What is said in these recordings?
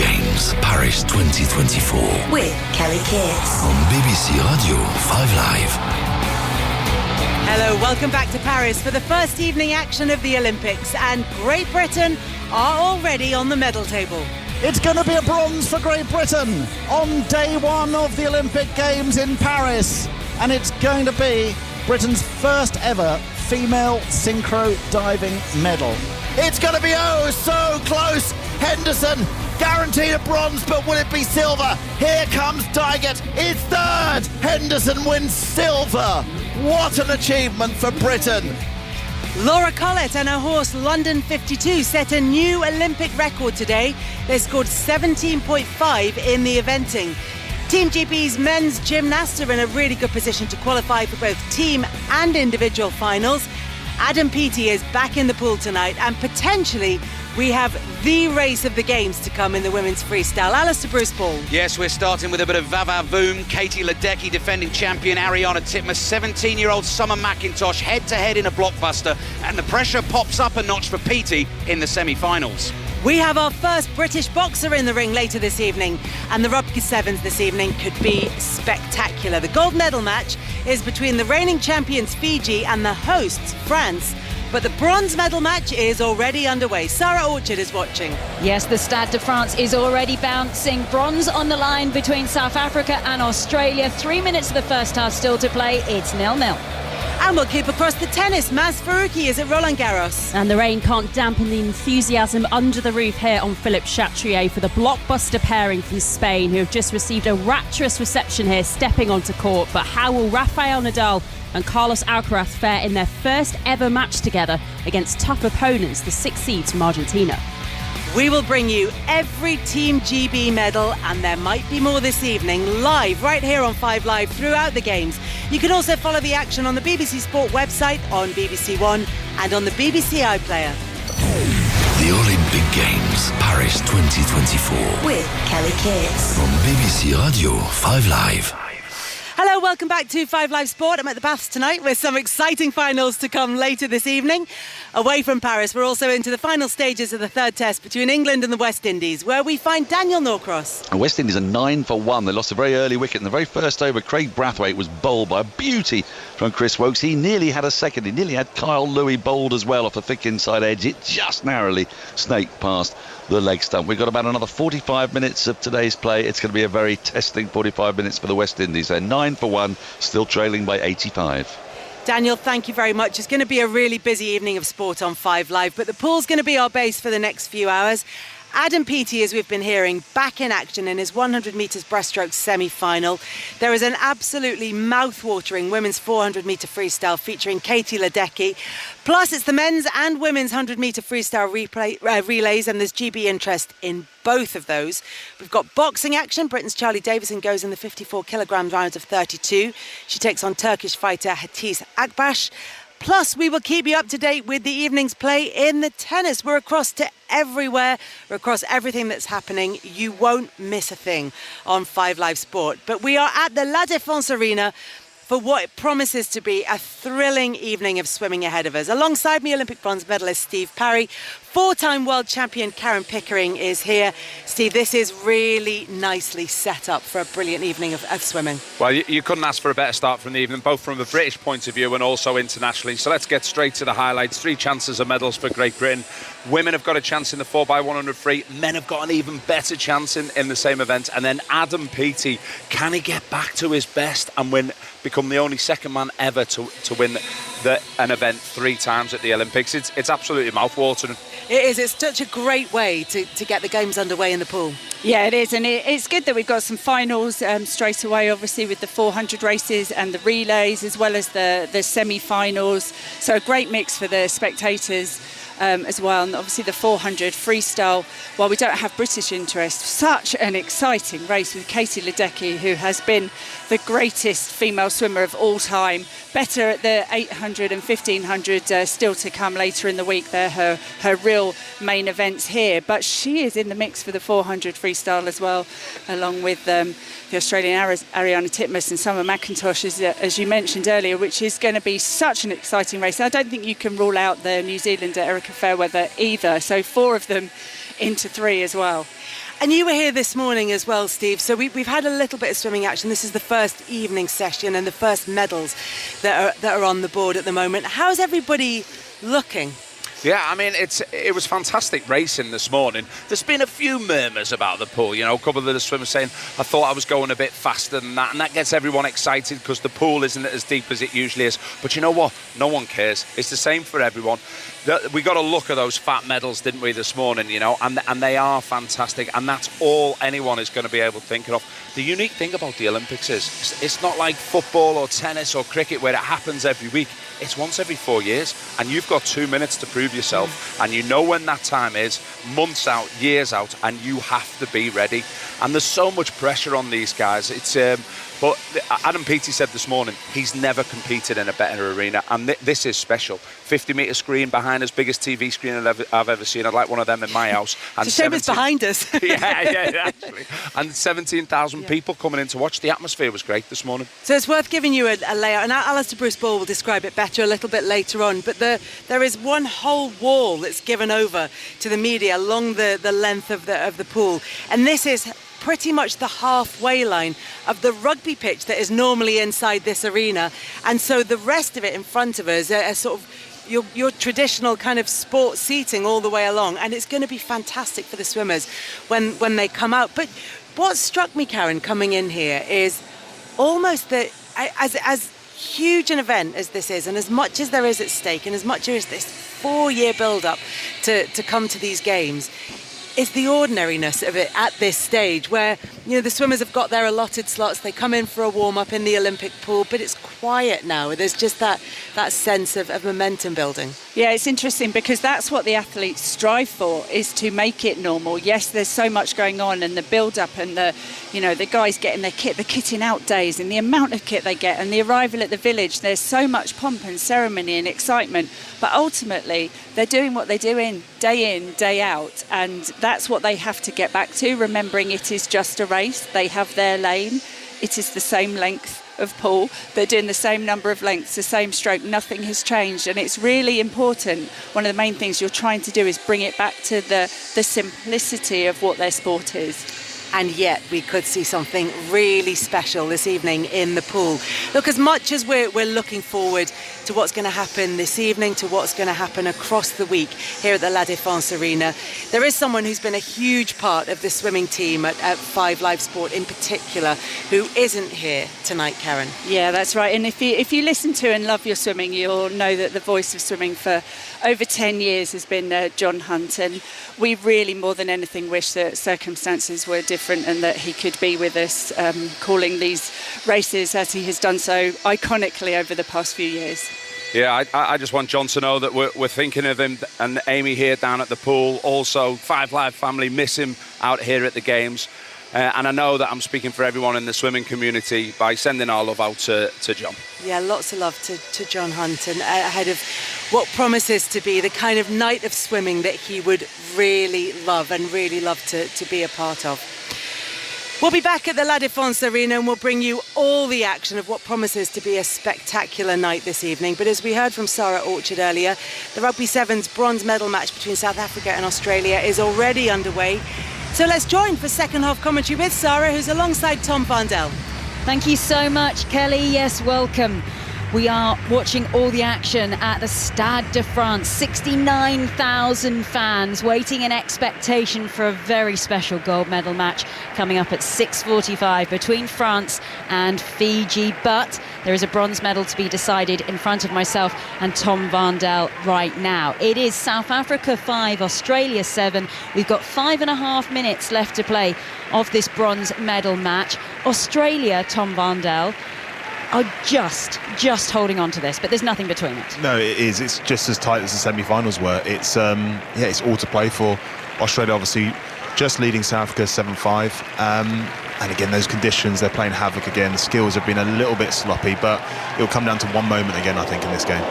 Games, Paris 2024. With Kelly Keats. On BBC Radio 5 Live. Hello, welcome back to Paris for the first evening action of the Olympics, and Great Britain are already on the medal table. It's going to be a bronze for Great Britain on day one of the Olympic Games in Paris, and it's going to be Britain's first ever female synchro diving medal. It's going to be oh so close. Henderson guaranteed a bronze, but will it be silver? Here comes Dygert. It's third. Henderson wins silver. What an achievement for Britain. Laura Collett and her horse London 52 set a new Olympic record today. They scored 17.5 in the eventing. Team GB's men's gymnasts are in a really good position to qualify for both team and individual finals. Adam Peaty is back in the pool tonight, and potentially we have the race of the games to come in the women's freestyle. Alistair Bruce Paul. Yes, we're starting with a bit of va-va-voom. Katie Ledecky, defending champion, Ariana Titmus, 17-year-old Summer McIntosh, head-to-head in a blockbuster, and the pressure pops up a notch for Peaty in the semi-finals. We have our first British boxer in the ring later this evening, and the rugby sevens this evening could be spectacular. The gold medal match is between the reigning champions Fiji and the hosts France, but the bronze medal match is already underway. Sarah Orchard is watching. Yes, the Stade de France is already bouncing. Bronze on the line between South Africa and Australia. 3 minutes of the first half still to play. It's 0-0. And we'll keep across the tennis. Maz Faruqi is at Roland Garros. And the rain can't dampen the enthusiasm under the roof here on Philippe Chatrier for the blockbuster pairing from Spain, who have just received a rapturous reception here stepping onto court. But how will Rafael Nadal and Carlos Alcaraz fare in their first ever match together against tough opponents, the 6 seeds from Argentina? We will bring you every Team GB medal, and there might be more this evening, live right here on 5 Live throughout the games. You can also follow the action on the BBC Sport website, on BBC One and on the BBC iPlayer. The Olympic Games, Paris 2024. With Kelly Keats. On BBC Radio 5 Live. Hello, welcome back to 5 Live Sport. I'm at the Baths tonight with some exciting finals to come later this evening. Away from Paris, we're also into the final stages of the third test between England and the West Indies, where we find Daniel Norcross. And West Indies are 9 for 1. They lost a very early wicket in the very first over. Craig Brathwaite was bowled by a beauty from Chris Wokes. He nearly had a second. He nearly had Kyle Louis bowled as well off a thick inside edge. It just narrowly snaked past the leg stump. We've got about another 45 minutes of today's play. It's going to be a very testing 45 minutes for the West Indies. They're 9 for 1, still trailing by 85. Daniel, thank you very much. It's going to be a really busy evening of sport on 5 Live, but the pool's going to be our base for the next few hours. Adam Peaty, as we've been hearing, back in action in his 100 metres breaststroke semi-final. There is an absolutely mouth-watering women's 400 metre freestyle featuring Katie Ledecky. Plus, it's the men's and women's 100 metre freestyle relays, and there's GB interest in both of those. We've got boxing action. Britain's Charley Davison goes in the 54 kilogram round of 32. She takes on Turkish fighter Hatice Akbaş. Plus, we will keep you up to date with the evening's play in the tennis. We're across to everywhere. We're across everything that's happening. You won't miss a thing on 5 Live Sport. But we are at the La Défense Arena for what promises to be a thrilling evening of swimming ahead of us. Alongside me, Olympic bronze medalist Steve Parry. 4-time world champion Karen Pickering is here. Steve, this is really nicely set up for a brilliant evening of swimming. Well, you couldn't ask for a better start from the evening, both from a British point of view and also internationally. So let's get straight to the highlights. 3 chances of medals for Great Britain. Women have got a chance in the 4x100 free. Men have got an even better chance in the same event. And then Adam Peaty, can he get back to his best and become the only second man ever to win an event 3 times at the Olympics? It's absolutely mouth-watering. It is. It's such a great way to get the games underway in the pool. Yeah, it is. And it's good that we've got some finals straight away, obviously, with the 400 races and the relays, as well as the semi-finals. So a great mix for the spectators as well. And obviously the 400 freestyle, while we don't have British interest, such an exciting race with Katie Ledecky, who has been the greatest female swimmer of all time. Better at the 800 and 1500 still to come later in the week. They're her real main events here. But she is in the mix for the 400 freestyle as well, along with the Australian Ariana Titmus and Summer McIntosh, as you mentioned earlier, which is going to be such an exciting race. I don't think you can rule out the New Zealander Erica Fairweather either. So 4 of them into 3 as well. And you were here this morning as well, Steve. So we've had a little bit of swimming action. This is the first evening session and the first medals that are on the board at the moment. How's everybody looking? Yeah, I mean, it was fantastic racing this morning. There's been a few murmurs about the pool, you know, a couple of the swimmers saying, I thought I was going a bit faster than that, and that gets everyone excited because the pool isn't as deep as it usually is. But you know what? No one cares. It's the same for everyone. We got a look at those fat medals, didn't we, this morning, you know, and they are fantastic, and that's all anyone is going to be able to think of. The unique thing about the Olympics is it's not like football or tennis or cricket where it happens every week. It's once every 4 years, and you've got 2 minutes to prove yourself, and you know when that time is, months out, years out, and you have to be ready. And there's so much pressure on these guys. But Adam Peaty said this morning he's never competed in a better arena, and this is special. 50-metre screen behind us, biggest TV screen I've ever seen. I'd like one of them in my house. And it's a shame it's behind us. yeah, actually. And 17,000 people coming in to watch. The atmosphere was great this morning. So it's worth giving you a layout, and Alistair Bruce-Ball will describe it better a little bit later on, but there is one whole wall that's given over to the media along the length of the pool, and this is pretty much the halfway line of the rugby pitch that is normally inside this arena, and so the rest of it in front of us are sort of your traditional kind of sports seating all the way along, and it's going to be fantastic for the swimmers when they come out. But what struck me, Karen, coming in here is almost that as huge an event as this is, and as much as there is at stake, and as much as this 4-year build-up to come to these games, is the ordinariness of it at this stage, where, you know, the swimmers have got their allotted slots, they come in for a warm-up in the Olympic pool, but it's quiet now. There's just that sense of momentum building. Yeah, it's interesting because that's what the athletes strive for, is to make it normal. Yes, there's so much going on, and the build-up, and the guys getting their kit, the kitting out days, and the amount of kit they get, and the arrival at the village. There's so much pomp and ceremony and excitement, but ultimately they're doing what they're doing day in, day out, and that's what they have to get back to, remembering it is just a race. They have their lane. It is the same length of pool. They're doing the same number of lengths, the same stroke. Nothing has changed, and it's really important. One of the main things you're trying to do is bring it back to the simplicity of what their sport is. And yet we could see something really special this evening in the pool. Look, as much as we're looking forward to what's going to happen this evening, to what's going to happen across the week here at the La Défense Arena, there is someone who's been a huge part of the swimming team at 5 Live Sport in particular, who isn't here tonight, Karen. Yeah, that's right. And if you listen to and love your swimming, you'll know that the voice of swimming for over 10 years has been John Hunt, and we really, more than anything, wish that circumstances were different and that he could be with us, calling these races as he has done so iconically over the past few years. Yeah, I just want John to know that we're thinking of him, and Amy here down at the pool. Also, 5 Live family miss him out here at the games. And I know that I'm speaking for everyone in the swimming community by sending our love out to John. Yeah, lots of love to John Hunt, and ahead of what promises to be the kind of night of swimming that he would really love to be a part of. We'll be back at the La Défense Arena, and we'll bring you all the action of what promises to be a spectacular night this evening. But as we heard from Sarah Orchard earlier, the Rugby Sevens bronze medal match between South Africa and Australia is already underway. So let's join for second half commentary with Sarah, who's alongside Tom Vandel. Thank you so much, Kelly. Yes, welcome. We are watching all the action at the Stade de France. 69,000 fans waiting in expectation for a very special gold medal match coming up at 6:45 between France and Fiji. But there is a bronze medal to be decided in front of myself and Tom Vandel right now. It is South Africa 5, Australia 7. We've got 5.5 minutes left to play of this bronze medal match. Australia, Tom Vandel, are just holding on to this, but there's nothing between it. No, it is. It's just as tight as the semi-finals were. It's it's all to play for. Australia obviously just leading South Africa 7-5. And again, those conditions, they're playing havoc again. The skills have been a little bit sloppy, but it'll come down to one moment again, I think, in this game.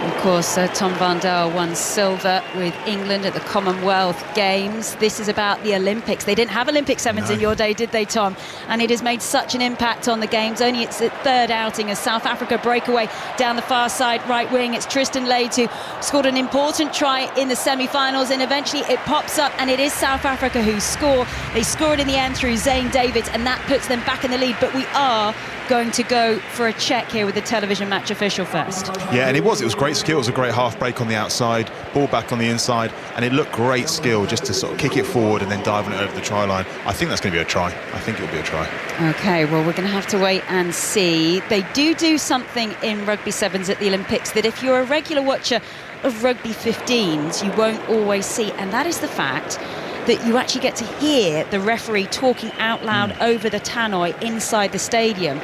Of course, Tom Van Dale won silver with England at the Commonwealth Games. This is about the Olympics. They didn't have Olympic sevens in your day, did they, Tom? And it has made such an impact on the Games. Only its third outing as South Africa breakaway down the far side right wing. It's Tristan Lade who scored an important try in the semi-finals, and eventually it pops up, and it is South Africa who score. They score it in the end through Zane Davids, and that puts them back in the lead. But we are going to go for a check here with the television match official first. Yeah, and it was great skill. It was a great half break on the outside, ball back on the inside, and it looked great skill just to sort of kick it forward and then diving it over the try line. I think that's going to be a try. I think it'll be a try. Okay, well, we're going to have to wait and see. They do something in rugby sevens at the Olympics that if you're a regular watcher of rugby 15s, you won't always see, and that is the fact that you actually get to hear the referee talking out loud over the tannoy inside the stadium.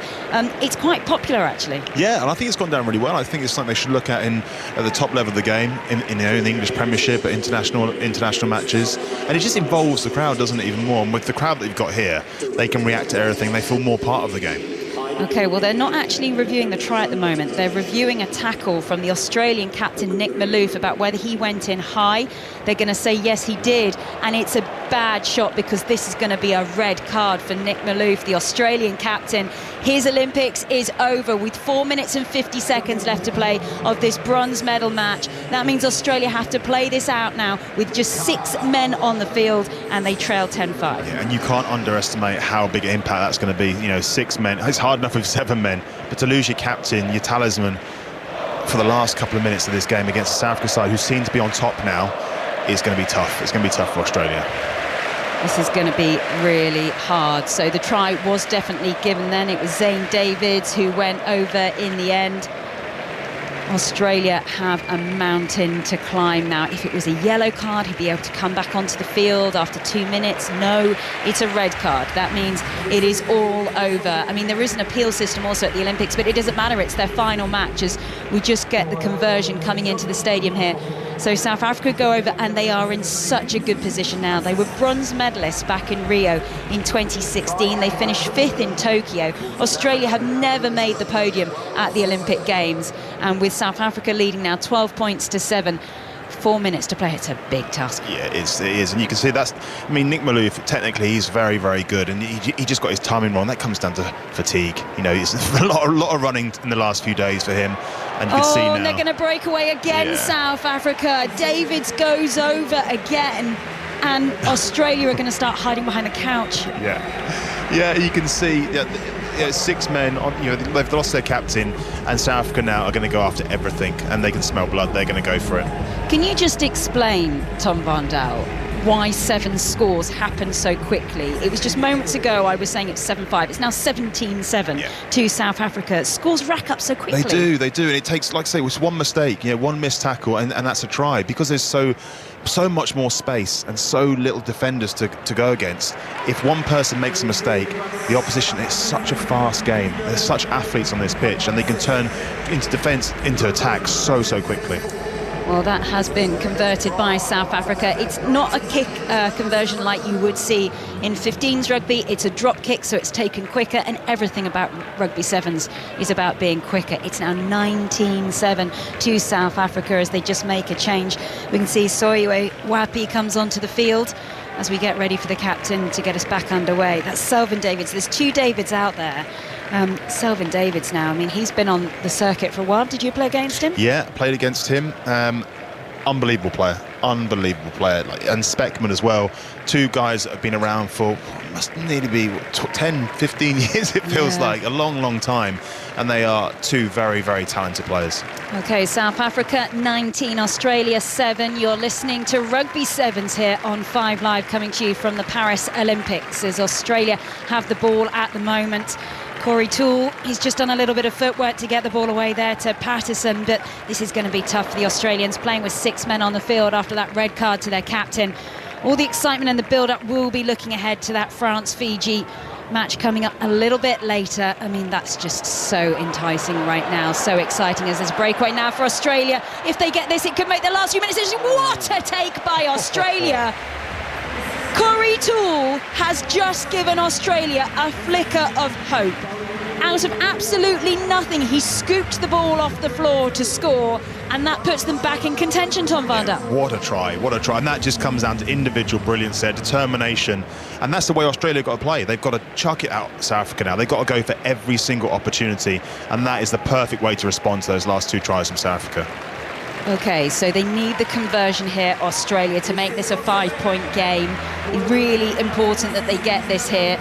It's quite popular, actually. Yeah, and I think it's gone down really well. I think it's something they should look at the top level of the game, in the English Premiership, at international matches. And it just involves the crowd, doesn't it, even more? And with the crowd that you've got here, they can react to everything. They feel more part of the game. OK, well, they're not actually reviewing the try at the moment. They're reviewing a tackle from the Australian captain, Nick Malouf, about whether he went in high. They're going to say, yes, he did. And it's a bad shot because this is going to be a red card for Nick Malouf, the Australian captain. His Olympics is over with 4 minutes and 50 seconds left to play of this bronze medal match. That means Australia have to play this out now with just 6 men on the field, and they trail 10-5. Yeah, and you can't underestimate how big an impact that's going to be. 6 men. It's hard enough with 7 men, but to lose your captain, your talisman, for the last couple of minutes of this game against the South Africa side, who seem to be on top now, is going to be tough. It's going to be tough for Australia. This is going to be really hard. So the try was definitely given then. It was Zane Davids who went over in the end. Australia have a mountain to climb now. If it was a yellow card, he'd be able to come back onto the field after 2 minutes. No, it's a red card. That means it is all over. I mean, there is an appeal system also at the Olympics, but it doesn't matter. It's their final match as we just get the conversion coming into the stadium here. So South Africa go over, and they are in such a good position now. They were bronze medalists back in Rio in 2016. They finished 5th in Tokyo. Australia have never made the podium at the Olympic Games. And with South Africa leading now 12 points to 7, 4 minutes to play, it's a big task. Yeah, it is. And you can see Nick Malouf, technically, he's very, very good. And he just got his timing wrong. That comes down to fatigue. It's a lot of running in the last few days for him. And you can see now. They're going to break away again, South Africa. Davids goes over again. And Australia are going to start hiding behind the couch. Yeah, you can see 6 men, they've lost their captain, and South Africa now are going to go after everything, and they can smell blood. They're going to go for it. Can you just explain, Tom Van Dale, why 7 scores happened so quickly? It was just moments ago I was saying it's 7-5. It's now 17-7 to South Africa. Scores rack up so quickly. They do. And it takes, like I say, it was one mistake, one missed tackle, and that's a try. Because there's so much more space and so little defenders to go against. If one person makes a mistake, the opposition, it's such a fast game. There's such athletes on this pitch, and they can turn into defence, into attack so quickly. Well, that has been converted by South Africa. It's not a kick conversion like you would see in 15s rugby. It's a drop kick, so it's taken quicker, and everything about rugby sevens is about being quicker. It's now 19-7 to South Africa as they just make a change. We can see Soiwe Wapi comes onto the field as we get ready for the captain to get us back underway. That's Selvin Davids. There's 2 Davids out there. Selvin Davids now, I mean, he's been on the circuit for a while. Did you play against him? Yeah, played against him. Unbelievable player. And Speckman as well. 2 guys that have been around for, must nearly be 10, 15 years, it feels like. A long time. And they are 2 very, very talented players. OK, South Africa 19, Australia 7. You're listening to Rugby Sevens here on 5 Live, coming to you from the Paris Olympics as Australia have the ball at the moment. Corey Toole, he's just done a little bit of footwork to get the ball away there to Patterson, but this is going to be tough for the Australians, playing with 6 men on the field after that red card to their captain. All the excitement and the build-up will be looking ahead to that France-Fiji match coming up a little bit later. I mean, that's just so enticing right now, so exciting as there's a breakaway now for Australia. If they get this, it could make the last few minutes. What a take by Australia! Corey Toole has just given Australia a flicker of hope. Out of absolutely nothing, he scooped the ball off the floor to score, and that puts them back in contention, Tom van Dal. What a try, and that just comes down to individual brilliance there, determination, and that's the way Australia got to play. They've got to chuck it out South Africa now. They've got to go for every single opportunity, and that is the perfect way to respond to those last 2 tries from South Africa. Okay, so they need the conversion here, Australia, to make this a 5-point game. Really important that they get this here.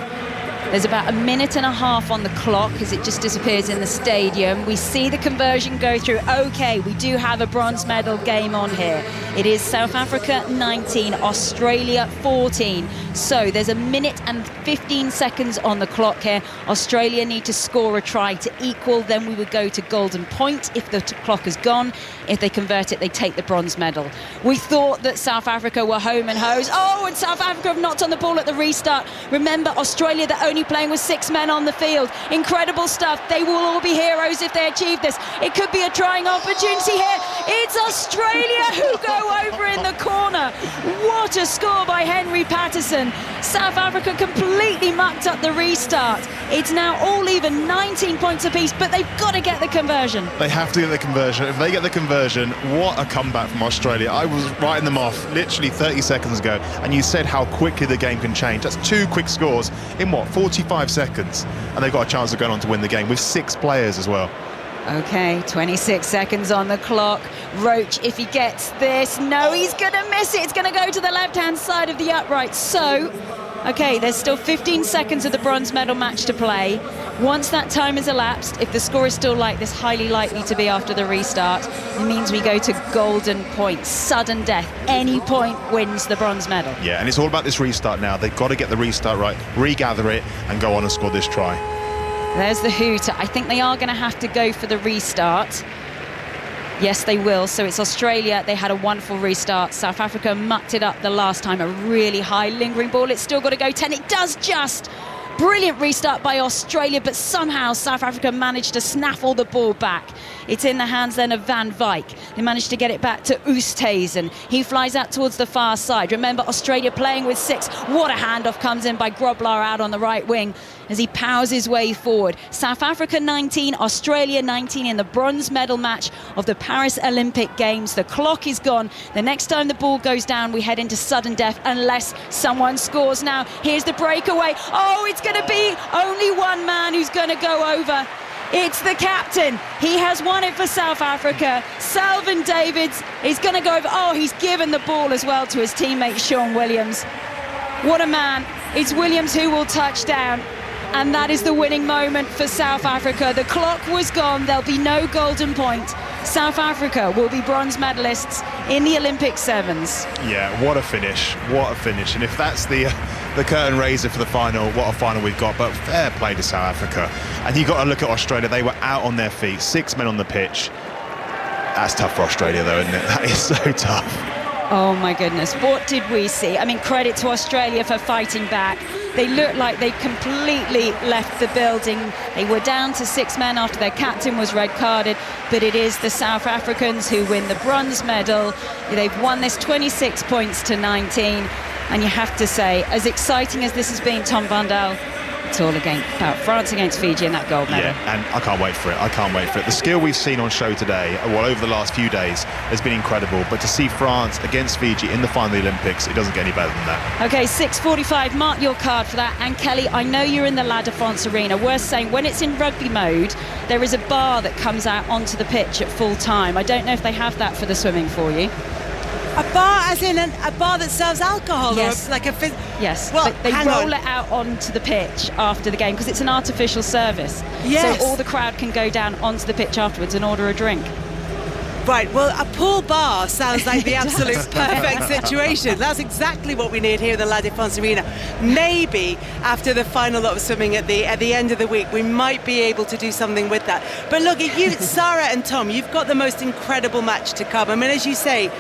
There's about a minute and a half on the clock as it just disappears in the stadium. We see the conversion go through. Okay, we do have a bronze medal game on here. It is South Africa 19, Australia 14. So there's a minute and 15 seconds on the clock here. Australia need to score a try to equal. Then we would go to golden point if the clock is gone. If they convert it, they take the bronze medal. We thought that South Africa were home and hose. Oh, and South Africa have knocked on the ball at the restart. Remember, Australia, they're only playing with 6 men on the field. Incredible stuff. They will all be heroes if they achieve this. It could be a trying opportunity here. It's Australia who go over in the corner. What a score by Henry Patterson. South Africa completely mucked up the restart. It's now all even, 19 points apiece, but they've got to get the conversion. They have to get the conversion. If they get the conversion, what a comeback from Australia. I was writing them off literally 30 seconds ago, and you said how quickly the game can change. That's 2 quick scores in 45 seconds, and they've got a chance of going on to win the game with 6 players as well. Okay, 26 seconds on the clock. Roach, if he gets this, no, he's going to miss it. It's going to go to the left-hand side of the upright. So, okay, there's still 15 seconds of the bronze medal match to play. Once that time has elapsed, if the score is still like this, highly likely to be after the restart, it means we go to golden point, sudden death. Any point wins the bronze medal. Yeah, and it's all about this restart now. They've got to get the restart right, regather it, and go on and score this try. There's the hooter. I think they are going to have to go for the restart. Yes, they will. So it's Australia. They had a wonderful restart. South Africa mucked it up the last time. A really high lingering ball. It's still got to go 10. It does just. Brilliant restart by Australia, but somehow South Africa managed to snaffle the ball back. It's in the hands then of Van Wyk. They managed to get it back to Oosthuizen. He flies out towards the far side. Remember, Australia playing with 6. What a handoff comes in by Grobler out on the right wing as he powers his way forward. South Africa 19, Australia 19 in the bronze medal match of the Paris Olympic Games. The clock is gone. The next time the ball goes down, we head into sudden death unless someone scores now. Here's the breakaway. Oh, it's going to be only one man who's going to go over. It's the captain. He has won it for South Africa. Salvin Davids is going to go over. Oh, he's given the ball as well to his teammate Sean Williams. What a man. It's Williams who will touch down. And that is the winning moment for South Africa. The clock was gone. There'll be no golden point. South Africa will be bronze medalists in the Olympic Sevens. Yeah, what a finish. What a finish. And if that's the curtain raiser for the final, what a final we've got. But fair play to South Africa. And you've got to look at Australia. They were out on their feet. 6 men on the pitch. That's tough for Australia, though, isn't it? That is so tough. Oh, my goodness. What did we see? I mean, credit to Australia for fighting back. They looked like they completely left the building. They were down to 6 men after their captain was red-carded, but it is the South Africans who win the bronze medal. They've won this 26 points to 19, and you have to say, as exciting as this has been, Tom van Dal, it's all about France against Fiji and that gold medal. Yeah, and I can't wait for it. I can't wait for it. The skill we've seen on show today, well, over the last few days, has been incredible. But to see France against Fiji in the final of the Olympics, it doesn't get any better than that. Okay, 6:45. Mark your card for that. And Kelly, I know you're in the La Défense Arena. Worth saying, when it's in rugby mode, there is a bar that comes out onto the pitch at full time. I don't know if they have that for the swimming for you. A bar, as in a bar that serves alcohol? Yes. Or like a yes, well, but they roll it out onto the pitch after the game because it's an artificial service. Yes. So all the crowd can go down onto the pitch afterwards and order a drink. Right, well, a pool bar sounds like the absolute perfect situation. That's exactly what we need here in the La Défense Arena. Maybe after the final lot of swimming at the end of the week, we might be able to do something with that. But look, you, Sarah and Tom, you've got the most incredible match to come. I mean, as you say,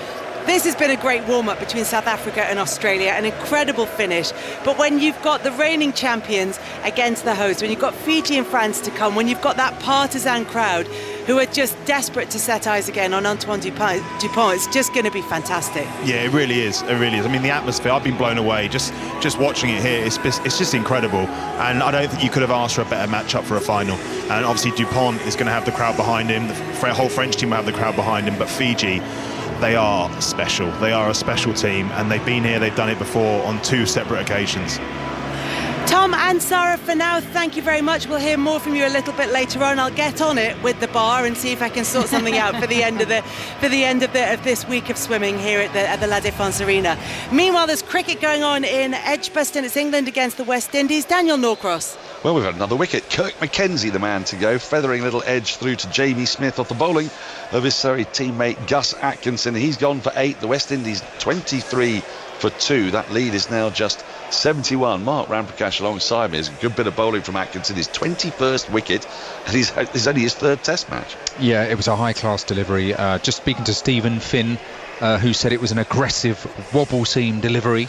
This has been a great warm-up between South Africa and Australia, an incredible finish. But when you've got the reigning champions against the hosts, when you've got Fiji and France to come, when you've got that partisan crowd who are just desperate to set eyes again on Antoine Dupont, it's just going to be fantastic. Yeah, it really is. It really is. I mean, the atmosphere, I've been blown away just watching it here. It's just incredible. And I don't think you could have asked for a better matchup for a final. And obviously Dupont is going to have the crowd behind him. The whole French team will have the crowd behind him. But Fiji, they are special. They are a special team. And they've been here, they've done it before on 2 separate occasions. Tom and Sarah, for now, thank you very much. We'll hear more from you a little bit later on. I'll get on it with the bar and see if I can sort something out for the end of this week of swimming here at the La Défense Arena. Meanwhile, there's cricket going on in Edgbaston. It's England against the West Indies. Daniel Norcross. Well, we've had another wicket. Kirk Mackenzie, the man to go, feathering a little edge through to Jamie Smith off the bowling of his Surrey teammate Gus Atkinson. He's gone for 8. The West Indies 23 for 2. That lead is now just 71. Mark Ramprakash alongside me. It's a good bit of bowling from Atkinson. His 21st wicket, and he's only his 3rd Test match. Yeah, it was a high-class delivery. Just speaking to Stephen Finn, who said it was an aggressive wobble seam delivery,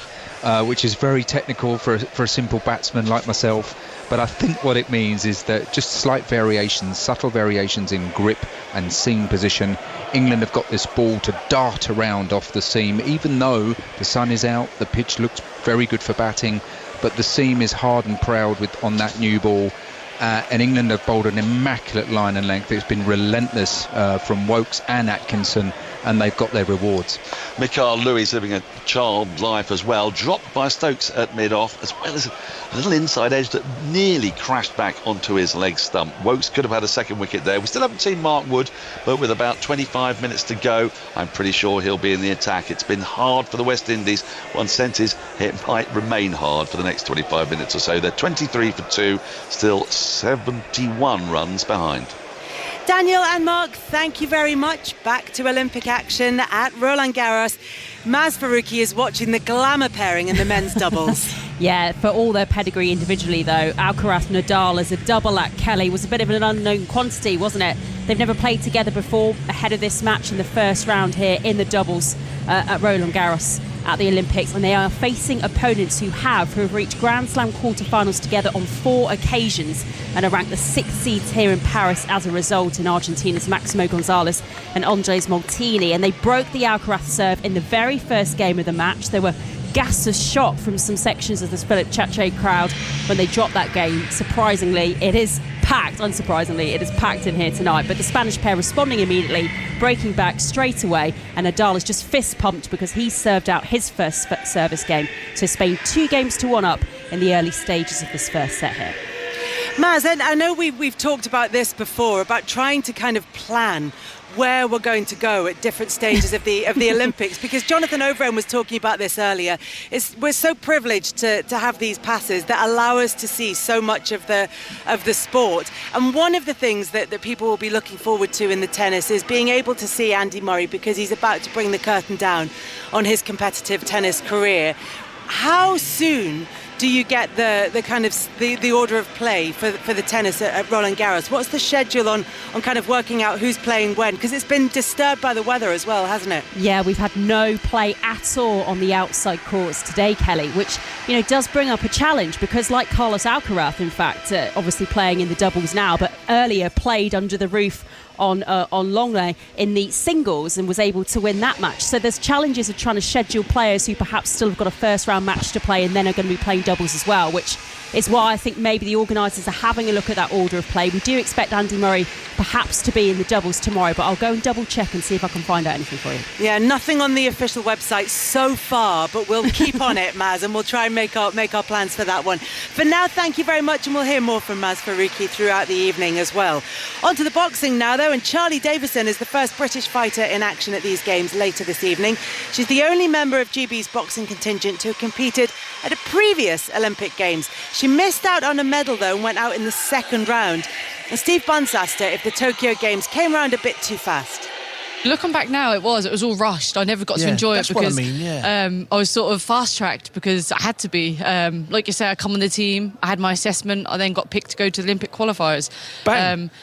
which is very technical for a simple batsman like myself. But I think what it means is that just slight variations, subtle variations in grip and seam position. England have got this ball to dart around off the seam, even though the sun is out, the pitch looks very good for batting, but the seam is hard and proud on that new ball. And England have bowled an immaculate line and length. It's been relentless from Wokes and Atkinson, and they've got their rewards. Mikael Lewis living a child life as well, dropped by Stokes at mid-off, as well as a little inside edge that nearly crashed back onto his leg stump. Wokes could have had a 2nd wicket there. We still haven't seen Mark Wood, but with about 25 minutes to go, I'm pretty sure he'll be in the attack. It's been hard for the West Indies. Once Senses, it might remain hard for the next 25 minutes or so. They're 23 for 2, still 71 runs behind. Daniel and Mark, thank you very much. Back to Olympic action at Roland Garros. Maz Faruqi is watching the glamour pairing in the men's doubles. Yeah, for all their pedigree individually, though, Alcaraz Nadal as a double at Kelly was a bit of an unknown quantity, wasn't it? They've never played together before ahead of this match in the first round here in the doubles at Roland Garros at the Olympics, and they are facing opponents who have reached Grand Slam quarterfinals together on 4 occasions and are ranked the 6th seeds here in Paris as a result, in Argentina's Maximo Gonzalez and Andres Molteni. And they broke the Alcaraz serve in the very first game of the match. There were gasps of shock from some sections of the Philippe Chatrier crowd when they dropped that game. Surprisingly, it is packed. Unsurprisingly, it is packed in here tonight. But the Spanish pair responding immediately, breaking back straight away, and Nadal is just fist pumped because he served out his first service game. So Spain 2 games to 1 up in the early stages of this first set here. Maz, I know we've talked about this before, about trying to kind of plan where we're going to go at different stages of the Olympics, because Jonathan Overend was talking about this earlier. We're so privileged to have these passes that allow us to see so much of the sport. And one of the things that people will be looking forward to in the tennis is being able to see Andy Murray, because he's about to bring the curtain down on his competitive tennis career. How soon do you get the kind of the order of play for the tennis at Roland Garros? What's the schedule on kind of working out who's playing when? Because it's been disturbed by the weather as well, hasn't it? Yeah, we've had no play at all on the outside courts today, Kelly, which does bring up a challenge, because like Carlos Alcaraz, in fact, obviously playing in the doubles now, but earlier played under the roof on Longley in the singles and was able to win that match. So there's challenges of trying to schedule players who perhaps still have got a first round match to play and then are going to be playing doubles as well, which is why I think maybe the organisers are having a look at that order of play. We do expect Andy Murray perhaps to be in the doubles tomorrow, but I'll go and double check and see if I can find out anything for you. Yeah, nothing on the official website so far, but we'll keep on it, Maz, and we'll try and make our plans for that one. For now, thank you very much, and we'll hear more from Maz Faruqi throughout the evening as well. On to the boxing now, though, and Charley Davison is the first British fighter in action at these games later this evening. She's the only member of GB's boxing contingent to have competed at a previous Olympic Games. She missed out on a medal, though, and went out in the second round. And Steve Bunce asked her if the Tokyo Games came round a bit too fast. Looking back now, it was all rushed. I never got to enjoy it because I was sort of fast-tracked because I had to be. Like you say, I come on the team, I had my assessment, I then got picked to go to the Olympic qualifiers.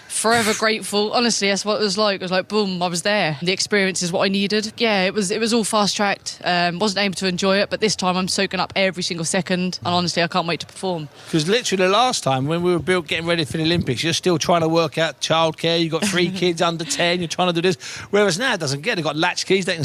Forever grateful. Honestly, that's what it was like. It was like, boom, I was there. The experience is what I needed. Yeah, it was all fast-tracked. Wasn't able to enjoy it, but this time I'm soaking up every single second, and honestly, I can't wait to perform. Because literally last time when we were getting ready for the Olympics, you're still trying to work out childcare. You've got 3 kids under 10, you're trying to do this. Whereas now it doesn't get. They've got latchkeys. They can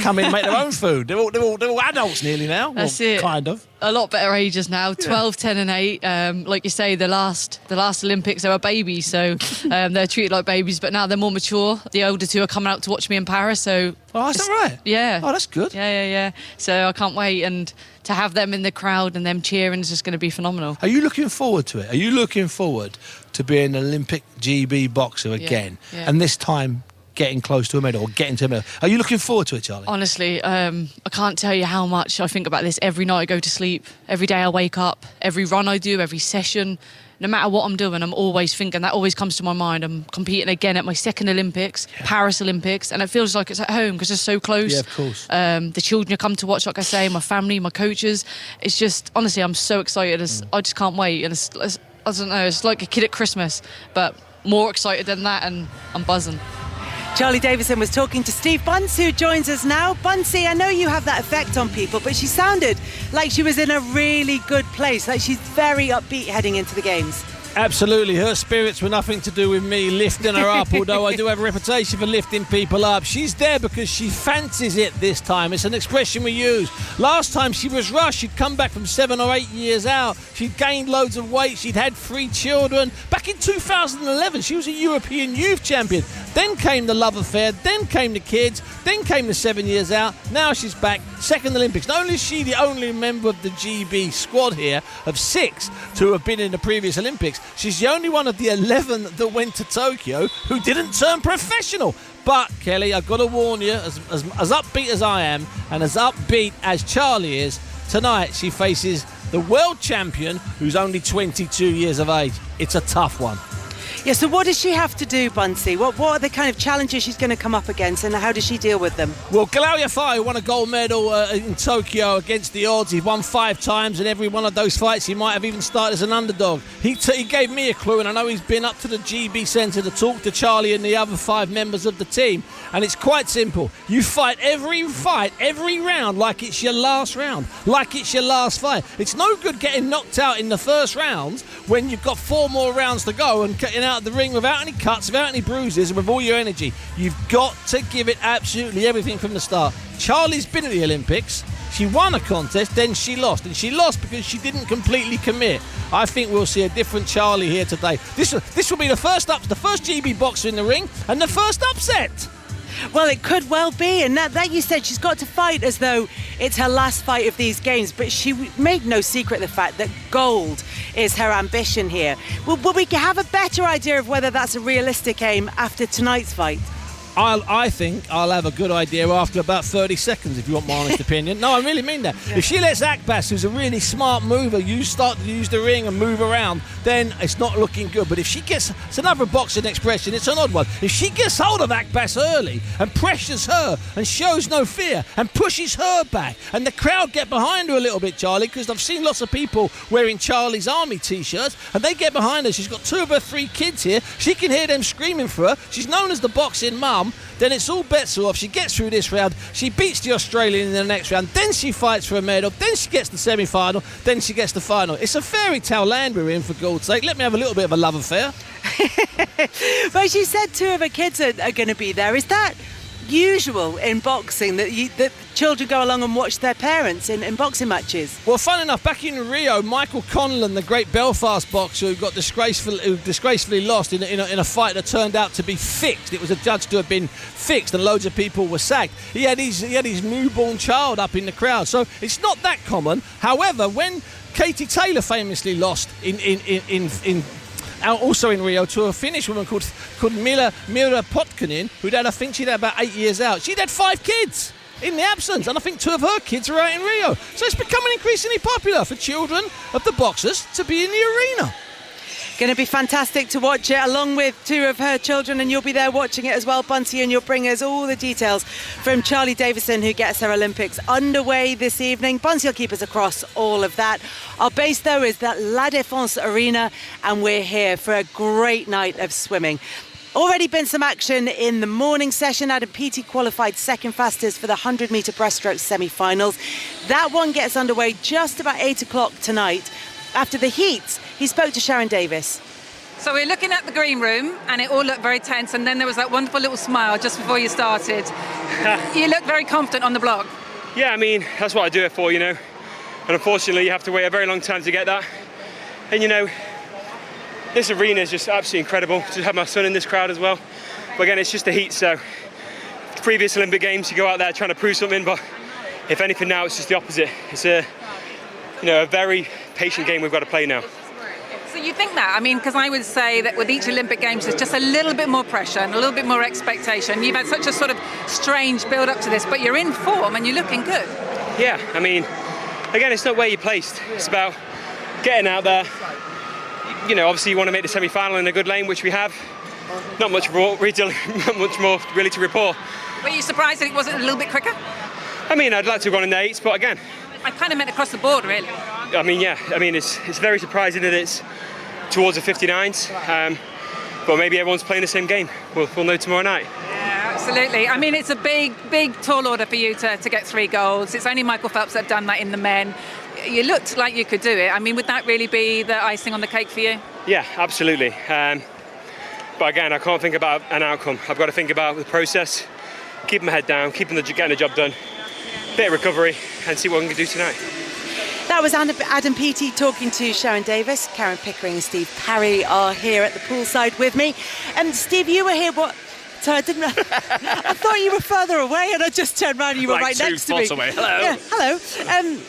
come in and make their own food. They're all adults nearly now. That's it. Kind of. A lot better ages now. 12, 10 and 8. Like you say, the last Olympics, they were babies, so they're treated like babies. But now they're more mature. The older 2 are coming out to watch me in Paris. So. Oh, is that right? Yeah. Oh, that's good. Yeah. So I can't wait, and to have them in the crowd and them cheering is just going to be phenomenal. Are you looking forward to it? Are you looking forward to being an Olympic GB boxer again? Yeah. And this time getting close to a medal or getting to a medal. Are you looking forward to it, Charlie? Honestly, I can't tell you how much I think about this every night I go to sleep, every day I wake up, every run I do, every session. No matter what I'm doing, I'm always thinking, that always comes to my mind. I'm competing again at my second Olympics, Paris Olympics, and it feels like it's at home because it's so close. Yeah, of course. The children come to watch, like I say, my family, my coaches. It's just, honestly, I'm so excited. I just can't wait. And it's, I don't know, it's like a kid at Christmas, but more excited than that, and I'm buzzing. Charley Davison was talking to Steve Bunce, who joins us now. Buncey, I know you have that effect on people, but she sounded like she was in a really good place, like she's very upbeat heading into the games. Absolutely, her spirits were nothing to do with me lifting her up, although I do have a reputation for lifting people up. She's there because she fancies it this time. It's an expression we use. Last time she was rushed, she'd come back from 7 or 8 years out. She'd gained loads of weight, she'd had 3 children. Back in 2011, she was a European youth champion. Then came the love affair, then came the kids, then came the 7 years out. Now she's back, second Olympics. Not only is she the only member of the GB squad here of 6 to have been in the previous Olympics, she's the only one of the 11 that went to Tokyo who didn't turn professional. But, Kelly, I've got to warn you, as upbeat as I am and as upbeat as Charlie is, tonight she faces the world champion who's only 22 years of age. It's a tough one. Yeah, so what does she have to do, Buncey? What are the kind of challenges she's going to come up against, and how does she deal with them? Well, Galawia Fai won a gold medal in Tokyo against the odds. He won 5 times, and every one of those fights he might have even started as an underdog. He gave me a clue, and I know he's been up to the GB Centre to talk to Charlie and the other 5 members of the team. And it's quite simple. You fight, every round like it's your last round, like it's your last fight. It's no good getting knocked out in the first round when you've got 4 more rounds to go and getting out of the ring without any cuts, without any bruises, and with all your energy. You've got to give it absolutely everything from the start. Charlie's been at the Olympics. She won a contest, then she lost. And she lost because she didn't completely commit. I think we'll see a different Charlie here today. This will be the first GB boxer in the ring and the first upset. Well, it could well be, and that you said she's got to fight as though it's her last fight of these games, but she made no secret of the fact that gold is her ambition here. Will we have a better idea of whether that's a realistic aim after tonight's fight? I think I'll have a good idea after about 30 seconds, if you want my honest opinion. No, I really mean that. Yeah. If she lets Akbas, who's a really smart mover, start to use the ring and move around, then it's not looking good. But if she gets, it's another boxing expression, it's an odd one. If she gets hold of Akbas early and pressures her and shows no fear and pushes her back, and the crowd get behind her a little bit, Charlie, because I've seen lots of people wearing Charlie's Army t-shirts, and they get behind her. She's got 2 of her 3 kids here. She can hear them screaming for her. She's known as the boxing mum. Then it's all bets are off. She gets through this round, she beats the Australian in the next round, then she fights for a medal, then she gets the semi-final, then she gets the final. It's a fairy tale land we're in, for God's sake. Let me have a little bit of a love affair. But she said 2 of her kids are going to be there. Is that usual in boxing, that children go along and watch their parents in boxing matches? Well, fun enough, back in Rio, Michael Conlan, the great Belfast boxer who got disgracefully lost in a fight that turned out to be fixed. It was adjudged to have been fixed, and loads of people were sacked. He had his newborn child up in the crowd, so it's not that common. However, when Katie Taylor famously lost also in Rio to a Finnish woman called Mira Potkinen, she'd had about 8 years out. She'd had 5 kids in the absence, and I think 2 of her kids are out in Rio. So it's becoming increasingly popular for children of the boxers to be in the arena. Going to be fantastic to watch it, along with two of her children, and you'll be there watching it as well, Bunty, and you'll bring us all the details from Charley Davison, who gets her Olympics underway this evening. Bunty will keep us across all of that. Our base, though, is the La Défense Arena, and we're here for a great night of swimming. Already been some action in the morning session. Adam Peaty qualified second fastest for the 100-metre breaststroke semi-finals. That one gets underway just about 8 o'clock tonight. After the heats, he spoke to Sharon Davis. So we're looking at the green room and it all looked very tense, and then there was that wonderful little smile just before you started. You looked very confident on the block. Yeah, I mean, that's what I do it for, And unfortunately, you have to wait a very long time to get that. And, this arena is just absolutely incredible. To have my son in this crowd as well. But again, it's just the heat, so previous Olympic Games, you go out there trying to prove something, but if anything now, it's just the opposite. It's a very patient game we've got to play now. So you think that? I mean, because I would say that with each Olympic Games, there's just a little bit more pressure and a little bit more expectation. You've had such a sort of strange build-up to this, but you're in form and you're looking good. Yeah, I mean, again, it's not where you're placed. It's about getting out there. Obviously you want to make the semi-final in a good lane, which we have. Not much more really to report. Were you surprised that it wasn't a little bit quicker? I mean, I'd like to have gone in the 8s, but again, I kind of meant across the board, really. I mean, yeah. I mean, it's very surprising that it's towards the 59s. But maybe everyone's playing the same game. We'll know tomorrow night. Yeah, absolutely. I mean, it's a big, tall order for you to get 3 golds. It's only Michael Phelps that have done that in the men. You looked like you could do it. I mean, would that really be the icing on the cake for you? Yeah, absolutely. But again, I can't think about an outcome. I've got to think about the process, keeping my head down, getting the job done, bit of recovery, and see what we can do tonight. That was Adam Peaty talking to Sharon Davis. Karen Pickering and Steve Parry are here at the poolside with me. And Steve, you were here, So I didn't. I thought you were further away, and I just turned around and you were right next to me. 2 spots away. Hello. Yeah, hello.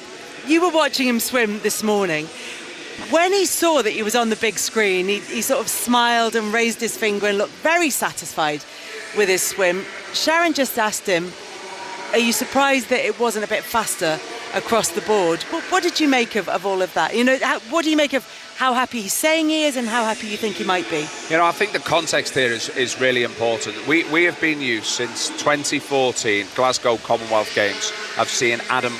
You were watching him swim this morning. When he saw that he was on the big screen, he sort of smiled and raised his finger and looked very satisfied with his swim. Sharon just asked him, are you surprised that it wasn't a bit faster across the board? What did you make of all of that? What do you make of how happy he's saying he is and how happy you think he might be? I think the context here is really important. We have been used since 2014 Glasgow Commonwealth Games of seeing Adam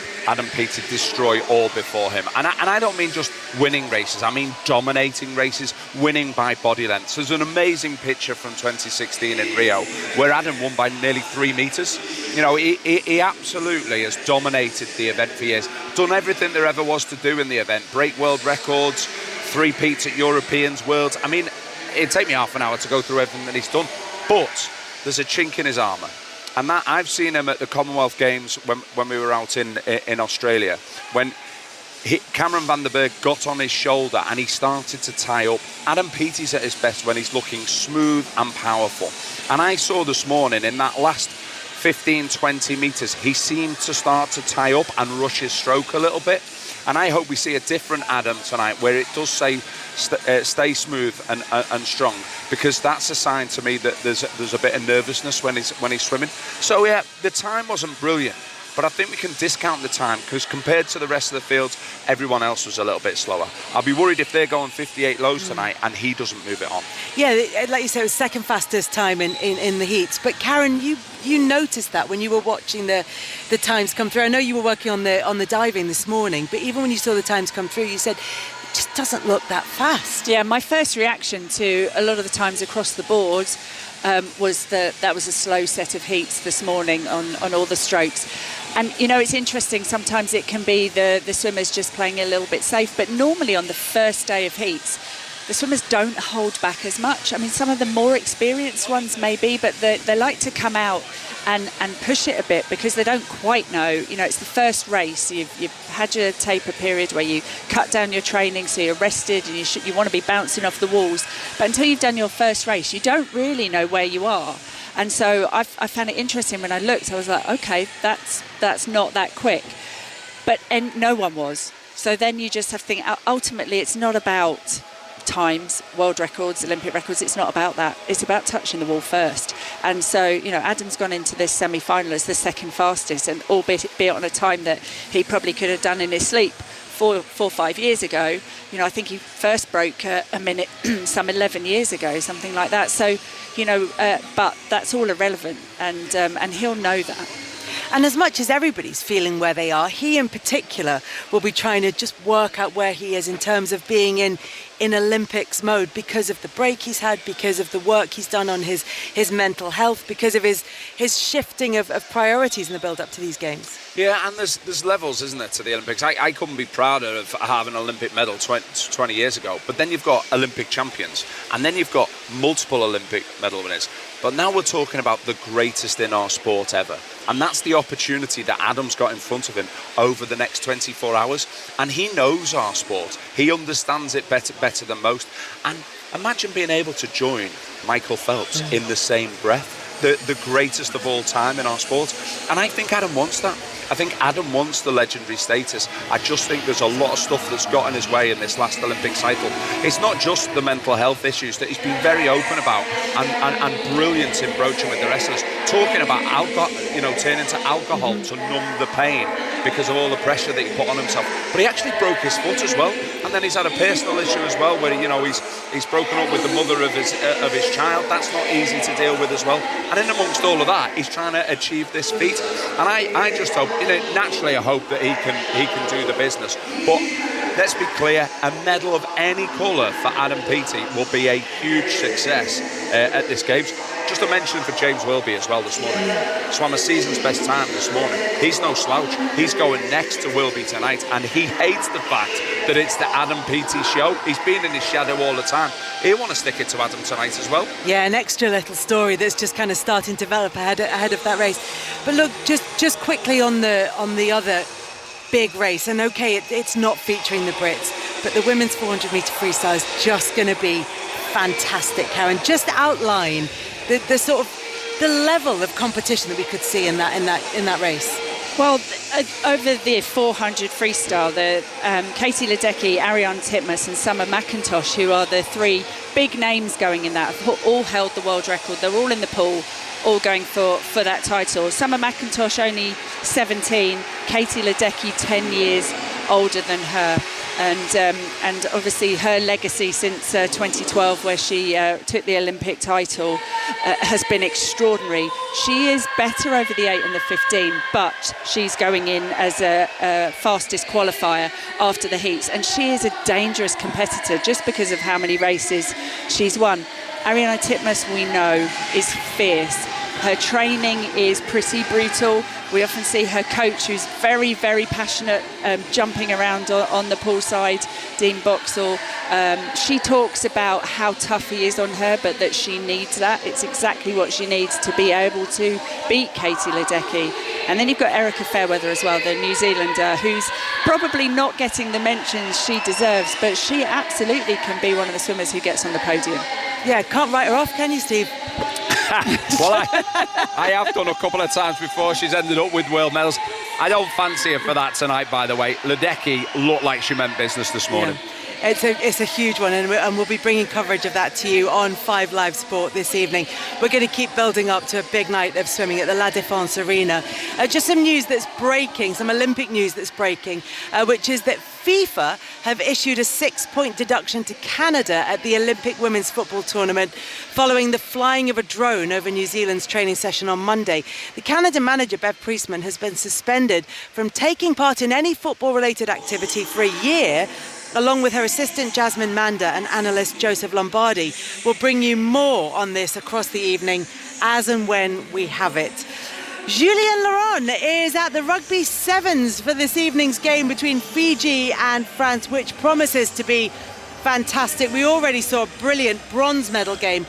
Peaty destroy all before him. And I don't mean just winning races, I mean dominating races, winning by body lengths. There's an amazing picture from 2016 in Rio where Adam won by nearly 3 metres. He absolutely has dominated the event for years, done everything there ever was to do in the event, break world records, 3-peats at Europeans, Worlds. I mean, it'd take me half an hour to go through everything that he's done, but there's a chink in his armour. And that I've seen him at the Commonwealth Games when we were out in Australia, when Cameron van der Berg got on his shoulder and he started to tie up. Adam Peaty's at his best when he's looking smooth and powerful. And I saw this morning in that last 15-20 metres, he seemed to start to tie up and rush his stroke a little bit. And I hope we see a different Adam tonight, where it does say stay smooth and strong, because that's a sign to me that there's a bit of nervousness when he's swimming. So yeah, the time wasn't brilliant, but I think we can discount the time because compared to the rest of the fields, everyone else was a little bit slower. I'll be worried if they're going 58 lows tonight and he doesn't move it on. Yeah, like you said, it was second fastest time in the heats. But Karen, you noticed that when you were watching the times come through. I know you were working on the diving this morning, but even when you saw the times come through, you said it just doesn't look that fast. Yeah, my first reaction to a lot of the times across the board was that was a slow set of heats this morning on all the strokes. And it's interesting, sometimes it can be the swimmers just playing a little bit safe, but normally on the first day of heats the swimmers don't hold back as much. I mean, some of the more experienced ones maybe, but they like to come out and push it a bit because they don't quite know. It's the first race. You've had your taper period where you cut down your training, so you're rested and you want to be bouncing off the walls. But until you've done your first race, you don't really know where you are. And so I found it interesting when I looked. I was like, okay, that's not that quick. And no one was. So then you just have to think, ultimately, it's not about times, world records, Olympic records. It's not about that. It's about touching the wall first. And so, Adam's gone into this semi-final as the second fastest, and albeit on a time that he probably could have done in his sleep 4 or 5 years ago. You know, I think he first broke a minute some 11 years ago, something like that. So, you know, but that's all irrelevant, and he'll know that. And as much as everybody's feeling where they are, he in particular will be trying to just work out where he is in terms of being in Olympics mode, because of the break he's had, because of the work he's done on his mental health, because of his shifting of priorities in the build-up to these games. Yeah, and there's levels, isn't there, to the Olympics. I couldn't be prouder of having an Olympic medal 20 years ago. But then you've got Olympic champions, and then you've got multiple Olympic medal winners. But now we're talking about the greatest in our sport ever. And that's the opportunity that Adam's got in front of him over the next 24 hours. And he knows our sport. He understands it better than most. And imagine being able to join Michael Phelps in the same breath. The greatest of all time in our sport. And I think Adam wants that. I think Adam wants the legendary status. I just think there's a lot of stuff that's got in his way in this last Olympic cycle. It's not just the mental health issues that he's been very open about and brilliant in broaching with the wrestlers, talking about alcohol, you know, turning to alcohol to numb the pain because of all the pressure that he put on himself. But he actually broke his foot as well, and then he's had a personal issue as well, where he's broken up with the mother of his child. That's not easy to deal with as well. And in amongst all of that, he's trying to achieve this feat. And I just hope, you know, naturally I hope that he can do the business. But let's be clear, a medal of any colour for Adam Peaty will be a huge success at this Games. Just a mention for James Wilby as well this morning. Swam a season's best time this morning. He's no slouch. He's going next to Wilby tonight, and he hates the fact that it's the Adam Peaty show. He's been in his shadow all the time. He'll want to stick it to Adam tonight as well. Yeah, an extra little story that's just kind of starting to develop ahead of that race. But look, just quickly on the other big race, and okay, it's not featuring the Brits, but the women's 400 metre freestyle is just going to be fantastic. Karen, just outline the sort of the level of competition that we could see in that race. Well, over the 400 freestyle, the Katie Ledecky, Ariane Titmus and Summer McIntosh, who are the three big names going in that, have all held the world record. They're all in the pool, all going for that title. Summer McIntosh only 17, Katie Ledecky 10 years older than her. And obviously her legacy since 2012, where she took the Olympic title, has been extraordinary. She is better over the 8 and the 15, but she's going in as a fastest qualifier after the heats. And she is a dangerous competitor just because of how many races she's won. Ariane Titmus, we know, is fierce. Her training is pretty brutal. We often see her coach, who's very, very passionate, jumping around on the poolside, Dean Boxall. She talks about how tough he is on her, but that she needs that. It's exactly what she needs to be able to beat Katie Ledecky. And then you've got Erica Fairweather as well, the New Zealander, who's probably not getting the mentions she deserves, but she absolutely can be one of the swimmers who gets on the podium. Yeah, can't write her off, can you, Steve? Well, I have done a couple of times before. She's ended up with world medals. I don't fancy her for that tonight, by the way. Ledecky looked like she meant business this morning. Yeah. It's a huge one, and we'll be bringing coverage of that to you on 5 Live Sport this evening. We're going to keep building up to a big night of swimming at the La Défense Arena. Just some news that's breaking, some Olympic news that's breaking, which is that FIFA have issued a 6-point deduction to Canada at the Olympic Women's Football Tournament following the flying of a drone over New Zealand's training session on Monday. The Canada manager, Bev Priestman, has been suspended from taking part in any football-related activity for a year, along with her assistant Jasmine Manda and analyst Joseph Lombardi. We'll bring you more on this across the evening as and when we have it. Julien Laurent is at the rugby sevens for this evening's game between Fiji and France, which promises to be fantastic. We already saw a brilliant bronze medal game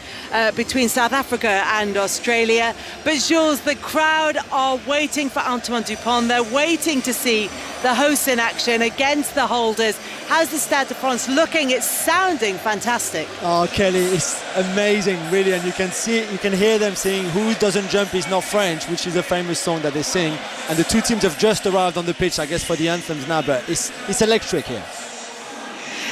between South Africa and Australia. But Jules, the crowd are waiting for Antoine Dupont. They're waiting to see the hosts in action against the holders. How's the Stade de France looking? It's sounding fantastic. Oh, Kelly, it's amazing, really. And you can hear them saying "Who doesn't jump is not French," which is a famous song that they sing. And the two teams have just arrived on the pitch, I guess, for the anthems now. But it's electric here.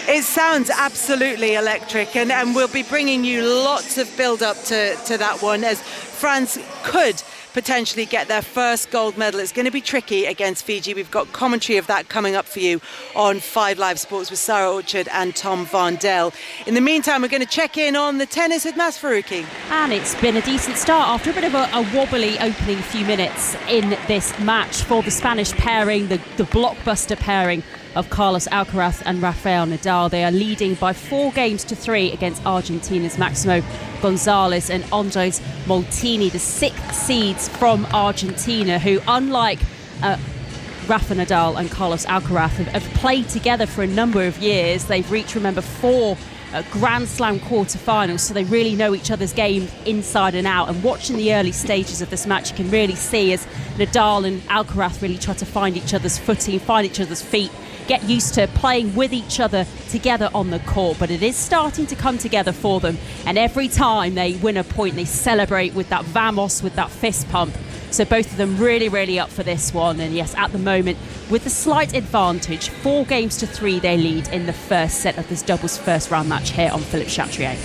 It sounds absolutely electric, and we'll be bringing you lots of build-up to that one, as France could potentially get their first gold medal. It's going to be tricky against Fiji. We've got commentary of that coming up for you on 5 Live Sports with Sarah Orchard and Tom Varndell. In the meantime, we're going to check in on the tennis with Maz Faruqi. And it's been a decent start after a bit of a wobbly opening few minutes in this match for the Spanish pairing, the blockbuster pairing of Carlos Alcaraz and Rafael Nadal. They are leading by 4-3 against Argentina's Maximo Gonzalez and Andres Molteni, the 6 seeds from Argentina, who, unlike Rafa Nadal and Carlos Alcaraz, have played together for a number of years. They've reached, remember, 4 Grand Slam quarterfinals, so they really know each other's game inside and out. And watching the early stages of this match, you can really see as Nadal and Alcaraz really try to find each other's footing, find each other's feet, get used to playing with each other together on the court. But it is starting to come together for them, and every time they win a point, they celebrate with that vamos, with that fist pump. So both of them really up for this one. And yes, at the moment, with a slight advantage, 4-3 they lead in the first set of this doubles first round match here on Philippe Chatrier.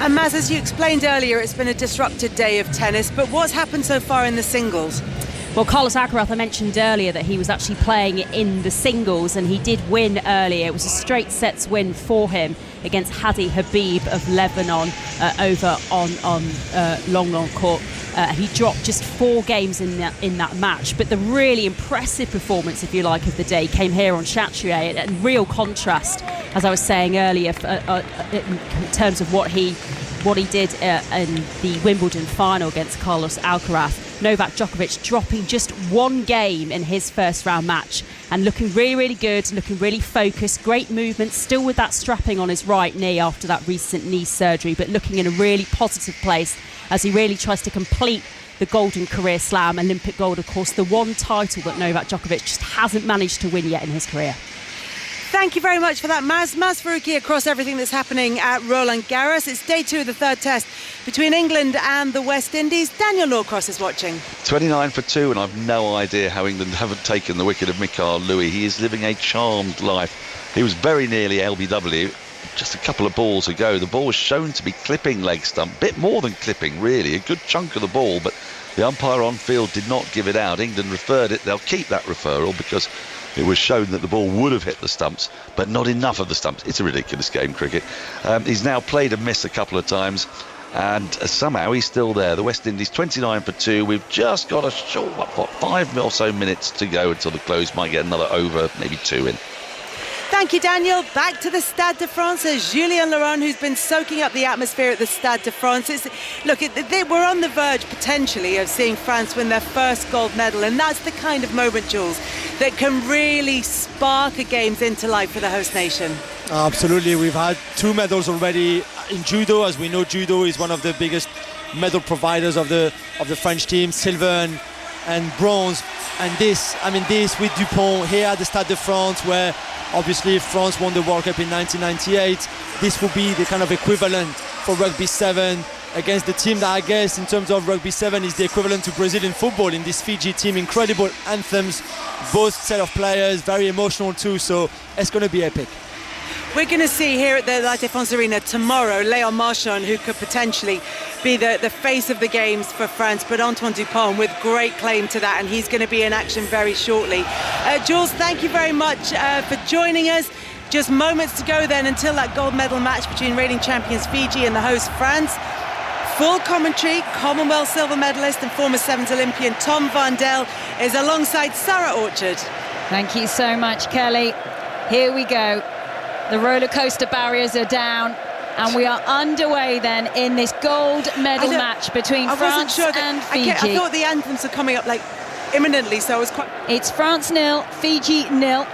And Maz, as you explained earlier, it's been a disrupted day of tennis, but what's happened so far in the singles? Well, Carlos Alcaraz, I mentioned earlier that he was actually playing in the singles, and he did win earlier. It was a straight sets win for him against Hadi Habib of Lebanon over on Long Court. He dropped just 4 games in that match, but the really impressive performance, if you like, of the day came here on Chatrier, and real contrast, as I was saying earlier, in terms of what he did in the Wimbledon final against Carlos Alcaraz. Novak Djokovic dropping just 1 game in his first round match and looking really good, looking really focused, great movement, still with that strapping on his right knee after that recent knee surgery, but looking in a really positive place as he really tries to complete the Golden Career Slam, Olympic gold, of course, the one title that Novak Djokovic just hasn't managed to win yet in his career. Thank you very much for that, Maz Faruqi, across everything that's happening at Roland Garros. It's day 2 of the 3rd test between England and the West Indies. Daniel Norcross is watching. 29 for 2, and I've no idea how England haven't taken the wicket of Mikael Louis. He is living a charmed life. He was very nearly LBW just a couple of balls ago. The ball was shown to be clipping leg stump, bit more than clipping really, a good chunk of the ball, but the umpire on field did not give it out. England referred it. They'll keep that referral because it was shown that the ball would have hit the stumps, but not enough of the stumps. It's a ridiculous game, cricket. He's now played and missed a couple of times, and somehow he's still there. The West Indies 29 for 2. We've just got a short 5 or so minutes to go until the close. Might get another over, maybe 2 in. Thank you, Daniel. Back to the Stade de France. Julien Laurent, who's been soaking up the atmosphere at the Stade de France. We're on the verge, potentially, of seeing France win their first gold medal. And that's the kind of moment, Jules, that can really spark a games into life for the host nation. Absolutely. We've had 2 medals already in judo. As we know, judo is one of the biggest medal providers of the French team. Silver and bronze. And this with Dupont here at the Stade de France, where obviously France won the World Cup in 1998. This will be the kind of equivalent for Rugby 7 against the team that I guess in terms of Rugby 7 is the equivalent to Brazilian football in this Fiji team. Incredible anthems, both set of players, very emotional too, so it's going to be epic. We're going to see here at the La Défense Arena tomorrow Léon Marchand, who could potentially be the face of the games for France, but Antoine Dupont with great claim to that, and he's going to be in action very shortly. Jules, thank you very much for joining us. Just moments to go then until that gold medal match between reigning champions Fiji and the host France. Full commentary, Commonwealth silver medalist and former Sevens Olympian Tom Varndell is alongside Sarah Orchard. Thank you so much, Kelly. Here we go. The roller coaster barriers are down, and we are underway then in this gold medal match between France and Fiji. I thought the anthems are coming up like imminently, so I was quite... It's France 0, Fiji 0.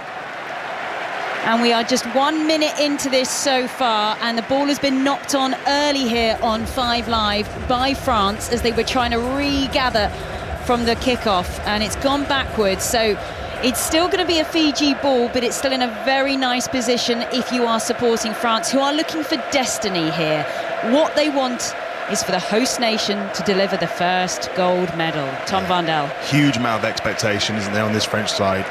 And we are just 1 minute into this so far, and the ball has been knocked on early here on 5 Live by France as they were trying to regather from the kickoff, and it's gone backwards. So it's still going to be a Fiji ball, but it's still in a very nice position if you are supporting France, who are looking for destiny here. What they want is for the host nation to deliver the first gold medal. Tom Vandel. Huge amount of expectation, isn't there, on this French side?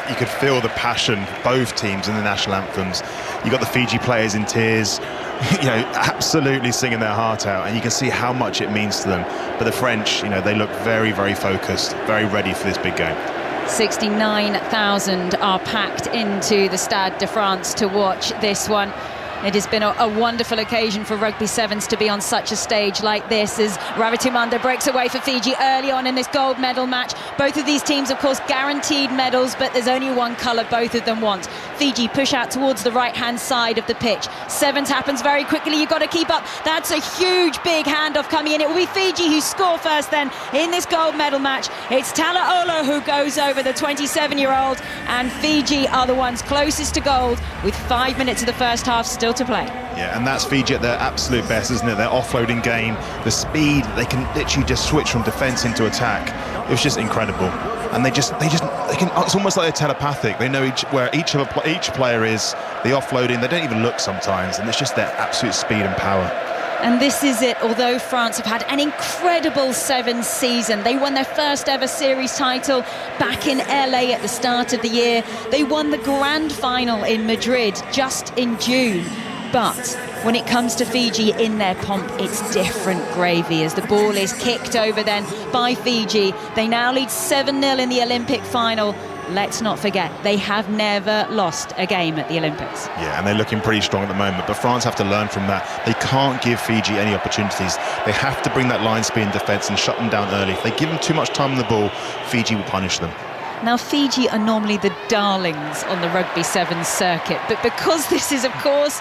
You could feel the passion, both teams in the national anthems. You got the Fiji players in tears, absolutely singing their heart out, and you can see how much it means to them. But the French, they look very, very focused, very ready for this big game. 69,000 are packed into the Stade de France to watch this one. It has been a wonderful occasion for Rugby Sevens to be on such a stage like this as Ravitumanda breaks away for Fiji early on in this gold medal match. Both of these teams, of course, guaranteed medals, but there's only one colour both of them want. Fiji push out towards the right-hand side of the pitch. Sevens happens very quickly. You've got to keep up. That's a huge, big handoff coming in. It will be Fiji who score first then in this gold medal match. It's Talaolo who goes over, the 27-year-old, and Fiji are the ones closest to gold with 5 minutes of the first half still to play. Yeah, and that's Fiji at their absolute best, isn't it? Their offloading game, the speed, they can literally just switch from defence into attack. It was just incredible. And they can, it's almost like they're telepathic. They know where each player is, the offloading, they don't even look sometimes, and it's just their absolute speed and power. And this is it. Although France have had an incredible sevens season, they won their first ever series title back in LA at the start of the year. They won the grand final in Madrid just in June. But when it comes to Fiji in their pomp, it's different gravy as the ball is kicked over then by Fiji. They now lead 7-0 in the Olympic final. Let's not forget, they have never lost a game at the Olympics. Yeah, and they're looking pretty strong at the moment, but France have to learn from that. They can't give Fiji any opportunities. They have to bring that line speed in defence and shut them down early. If they give them too much time on the ball, Fiji will punish them. Now, Fiji are normally the darlings on the Rugby Sevens circuit, but because this is, of course,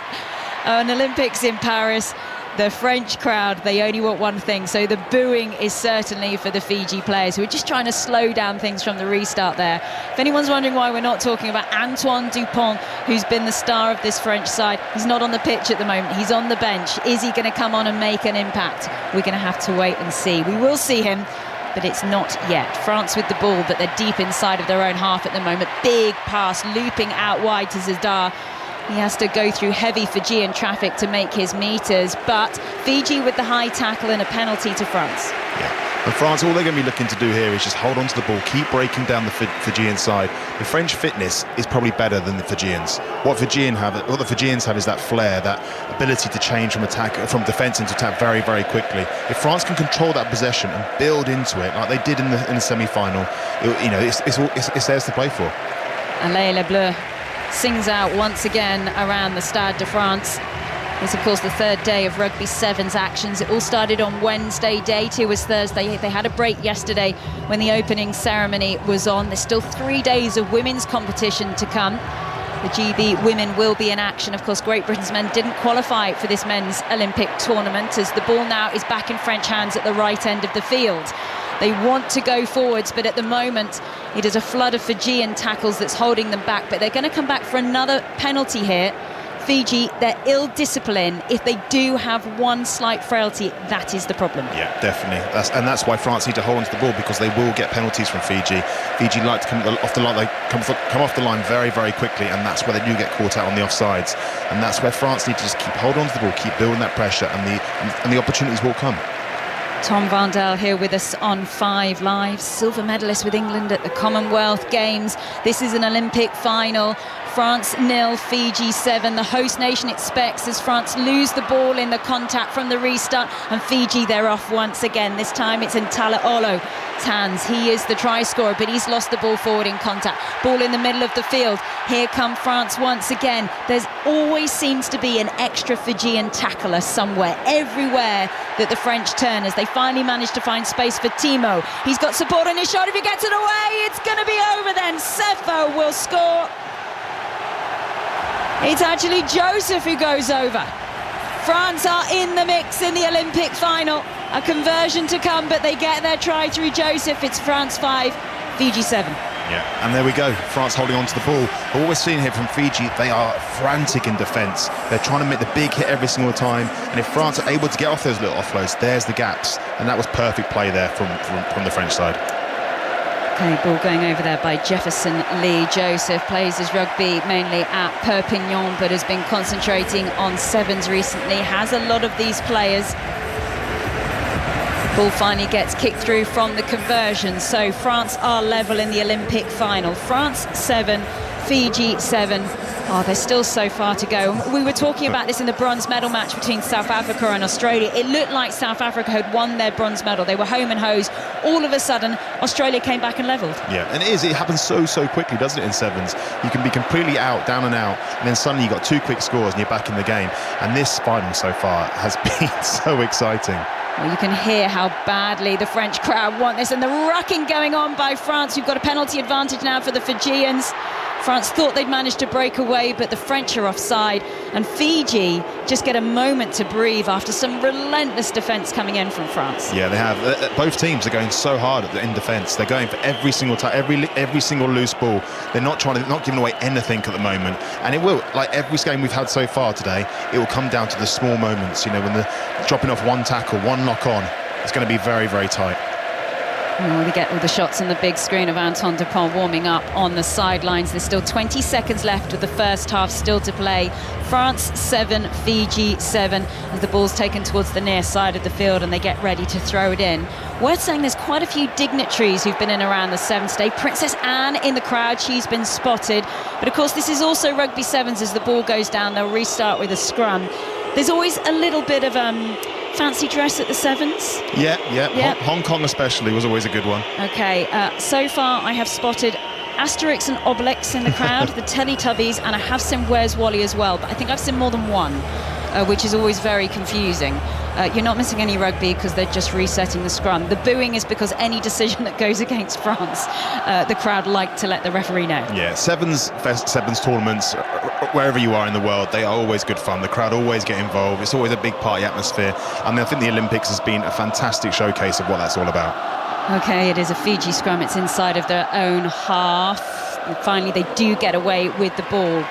an Olympics in Paris, the French crowd, they only want one thing. So the booing is certainly for the Fiji players who are just trying to slow down things from the restart there. If anyone's wondering why we're not talking about Antoine Dupont, who's been the star of this French side, he's not on the pitch at the moment. He's on the bench. Is he going to come on and make an impact? We're going to have to wait and see. We will see him, but it's not yet. France with the ball, but they're deep inside of their own half at the moment. Big pass looping out wide to Zadar. He has to go through heavy Fijian traffic to make his metres, but Fiji with the high tackle and a penalty to France. Yeah, and France, all they're going to be looking to do here is just hold on to the ball, keep breaking down the Fijian side. The French fitness is probably better than the Fijians. What the Fijians have is that flair, that ability to change from defence into attack very, very quickly. If France can control that possession and build into it like they did in the semi-final, it's theirs to play for. Alain Le Bleu sings out once again around the Stade de France. It's, of course, the third day of Rugby Sevens actions. It all started on Wednesday. Day 2 was Thursday. They had a break yesterday when the opening ceremony was on. There's still 3 days of women's competition to come. The GB women will be in action. Of course, Great Britain's men didn't qualify for this men's Olympic tournament as the ball now is back in French hands at the right end of the field. They want to go forwards, but at the moment it is a flood of Fijian tackles that's holding them back. But they're going to come back for another penalty here. Fiji, they're ill-disciplined. If they do have one slight frailty, that is the problem. Yeah, definitely. That's why France need to hold on to the ball, because they will get penalties from Fiji. Fiji like to come off the line. They come off the line very, very quickly, and that's where they do get caught out on the offsides. And that's where France need to just keep hold on to the ball, keep building that pressure, and the opportunities will come. Tom Vandel here with us on 5 Live, silver medalist with England at the Commonwealth Games. This is an Olympic final. France 0, Fiji 7. The host nation expects as France lose the ball in the contact from the restart, and Fiji, they're off once again. This time it's in Talaolo. Hands. He is the try scorer, but he's lost the ball forward in contact. Ball in the middle of the field. Here come France once again. There's always seems to be an extra Fijian tackler somewhere, everywhere that the French turn, as they finally manage to find space for Timo. He's got support on his shoulder. If he gets it away, it's going to be over then. Sefo will score. It's actually Joseph who goes over. France are in the mix in the Olympic final. A conversion to come, but they get their try through Joseph. It's France 5, Fiji 7. Yeah, and there we go. France holding on to the ball. But what we're seeing here from Fiji, they are frantic in defence. They're trying to make the big hit every single time. And if France are able to get off those little offloads, there's the gaps. And that was perfect play there from the French side. Okay, ball going over there by Jefferson Lee. Joseph plays his rugby mainly at Perpignan, but has been concentrating on sevens recently. Has a lot of these players. Ball finally gets kicked through from the conversion. So France are level in the Olympic final. France 7, Fiji 7. Oh, there's still so far to go. We were talking about this in the bronze medal match between South Africa and Australia. It looked like South Africa had won their bronze medal. They were home and hose. All of a sudden, Australia came back and levelled. Yeah, and it happens so quickly, doesn't it, in sevens? You can be completely out, down and out, and then suddenly you've got 2 quick scores and you're back in the game. And this final so far has been so exciting. Well, you can hear how badly the French crowd want this, and the rucking going on by France. We've got a penalty advantage now for the Fijians. France thought they'd managed to break away, but the French are offside, and Fiji just get a moment to breathe after some relentless defence coming in from France. Yeah, they have. Both teams are going so hard in defence. They're going for every single every single loose ball. They're not giving away anything at the moment, and it will, like every game we've had so far today, it will come down to the small moments. You know, when they're dropping off one tackle, one knock on, it's going to be very, very tight. Oh, we get all the shots on the big screen of Antoine Dupont warming up on the sidelines. There's still 20 seconds left of the first half still to play. France 7, Fiji 7, as the ball's taken towards the near side of the field and they get ready to throw it in. Worth saying there's quite a few dignitaries who've been in around the sevens today. Princess Anne in the crowd, she's been spotted. But of course this is also rugby sevens. As the ball goes down, they'll restart with a scrum. There's always a little bit of fancy dress at the sevens. Yeah. Hong Kong especially was always a good one. Okay, so far I have spotted Asterix and Obelix in the crowd, the Teletubbies, and I have seen Where's Wally as well, but I think I've seen more than one, which is always very confusing. You're not missing any rugby because they're just resetting the scrum. The booing is because any decision that goes against France, the crowd like to let the referee know. Yeah, sevens tournaments, wherever you are in the world, they are always good fun. The crowd always get involved. It's always a big party atmosphere. I mean, I think the Olympics has been a fantastic showcase of what that's all about. Okay, it is a Fiji scrum. It's inside of their own half. And finally, they do get away with the ball.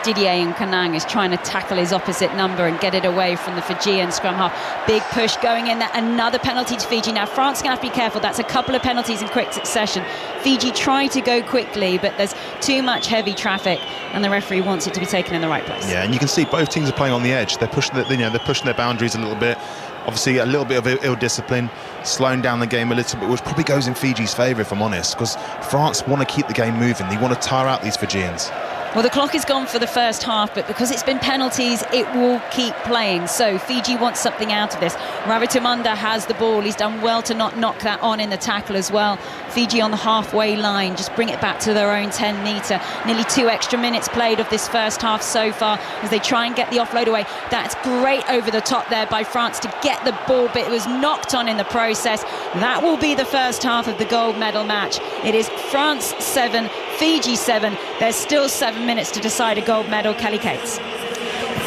Didier Nkanang is trying to tackle his opposite number and get it away from the Fijian scrum half. Big push going in there. Another penalty to Fiji. Now, France going to have to be careful. That's a couple of penalties in quick succession. Fiji try to go quickly, but there's too much heavy traffic, and the referee wants it to be taken in the right place. Yeah, and you can see both teams are playing on the edge. They're pushing their boundaries a little bit. Obviously, a little bit of ill discipline, slowing down the game a little bit, which probably goes in Fiji's favour, if I'm honest, because France want to keep the game moving. They want to tire out these Fijians. Well, the clock is gone for the first half, but because it's been penalties, it will keep playing. So Fiji wants something out of this. Ravitumanda has the ball. He's done well to not knock that on in the tackle as well. Fiji on the halfway line, just bring it back to their own 10 metre. Nearly 2 extra minutes played of this first half so far as they try and get the offload away. That's great over the top there by France to get the ball, but it was knocked on in the process. That will be the first half of the gold medal match. It is France 7, Fiji 7. There's still 7 minutes to decide a gold medal. Kelly Cates.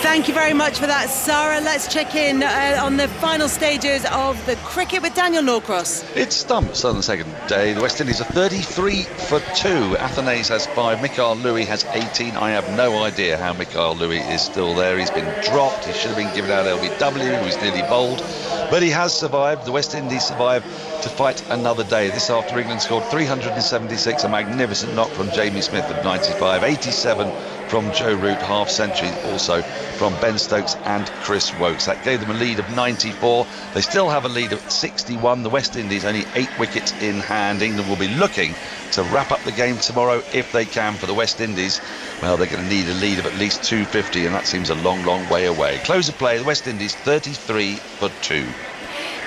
Thank you very much for that, Sarah. Let's check in on the final stages of the cricket with Daniel Norcross. It's stumps on the second day. The West Indies are 33 for 2. Athanaze has 5. Mikael Louis has 18. I have no idea how Mikael Louis is still there. He's been dropped. He should have been given out LBW. He was nearly bowled. But he has survived. The West Indies survived to fight another day. This after England scored 376. A magnificent knock from Jamie Smith of 95. 87 from Joe Root, half century also from Ben Stokes and Chris Wokes. That gave them a lead of 94. They still have a lead of 61. The West Indies only 8 wickets in hand. England will be looking to wrap up the game tomorrow if they can. For the West Indies, well, they're going to need a lead of at least 250, and that seems a long way away. Close of play, the West Indies 33 for 2.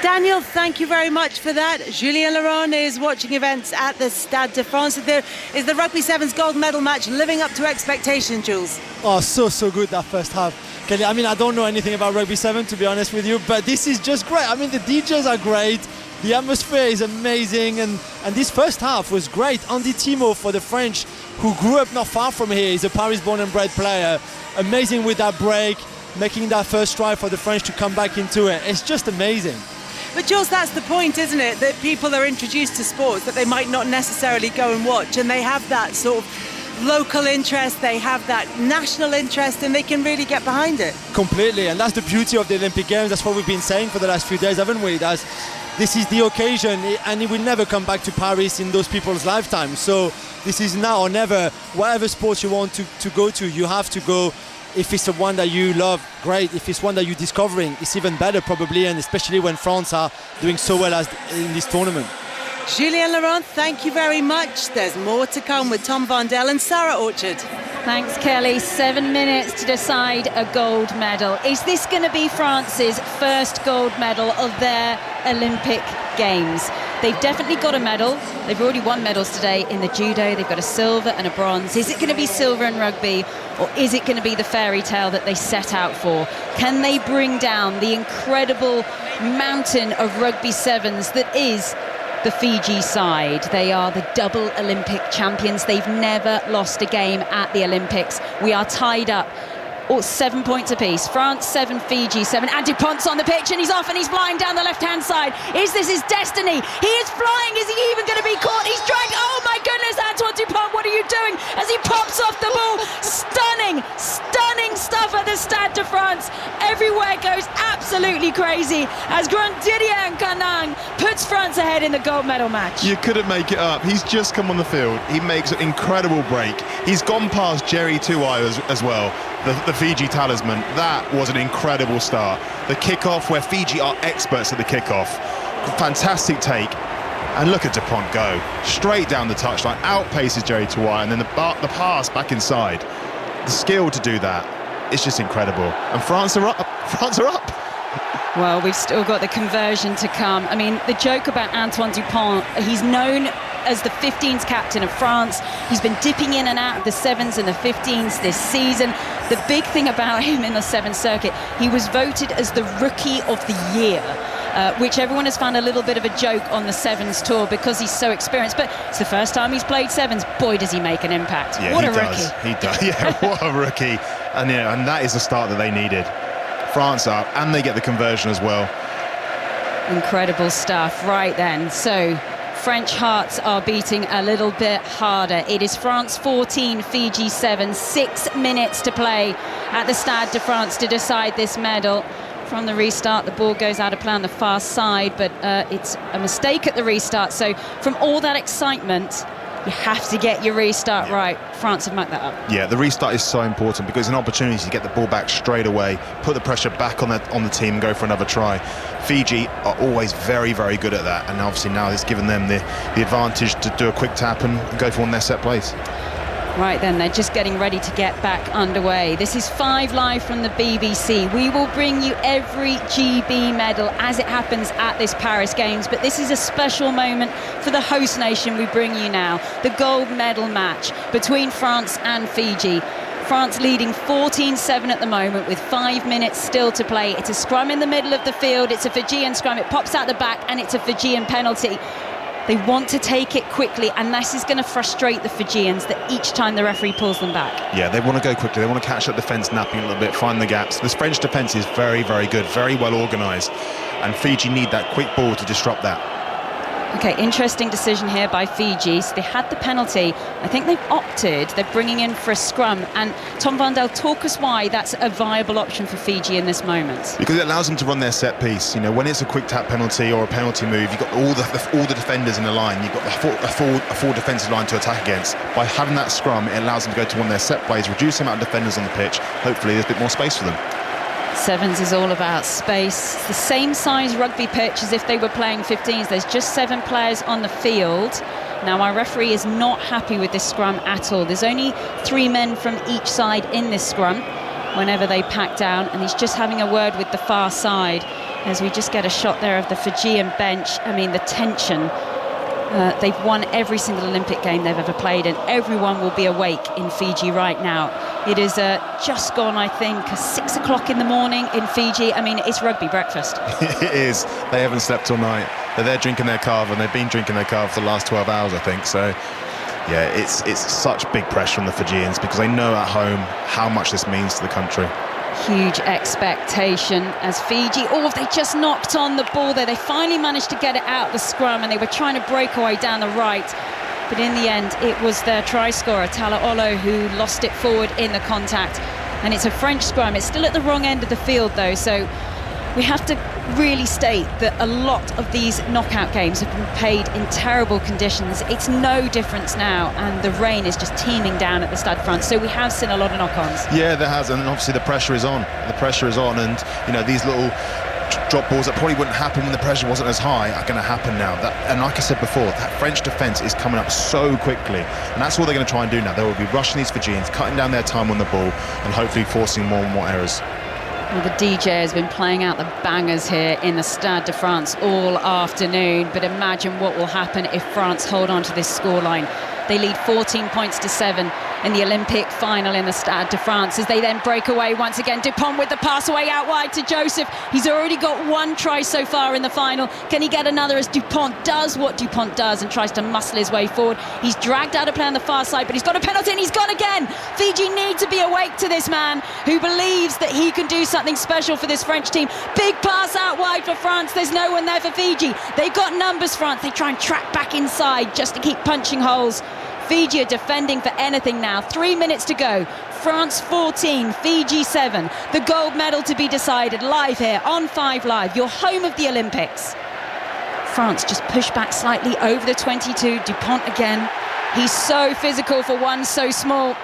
Daniel, thank you very much for that. Julien Laurent is watching events at the Stade de France. Is the Rugby Sevens gold medal match living up to expectation, Jules? Oh, so good that first half. Kelly, I mean, I don't know anything about Rugby 7, to be honest with you, but this is just great. I mean, the DJs are great. The atmosphere is amazing, and this first half was great. Andy Timo for the French, who grew up not far from here, is a Paris-born and bred player. Amazing with that break, making that first try for the French to come back into it. It's just amazing. But Jules, that's the point, isn't it? That people are introduced to sports that they might not necessarily go and watch, and they have that sort of local interest, they have that national interest, and they can really get behind it. Completely, and that's the beauty of the Olympic Games. That's what we've been saying for the last few days, haven't we? This is the occasion, and it will never come back to Paris in those people's lifetime. So this is now or never. Whatever sports you want to go to, you have to go. If it's the one that you love, great. If it's one that you're discovering, it's even better probably, and especially when France are doing so well as in this tournament. Julien Laurent, thank you very much. There's more to come with Tom Vandel and Sarah Orchard. Thanks, Kelly. 7 minutes to decide a gold medal. Is this going to be France's first gold medal of their Olympic Games? They've definitely got a medal. They've already won medals today in the judo. They've got a silver and a bronze. Is it going to be silver in rugby, or is it going to be the fairy tale that they set out for? Can they bring down the incredible mountain of rugby sevens that is the Fiji side? They are the double Olympic champions. They've never lost a game at the Olympics. We are tied up. 7 points apiece. France 7, Fiji 7. And Dupont's on the pitch, and he's off, and he's flying down the left-hand side. Is this his destiny? He is flying. Is he even going to be caught? He's dragged. Oh my goodness, Antoine Dupont, what are you doing? As he pops off the ball. Stunning stuff at the Stade de France. Everywhere goes absolutely crazy as Didier Canang puts France ahead in the gold medal match. You couldn't make it up. He's just come on the field. He makes an incredible break. He's gone past Jerry Tuai as well, the Fiji talisman. That was an incredible start. The kickoff, where Fiji are experts at the kickoff. Fantastic take. And look at Dupont go. Straight down the touchline, outpaces Jerry Tuai, and then the pass back inside. The skill to do that, it's just incredible. And France are up. France are up. Well, we've still got the conversion to come. I mean, the joke about Antoine Dupont, he's known as the 15s captain of France. He's been dipping in and out of the 7s and the 15s this season. The big thing about him in the 7th circuit, he was voted as the rookie of the year, which everyone has found a little bit of a joke on the 7s tour because he's so experienced. But it's the first time he's played 7s. Boy, does he make an impact. Yeah, what he a does. rookie. He does. Yeah, what a rookie. And that is the start that they needed. France up, and they get the conversion as well. Incredible stuff. Right then, so French hearts are beating a little bit harder. It is France 14, Fiji 7. 6 minutes to play at the Stade de France to decide this medal. From the restart, the ball goes out of play on the far side, but it's a mistake at the restart. So from all that excitement, you have to get your restart right. France have mucked that up. Yeah, the restart is so important because it's an opportunity to get the ball back straight away, put the pressure back on the team and go for another try. Fiji are always very, very good at that, and obviously now it's given them the advantage to do a quick tap and go for one their set plays. Right then, they're just getting ready to get back underway. This is 5 Live from the BBC. We will bring you every GB medal as it happens at this Paris Games, but this is a special moment for the host nation. We bring you now the gold medal match between France and Fiji. France leading 14-7 at the moment with 5 minutes still to play. It's a scrum in the middle of the field. It's a Fijian scrum. It pops out the back and it's a Fijian penalty. They want to take it quickly, and this is going to frustrate the Fijians that each time the referee pulls them back. Yeah, they want to go quickly. They want to catch up defence napping a little bit, find the gaps. This French defence is very, very good, very well organised, and Fiji need that quick ball to disrupt that. Okay, interesting decision here by Fiji. So they had the penalty. I think they've opted. They're bringing in for a scrum. And Tom Vandel, talk us why that's a viable option for Fiji in this moment. Because it allows them to run their set piece. You know, when it's a quick tap penalty or a penalty move, you've got all the defenders in the line. You've got a full defensive line to attack against. By having that scrum, it allows them to go to one of their set plays, reduce the amount of defenders on the pitch. Hopefully, there's a bit more space for them. Sevens is all about space. It's the same size rugby pitch as if they were playing 15s. There's just 7 players on the field. Now, our referee is not happy with this scrum at all. There's only 3 men from each side in this scrum whenever they pack down, and he's just having a word with the far side as we just get a shot there of the Fijian bench. I mean, the tension. They've won every single Olympic game they've ever played, and everyone will be awake in Fiji right now. It is just gone, I think, 6 o'clock in the morning in Fiji. I mean, it's rugby breakfast. It is. They haven't slept all night. They're there drinking their kava, and they've been drinking their kava for the last 12 hours, I think. So, yeah, it's such big pressure on the Fijians because they know at home how much this means to the country. Huge expectation as Fiji, they just knocked on the ball there. They finally managed to get it out the scrum, and they were trying to break away down the right. But in the end, it was their try scorer, Tala Olo, who lost it forward in the contact. And it's a French scrum. It's still at the wrong end of the field, though, so we have to really state that a lot of these knockout games have been played in terrible conditions. It's no difference now, and the rain is just teeming down at the Stade de France, so we have seen a lot of knock-ons. Yeah, there has, and obviously the pressure is on. And you know, these little drop balls that probably wouldn't happen when the pressure wasn't as high are going to happen now. And like I said before, that French defence is coming up so quickly, and that's all they're going to try and do now. They will be rushing these Fijians, cutting down their time on the ball, and hopefully forcing more and more errors. Well, the DJ has been playing out the bangers here in the Stade de France all afternoon, but imagine what will happen if France hold on to this scoreline. They lead 14 points to 7 in the Olympic final in the Stade de France as they then break away once again. Dupont with the pass away out wide to Joseph. He's already got one try so far in the final. Can he get another as Dupont does what Dupont does and tries to muscle his way forward? He's dragged out of play on the far side, but he's got a penalty and he's gone again. Fiji need to be awake to this man who believes that he can do something special for this French team. Big pass out wide for France. There's no one there for Fiji. They've got numbers, France. They try and track back inside just to keep punching holes. Fiji are defending for anything now. 3 minutes to go. France 14, Fiji 7. The gold medal to be decided live here on 5 Live, your home of the Olympics. France just pushed back slightly over the 22. Dupont again. He's so physical for one so small.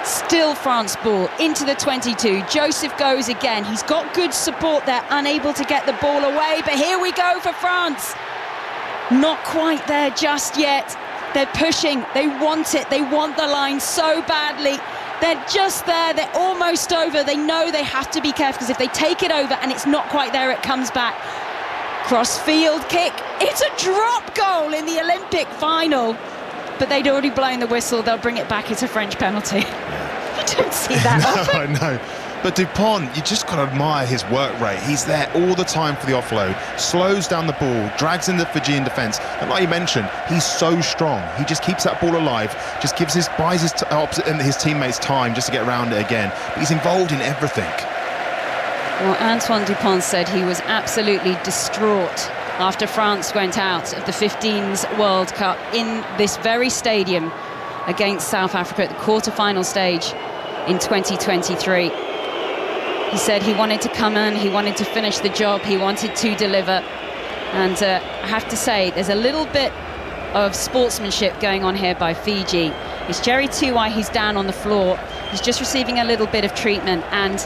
Still France ball into the 22. Joseph goes again. He's got good support there, unable to get the ball away. But here we go for France. Not quite there just yet. They're pushing, they want it, they want the line so badly. They're just there, they're almost over. They know they have to be careful because if they take it over and it's not quite there, it comes back. Cross-field kick, it's a drop goal in the Olympic final. But they'd already blown the whistle, they'll bring it back, it's a French penalty. You don't see that often. No, I know. But Dupont, you just got to admire his work rate. He's there all the time for the offload, slows down the ball, drags in the Fijian defence. And like you mentioned, he's so strong. He just keeps that ball alive, just buys his teammates time just to get around it again. But he's involved in everything. Well, Antoine Dupont said he was absolutely distraught after France went out of the 15s World Cup in this very stadium against South Africa at the quarter-final stage in 2023. He said he wanted to come in, he wanted to finish the job, he wanted to deliver. And I have to say, there's a little bit of sportsmanship going on here by Fiji. It's Jerry Tuwai, he's down on the floor. He's just receiving a little bit of treatment. And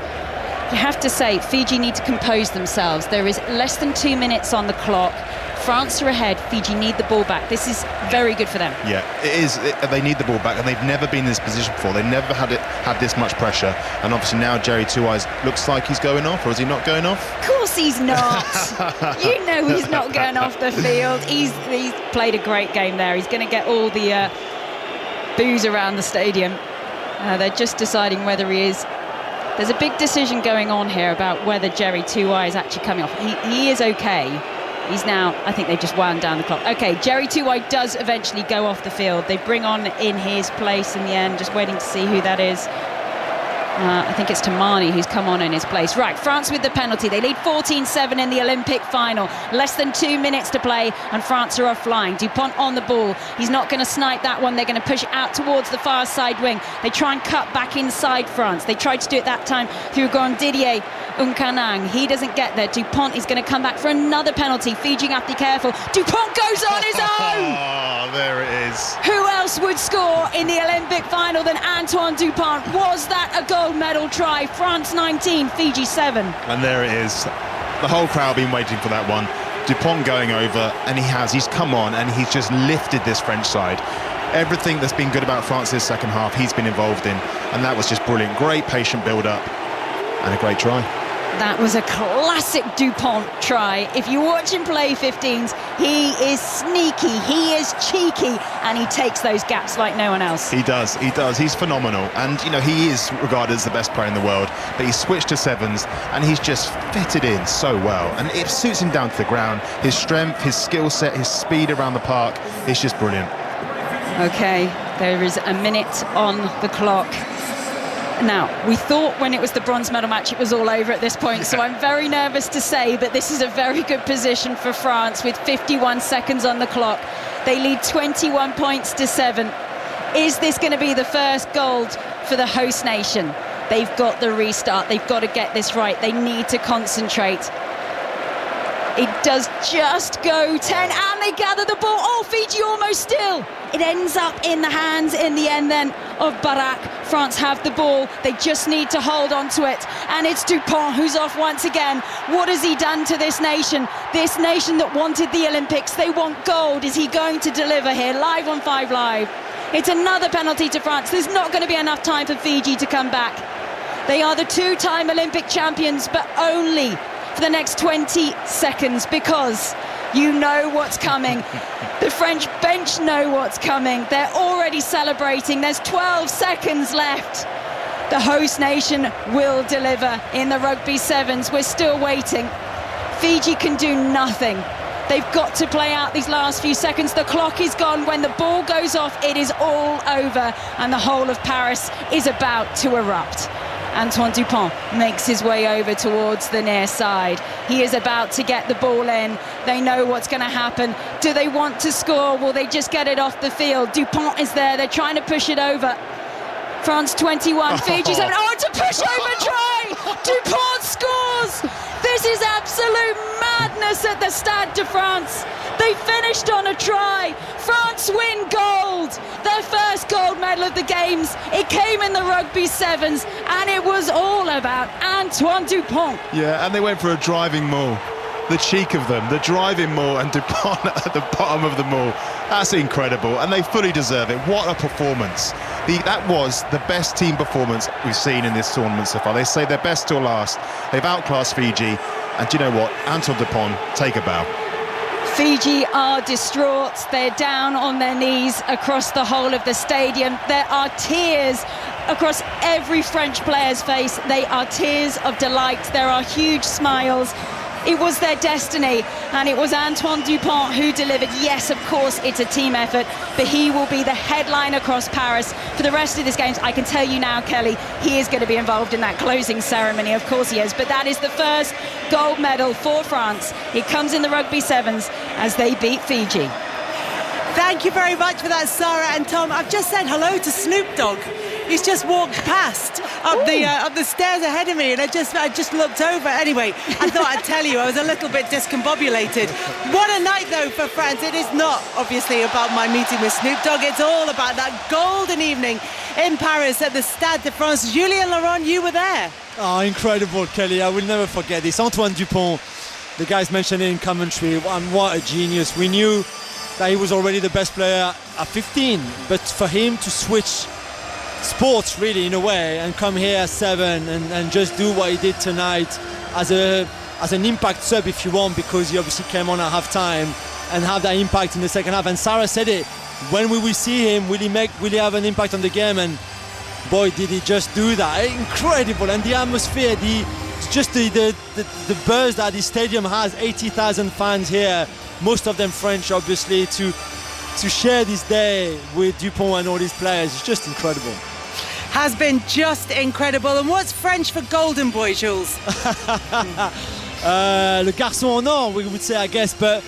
you have to say, Fiji need to compose themselves. There is less than 2 minutes on the clock. France are ahead. Fiji need the ball back. This is very good for them. Yeah, it is. They need the ball back, and they've never been in this position before. They've never had this much pressure. And obviously now Jerry Tuwai looks like he's going off, or is he not going off? Of course he's not. You know he's not going off the field. He's played a great game there. He's going to get all the boos around the stadium. They're just deciding whether he is. There's a big decision going on here about whether Jerry Tuwai is actually coming off. He is okay. He's now, I think they just wound down the clock. Okay, Jerry Tuwai does eventually go off the field. They bring on in his place in the end, just waiting to see who that is. I think it's Tamani who's come on in his place. Right, France with the penalty. They lead 14-7 in the Olympic final. Less than 2 minutes to play and France are offline. Dupont on the ball. He's not going to snipe that one. They're going to push it out towards the far side wing. They try and cut back inside France. They tried to do it that time through Gondidier Unkanang. He doesn't get there. Dupont is going to come back for another penalty. Fiji have to be careful. Dupont goes on his own! Oh, there it is. Who else would score in the Olympic final than Antoine Dupont? Was that a gold medal try? France 19, Fiji 7. And there it is. The whole crowd been waiting for that one. Dupont going over, and he's come on and he's just lifted this French side. Everything that's been good about France's second half, he's been involved in, and that was just brilliant. Great patient build-up and a great try. That was a classic Dupont try. If you watch him play 15s, he is sneaky, he is cheeky, and he takes those gaps like no one else. He does. He's phenomenal. And, you know, he is regarded as the best player in the world, but he's switched to 7s, and he's just fitted in so well. And it suits him down to the ground. His strength, his skill set, his speed around the park, it's just brilliant. OK, there is a minute on the clock. Now, we thought when it was the bronze medal match it was all over at this point, so I'm very nervous to say, but this is a very good position for France with 51 seconds on the clock. They lead 21 points to 7. Is this going to be the first gold for the host nation? They've got the restart. They've got to get this right. They need to concentrate. It does just go 10, and they gather the ball. Oh, Fiji almost still. It ends up in the hands in the end then of Barak. France have the ball. They just need to hold on to it. And it's Dupont who's off once again. What has he done to this nation? This nation that wanted the Olympics. They want gold. Is he going to deliver here? Live on 5 Live. It's another penalty to France. There's not going to be enough time for Fiji to come back. They are the 2-time Olympic champions, but only for the next 20 seconds, because you know what's coming. The French bench know what's coming. They're already celebrating. There's 12 seconds left. The host nation will deliver in the rugby sevens. We're still waiting. Fiji can do nothing. They've got to play out these last few seconds. The clock is gone. When the ball goes off, it is all over, and the whole of Paris is about to erupt. Antoine Dupont makes his way over towards the near side. He is about to get the ball in. They know what's going to happen. Do they want to score? Will they just get it off the field? Dupont is there. They're trying to push it over. France 21, Fiji 7. Oh, it's a push-over try! Dupont scores! This is absolute madness at the Stade de France. They finished on a try. France win gold. Their first gold medal of the games. It came in the rugby sevens, and it was all about Antoine Dupont. Yeah, and they went for a driving maul. The cheek of them, the driving maul, and Dupont at the bottom of the maul. That's incredible, and they fully deserve it. What a performance. That was the best team performance we've seen in this tournament so far. They say their best till last. They've outclassed Fiji, and do you know what? Antoine Dupont, take a bow. Fiji are distraught. They're down on their knees across the whole of the stadium. There are tears across every French player's face. They are tears of delight. There are huge smiles. It was their destiny, and it was Antoine Dupont who delivered. Yes, of course, it's a team effort, but he will be the headline across Paris for the rest of this games. I can tell you now, Kelly, he is going to be involved in that closing ceremony. Of course he is, but that is the first gold medal for France. It comes in the rugby sevens as they beat Fiji. Thank you very much for that, Sarah and Tom. I've just said hello to Snoop Dogg. He's just walked past up the stairs ahead of me, and I just looked over. Anyway, I thought I'd tell you, I was a little bit discombobulated. What a night, though, for France. It is not, obviously, about my meeting with Snoop Dogg. It's all about that golden evening in Paris at the Stade de France. Julien Laurent, you were there. Oh, incredible, Kelly. I will never forget this. Antoine Dupont, the guys mentioned it in commentary, and what a genius. We knew that he was already the best player at 15, but for him to switch sports really in a way and come here at 7 and just do what he did tonight as an impact sub, if you want, because he obviously came on at half time and have that impact in the second half. And Sarah said it, when we will see him, will he have an impact on the game? And boy, did he just do that. Incredible. And the atmosphere, the buzz that the stadium has, 80,000 fans here, most of them French obviously, to share this day with Dupont and all these players. It's just incredible. Has been just incredible. And what's French for golden boy, Jules? Le garçon en or, we would say, I guess. But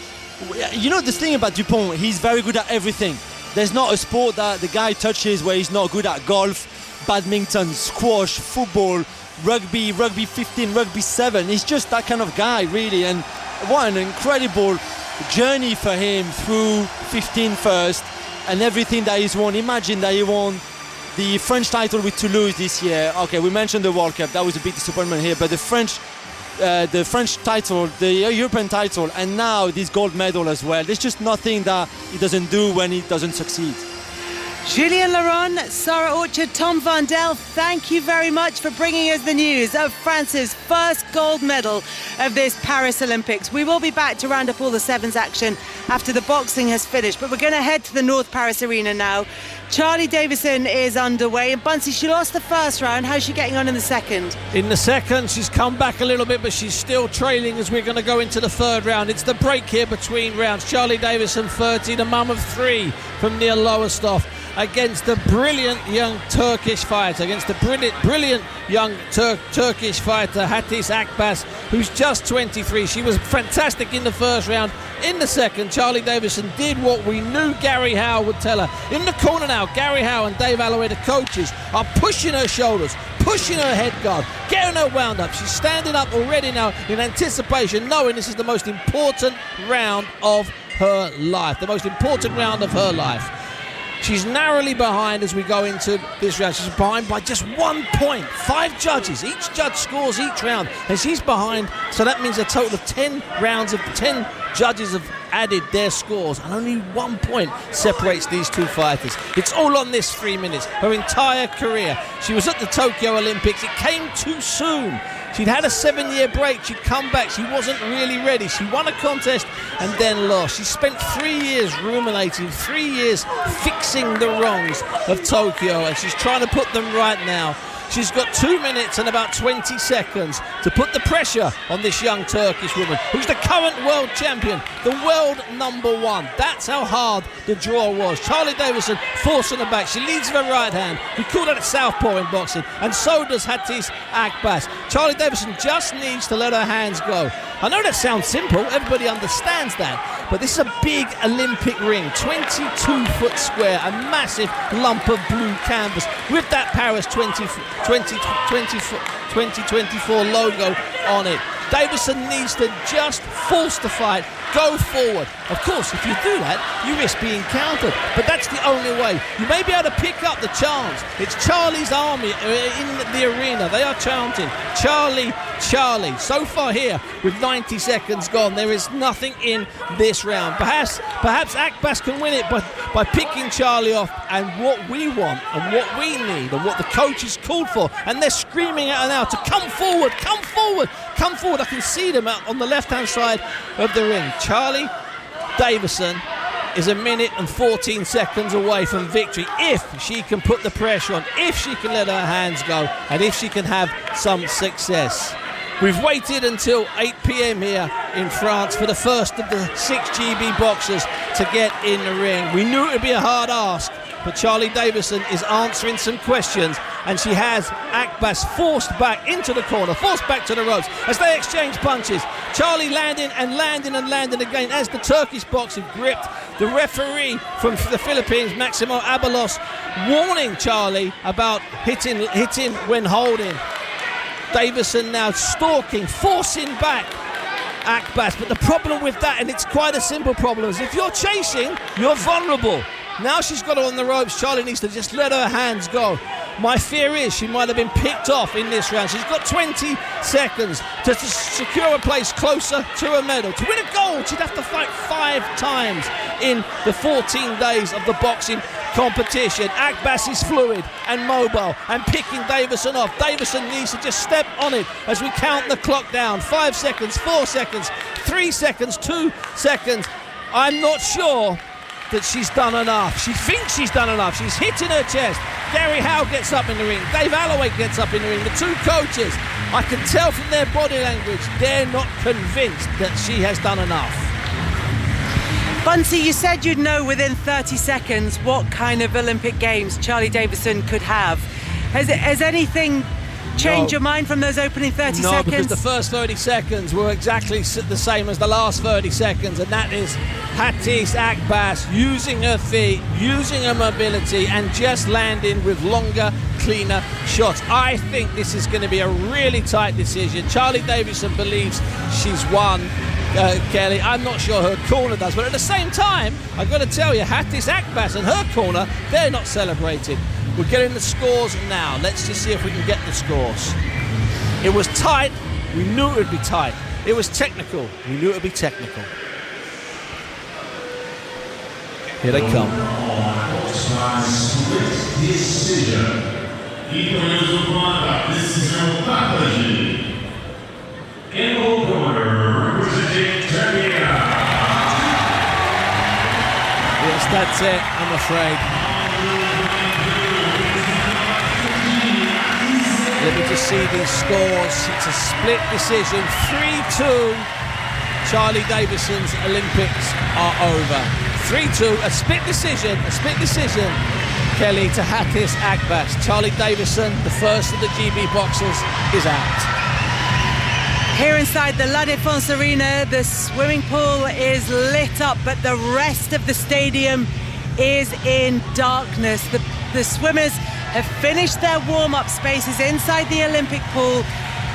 you know the thing about Dupont, he's very good at everything. There's not a sport that the guy touches where he's not good at. Golf, badminton, squash, football, rugby 15, rugby 7. He's just that kind of guy, really. And what an incredible journey for him through 15 first and everything that he's won. Imagine that he won the French title with Toulouse this year. Okay, we mentioned the World Cup, that was a big disappointment here, but the French title, the European title, and now this gold medal as well. There's just nothing that he doesn't do when he doesn't succeed. Julien Laurent, Sarah Orchard, Tom Vandel, thank you very much for bringing us the news of France's first gold medal of this Paris Olympics. We will be back to round up all the sevens action after the boxing has finished, but we're going to head to the North Paris Arena now. Charley Davison is underway, and Bunsey, she lost the first round. How's she getting on in the second? In the second, she's come back a little bit, but she's still trailing as we're going to go into the third round. It's the break here between rounds. Charley Davison, 30, the mum of 3 from Neil Lowestoft. against the brilliant young Turkish fighter, brilliant young Turkish fighter Hatis Akbas, who's just 23. She was fantastic in the first round. In the second, Charley Davison did what we knew Gary Howe would tell her. In the corner now, Gary Howe and Dave Alloway, the coaches, are pushing her shoulders, pushing her head guard, getting her wound up. She's standing up already now in anticipation, knowing this is the most important round of her life. The most important round of her life. She's narrowly behind as we go into this round. She's behind by just 1 point. 5 judges. Each judge scores each round. And she's behind. So that means a total of 10 rounds of 10 judges have added their scores. And only 1 point separates these two fighters. It's all on this 3 minutes. Her entire career. She was at the Tokyo Olympics. It came too soon. She'd had a 7-year break. She'd come back. She wasn't really ready. She won a contest and then lost. She spent 3 years ruminating, 3 years fixing the wrongs of Tokyo, and she's trying to put them right now. She's got 2 minutes and about 20 seconds to put the pressure on this young Turkish woman, who's the current world champion, the world #1. That's how hard the draw was. Charley Davison forcing her back. She leads with her right hand. We call that a southpaw in boxing, and so does Hatis Akbas. Charley Davison just needs to let her hands go. I know that sounds simple. Everybody understands that. But this is a big Olympic ring, 22-foot square, a massive lump of blue canvas with that Paris 2024 logo on it. Davison needs to just force the fight, go forward. Of course, if you do that, you risk being countered, but that's the only way. You may be able to pick up the chants. It's Charley's army in the arena. They are chanting, Charley, Charley. So far here, with 90 seconds gone, there is nothing in this round. Perhaps Akbas can win it by picking Charley off, and what we want and what we need and what the coaches called for, and they're screaming at her now to come forward, come forward, come forward. I can see them out on the left-hand side of the ring. Charley Davison is 1 minute and 14 seconds away from victory if she can put the pressure on, if she can let her hands go, and if she can have some success. We've waited until 8 p.m. here in France for the first of the 6 GB boxers to get in the ring. We knew it would be a hard ask, but Charley Davison is answering some questions, and she has Akbas forced back into the corner, forced back to the ropes as they exchange punches. Charley landing and landing and landing again as the Turkish boxer gripped. The referee from the Philippines, Maximo Abalos, warning Charley about hitting when holding. Davison now stalking, forcing back Akbas. But the problem with that, and it's quite a simple problem, is if you're chasing, you're vulnerable. Now she's got her on the ropes. Charley needs to just let her hands go. My fear is she might have been picked off in this round. She's got 20 seconds to secure a place closer to a medal. To win a gold, she'd have to fight 5 times in the 14 days of the boxing competition. Akbas is fluid and mobile and picking Davison off. Davison needs to just step on it as we count the clock down. 5 seconds, 4 seconds, 3 seconds, 2 seconds. I'm not sure that she's done enough. She thinks she's done enough. She's hitting her chest. Gary Howe gets up in the ring. Dave Alloway gets up in the ring. The two coaches, I can tell from their body language, they're not convinced that she has done enough. Bunty, you said you'd know within 30 seconds what kind of Olympic Games Charley Davison could have. Has anything changed your mind from those opening 30 seconds? No, because the first 30 seconds were exactly the same as the last 30 seconds, and that is Hatis Akbas using her feet, using her mobility, and just landing with longer, cleaner shots. I think this is going to be a really tight decision. Charley Davison believes she's won. Kelly, I'm not sure her corner does, but at the same time, I've got to tell you, Hatis Akbas and her corner, they're not celebrating. We're getting the scores now. Let's just see if we can get the scores. It was tight. We knew it would be tight. It was technical. We knew it would be technical. Here they come. Yes, that's it, I'm afraid. Let me just see these scores. It's a split decision. 3-2. Charley Davison's Olympics are over. 3-2. A split decision. Kelly Tahatis Agbas. Charley Davison, the first of the GB boxers, is out. Here inside the La Défense Arena, the swimming pool is lit up, but the rest of the stadium is in darkness. The swimmers have finished their warm-up spaces inside the Olympic pool,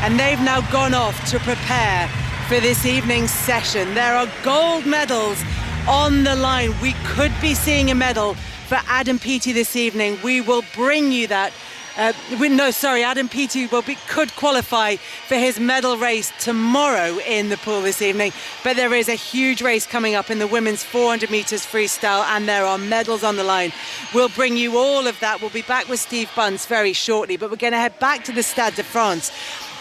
and they've now gone off to prepare for this evening's session. There are gold medals on the line. We could be seeing a medal for Adam Peaty this evening. We will bring you that. Adam Peaty could qualify for his medal race tomorrow in the pool this evening. But there is a huge race coming up in the women's 400 metres freestyle, and there are medals on the line. We'll bring you all of that. We'll be back with Steve Bunce very shortly, but we're going to head back to the Stade de France,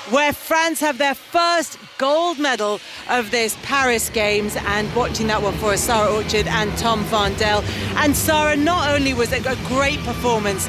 where France have their first gold medal of this Paris Games, and watching that one for us, Sarah Orchard and Tom Vandel. And Sarah, not only was it a great performance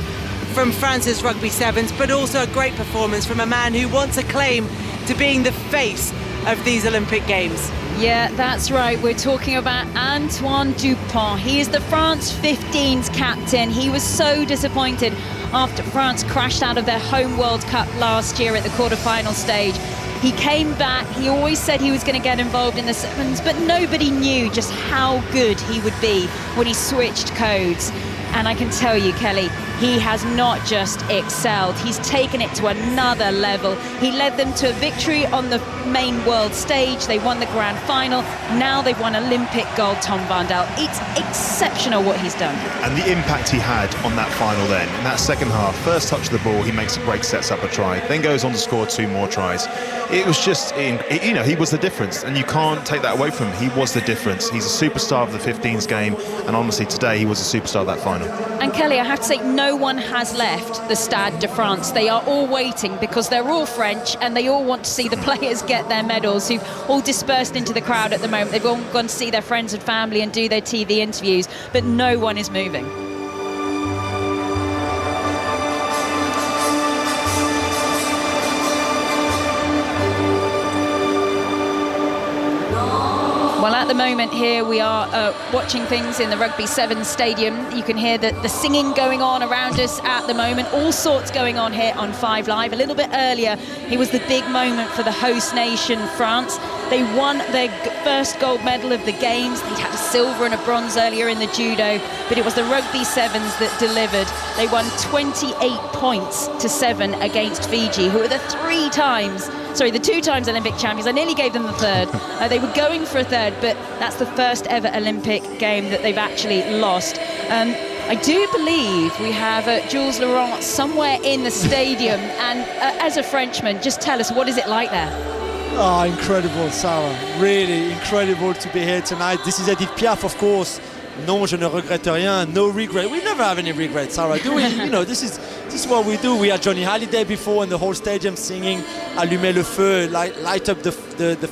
from France's rugby sevens, but also a great performance from a man who wants a claim to being the face of these Olympic Games. Yeah, that's right. We're talking about Antoine Dupont. He is the France 15's captain. He was so disappointed after France crashed out of their home World Cup last year at the quarter-final stage. He came back. He always said he was going to get involved in the sevens, but nobody knew just how good he would be when he switched codes. And I can tell you, Kelly, he has not just excelled, he's taken it to another level. He led them to a victory on the main world stage. They won the grand final. Now they've won Olympic gold, Tom Vandel. It's exceptional what he's done. And the impact he had on that final then, in that second half, first touch of the ball, he makes a break, sets up a try, then goes on to score 2 more tries. It was just, he was the difference, and you can't take that away from him. He was the difference. He's a superstar of the 15s game, and honestly, today he was a superstar of that final. And Kelly, I have to say, no one has left the Stade de France. They are all waiting because they're all French and they all want to see the players get their medals, who've all dispersed into the crowd at the moment. They've all gone to see their friends and family and do their TV interviews, but no one is moving. Well, at the moment here we are watching things in the Rugby Sevens stadium. You can hear the singing going on around us at the moment. All sorts going on here on 5 Live. A little bit earlier, it was the big moment for the host nation, France. They won their first gold medal of the Games. They'd had a silver and a bronze earlier in the judo, but it was the Rugby Sevens that delivered. They won 28 points to 7 against Fiji, who are the 2 times Olympic champions. I nearly gave them the third. They were going for a third, but that's the first ever Olympic game that they've actually lost. I do believe we have Jules Laurent somewhere in the stadium, and as a Frenchman, just tell us, what is it like there? Oh, incredible, Sarah. Really incredible to be here tonight. This is Edith Piaf, of course. Non, je ne regrette rien. No regret. We never have any regrets, Sarah, do we? This is what we do. We had Johnny Hallyday before in the whole stadium singing Allumer le feu, light up the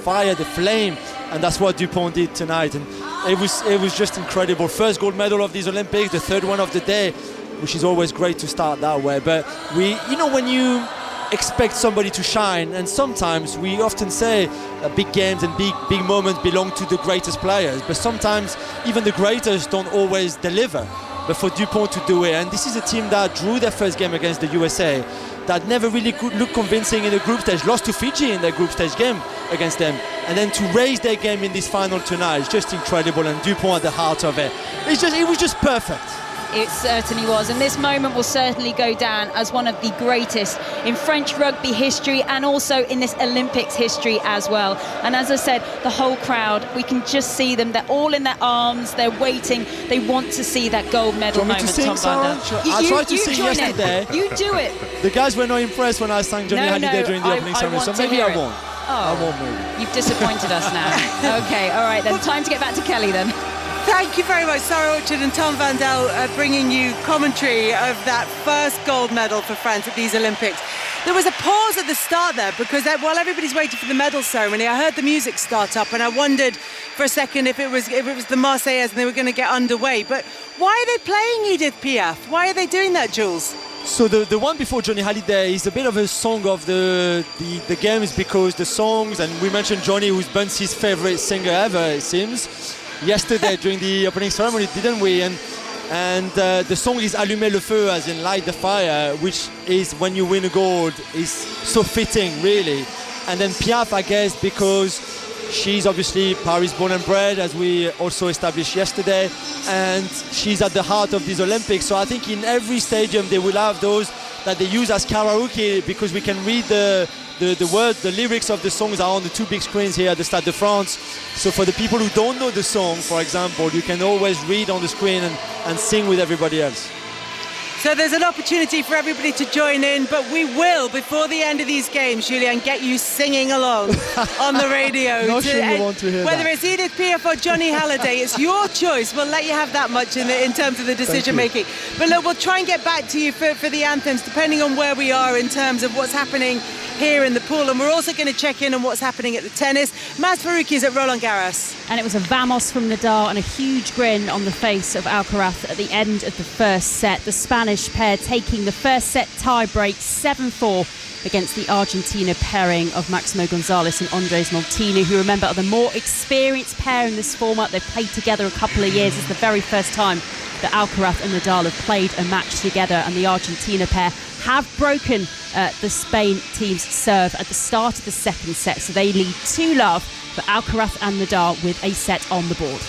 fire, the flame, and that's what Dupont did tonight. And it was just incredible. First gold medal of these Olympics, the third one of the day, which is always great to start that way. But when you expect somebody to shine, and sometimes we often say big games and big moments belong to the greatest players, but sometimes even the greatest don't always deliver. But for Dupont to do it, and this is a team that drew their first game against the USA, that never really could look convincing in the group stage, lost to Fiji in their group stage game against them, and then to raise their game in this final tonight is just incredible, and Dupont at the heart of it. It was just perfect. It certainly was, and this moment will certainly go down as one of the greatest in French rugby history, and also in this Olympics history as well. And as I said, the whole crowd, we can just see them. They're all in their arms, they're waiting, they want to see that gold medal moment, Tom Vandel. I tried to sing yesterday. You do it. The guys were not impressed when I sang Johnny Hallyday during the opening ceremony, so maybe I won't. I won't move. You've disappointed us now. Okay, all right then, time to get back to Kelly then. Thank you very much, Sarah Orchard and Tom Vandel, bringing you commentary of that first gold medal for France at these Olympics. There was a pause at the start there because while everybody's waiting for the medal ceremony, I heard the music start up and I wondered for a second if it was the Marseillaise and they were going to get underway. But why are they playing Edith Piaf? Why are they doing that, Jules? So the one before Johnny Hallyday is a bit of a song of the games, because the songs, and we mentioned Johnny, who's Bunce's favourite singer ever, it seems, yesterday during the opening ceremony, didn't we? And And the song is Allumer le feu, as in light the fire, which is when you win a gold, is so fitting, really. And then Piaf, I guess, because she's obviously Paris born and bred, as we also established yesterday, and she's at the heart of these Olympics. So I think in every stadium they will have those that they use as karaoke, because we can read the words, the lyrics of the songs are on the two big screens here at the Stade de France. So for the people who don't know the song, for example, you can always read on the screen and sing with everybody else. So there's an opportunity for everybody to join in, but we will, before the end of these games, Julian, get you singing along on the radio. Not sure you want to hear whether that. it's Edith Piaf or Johnny Halliday, it's your choice. We'll let you have that much in terms of the decision making. But look, we'll try and get back to you for the anthems, depending on where we are in terms of what's happening here in the pool. And we're also going to check in on what's happening at the tennis. Maz Farouki is at Roland Garros. And it was a vamos from Nadal and a huge grin on the face of Alcaraz at the end of the first set. The Spanish pair taking the first set tie break 7-4 against the Argentina pairing of Maximo Gonzalez and Andres Montini, who, remember, are the more experienced pair in this format. They've played together a couple of years. It's the very first time that Alcaraz and Nadal have played a match together, and the Argentina pair have broken the Spain team's serve at the start of the second set, so they lead 2-love for Alcaraz and Nadal with a set on the board.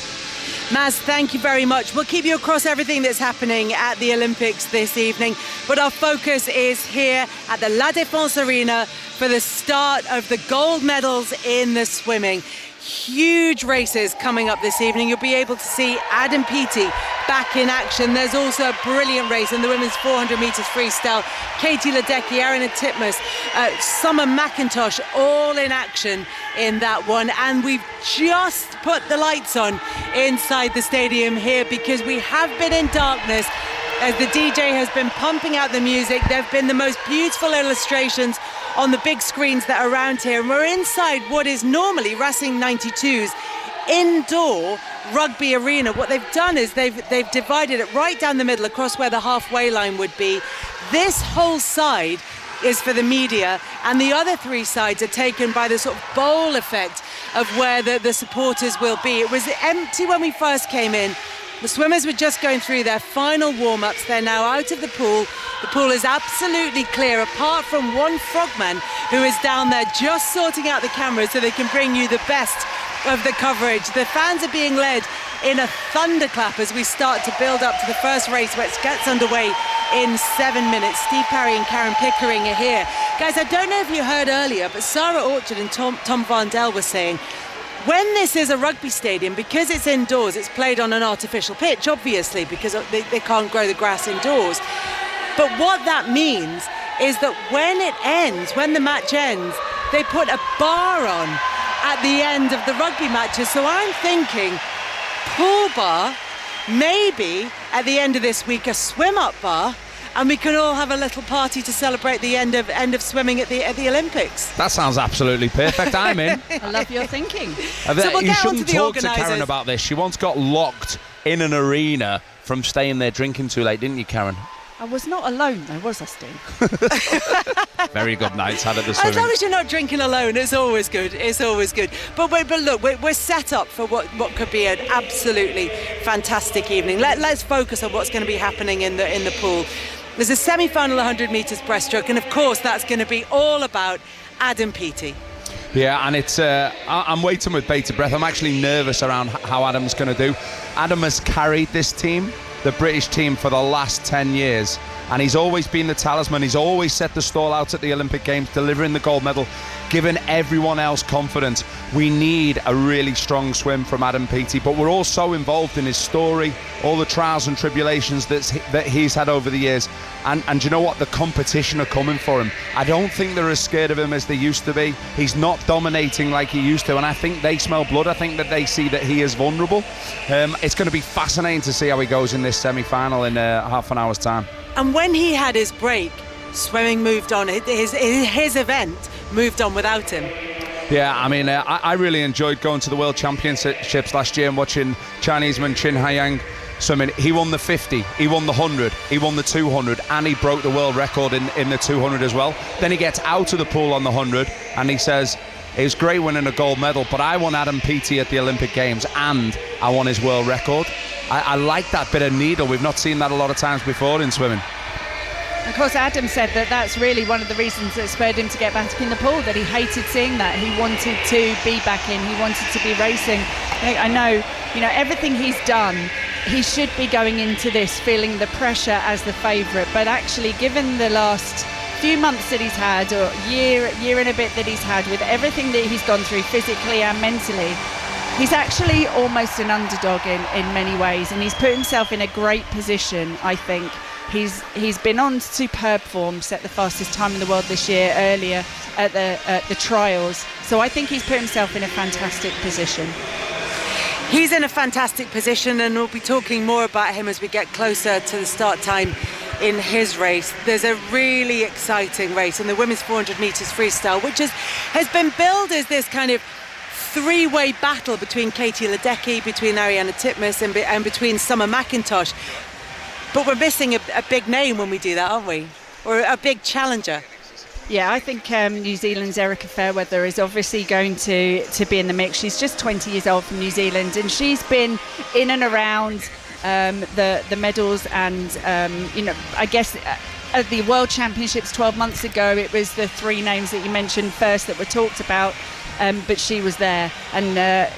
Maz, thank you very much. We'll keep you across everything that's happening at the Olympics this evening, but our focus is here at the La Défense Arena for the start of the gold medals in the swimming. Huge races coming up this evening. You'll be able to see Adam Peaty back in action. There's also a brilliant race in the women's 400 metres freestyle. Katie Ledecky, Ariana Titmus, Summer McIntosh, all in action in that one. And we've just put the lights on inside the stadium here because we have been in darkness as the DJ has been pumping out the music. There have been the most beautiful illustrations on the big screens that are around here, and we're inside what is normally Racing 92's indoor rugby arena. What they've done is they've divided it right down the middle across where the halfway line would be. This whole side is for the media, and the other three sides are taken by the sort of bowl effect of where the supporters will be. It was empty when we first came in. The swimmers were just going through their final warm-ups. They're now out of the pool. The pool is absolutely clear, apart from one frogman who is down there just sorting out the cameras so they can bring you the best of the coverage. The fans are being led in a thunderclap as we start to build up to the first race, which gets underway in 7 minutes. Steve Parry and Karen Pickering are here. Guys, I don't know if you heard earlier, but Sarah Orchard and Tom Vandell were saying, when this is a rugby stadium, because it's indoors, it's played on an artificial pitch, obviously, because they can't grow the grass indoors. But what that means is that when it ends, when the match ends, they put a bar on at the end of the rugby matches. So I'm thinking pool bar, maybe at the end of this week a swim-up bar, and we can all have a little party to celebrate the end of swimming at the Olympics. That sounds absolutely perfect. I'm in. I love your thinking. So we'll you get on to shouldn't the talk to organisers. Karen about this. She once got locked in an arena from staying there drinking too late, didn't you, Karen? I was not alone though, was I, Steve? Very good nights had at the As swimming. long as you're not drinking alone, it's always good. It's always good. But look, we're set up for what could be an absolutely fantastic evening. Let's focus on what's going to be happening in the pool. There's a semi-final 100 metres breaststroke, and of course that's going to be all about Adam Peaty. Yeah, and it's I'm waiting with bated breath. I'm actually nervous around how Adam's going to do. Adam has carried this team, the British team, for the last 10 years, and he's always been the talisman. He's always set the stall out at the Olympic Games, delivering the gold medal, giving everyone else confidence. We need a really strong swim from Adam Peaty, but we're all so involved in his story, all the trials and tribulations that he's had over the years, and you know what, the competition are coming for him. I don't think they're as scared of him as they used to be. He's not dominating like he used to, and I think they smell blood. I think that they see that he is vulnerable. It's going to be fascinating to see how he goes in this semi-final in half an hour's time. And when he had his break, swimming moved on. His event moved on without him. Yeah, I mean, I really enjoyed going to the World Championships last year and watching Chineseman Chin Haiyang swimming. He won the 50, he won the 100, he won the 200, and he broke the world record in the 200 as well. Then he gets out of the pool on the 100 and he says, it was great winning a gold medal, but I want Adam Peaty at the Olympic Games and I want his world record. I like that bit of needle. We've not seen that a lot of times before in swimming. Of course, Adam said that that's really one of the reasons that spurred him to get back in the pool, that he hated seeing that. He wanted to be back in. He wanted to be racing. I know, everything he's done, he should be going into this feeling the pressure as the favourite. But actually, given the last few months that he's had, or year and a bit that he's had, with everything that he's gone through physically and mentally, he's actually almost an underdog in many ways. And he's put himself in a great position, I think. He's been on superb form, set the fastest time in the world this year earlier at the trials. So I think he's put himself in a fantastic position. He's in a fantastic position, and we'll be talking more about him as we get closer to the start time in his race. There's a really exciting race in the women's 400 metres freestyle, which has been billed as this kind of three-way battle between Katie Ledecky, between Ariana Titmus and between Summer McIntosh. But we're missing a big name when we do that, aren't we? Or a big challenger. Yeah, I think New Zealand's Erica Fairweather is obviously going to be in the mix. She's just 20 years old from New Zealand, and she's been in and around the medals. And, I guess at the World Championships 12 months ago, it was the three names that you mentioned first that were talked about. But she was there, and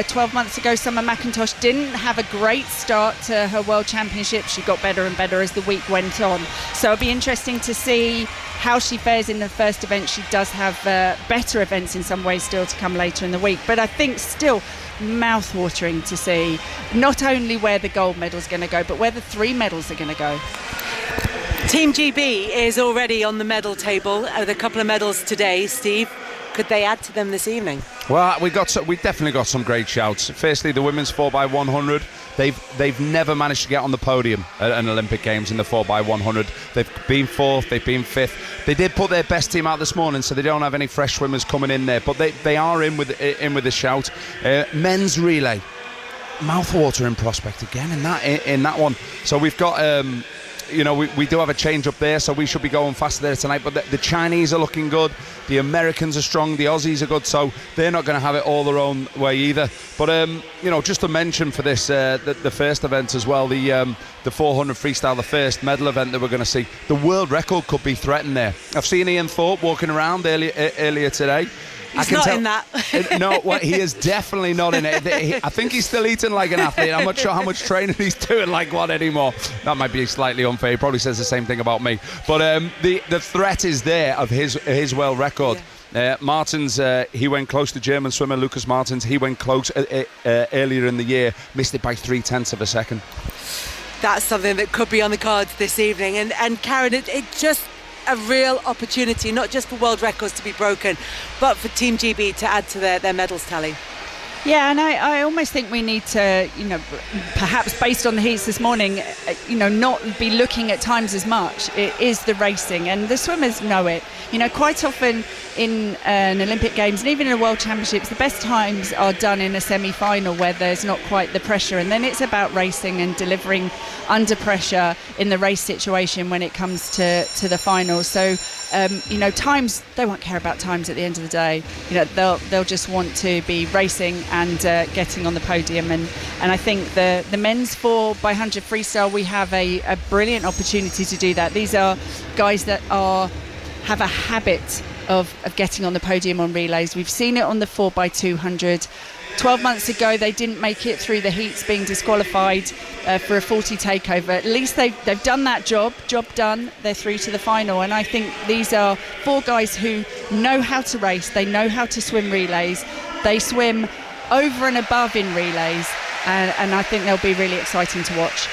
12 months ago Summer McIntosh didn't have a great start to her World Championship. She got better and better as the week went on, so it'll be interesting to see how she fares in the first event. She does have better events in some ways still to come later in the week, but I think still mouth-watering to see not only where the gold medal is going to go, but where the three medals are going to go. Team GB is already on the medal table with a couple of medals today. Steve, could they add to them this evening? Well, we definitely got some great shouts. Firstly, the women's 4x100. They've never managed to get on the podium at an Olympic Games in the 4x100. They've been fourth, they've been fifth. They did put their best team out this morning, so they don't have any fresh swimmers coming in there. But they are in with a shout. Men's relay, mouth-watering prospect again in that one. So we've got. We do have a change up there, so we should be going faster there tonight. But the Chinese are looking good, the Americans are strong, the Aussies are good, so they're not going to have it all their own way either. But just to mention for this, the first event as well, the 400 freestyle, the first medal event that we're going to see, the world record could be threatened there. I've seen Ian Thorpe walking around earlier today. He's not in that. No, he is definitely not in it. I think he's still eating like an athlete. I'm not sure how much training he's doing like one anymore. That might be slightly unfair. He probably says the same thing about me. But the threat is there of his world record. Yeah. Martins, he went close to German swimmer Lucas Martins. He went close earlier in the year, missed it by 0.3 of a second. That's something that could be on the cards this evening. And Karen, it just a real opportunity, not just for world records to be broken, but for Team GB to add to their medals tally. Yeah, and I almost think we need to, perhaps based on the heats this morning, not be looking at times as much. It is the racing, and the swimmers know it. Quite often in an Olympic Games and even in a World Championships, the best times are done in a semi-final where there's not quite the pressure, and then it's about racing and delivering under pressure in the race situation when it comes to the final. So, times, they won't care about times at the end of the day. They'll just want to be racing and getting on the podium. And I think the men's 4x100 freestyle, we have a brilliant opportunity to do that. These are guys that have a habit of getting on the podium on relays. We've seen it on the 4x200. 12 months ago, they didn't make it through the heats, being disqualified for a 40 takeover. At least they've done that job done. They're through to the final. And I think these are four guys who know how to race. They know how to swim relays. They swim over and above in relays. And I think they'll be really exciting to watch.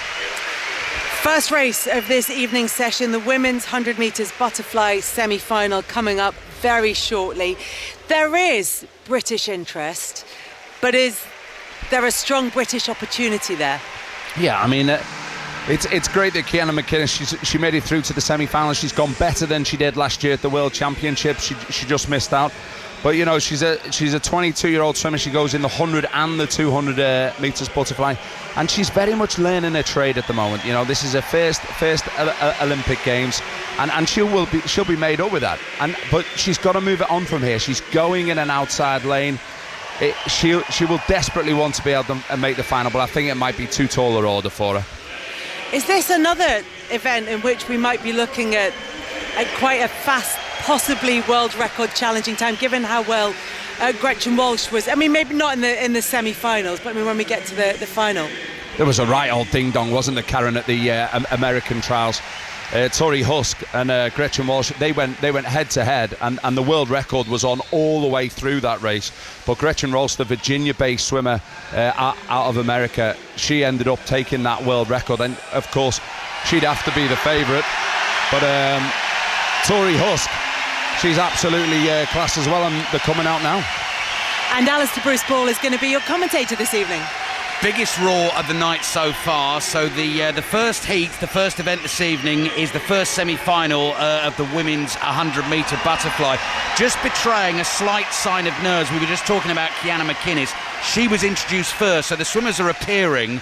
First race of this evening session, the women's 100 metres butterfly semi-final coming up very shortly. There is British interest, but is there a strong British opportunity there? Yeah, I mean, it's great that Kiana McInnes, she made it through to the semi-final. She's gone better than she did last year at the World Championships. She just missed out. But, she's a 22-year-old swimmer. She goes in the 100 and the 200 metres butterfly. And she's very much learning her trade at the moment. This is her first Olympic Games. And she'll be made up with that. But she's got to move it on from here. She's going in an outside lane. she will desperately want to be able to make the final, but I think it might be too tall an order for her. Is this another event in which we might be looking at quite a fast, possibly world record challenging time, given how well Gretchen Walsh was? I mean, maybe not in the semi-finals, but I mean when we get to the final. There was a right old ding-dong, wasn't there, Karen, at the American trials? Tori Husk and Gretchen Walsh, they went head-to-head, and the world record was on all the way through that race. But Gretchen Walsh, the Virginia-based swimmer out of America, she ended up taking that world record, and of course she'd have to be the favourite. But Tori Husk, she's absolutely class as well, and they're coming out now. And Alistair Bruce Ball is going to be your commentator this evening. Biggest roar of the night so far. So the first heat, the first event this evening, is the first semi-final of the women's 100-metre butterfly. Just betraying a slight sign of nerves. We were just talking about Kiana McInnes. She was introduced first, so the swimmers are appearing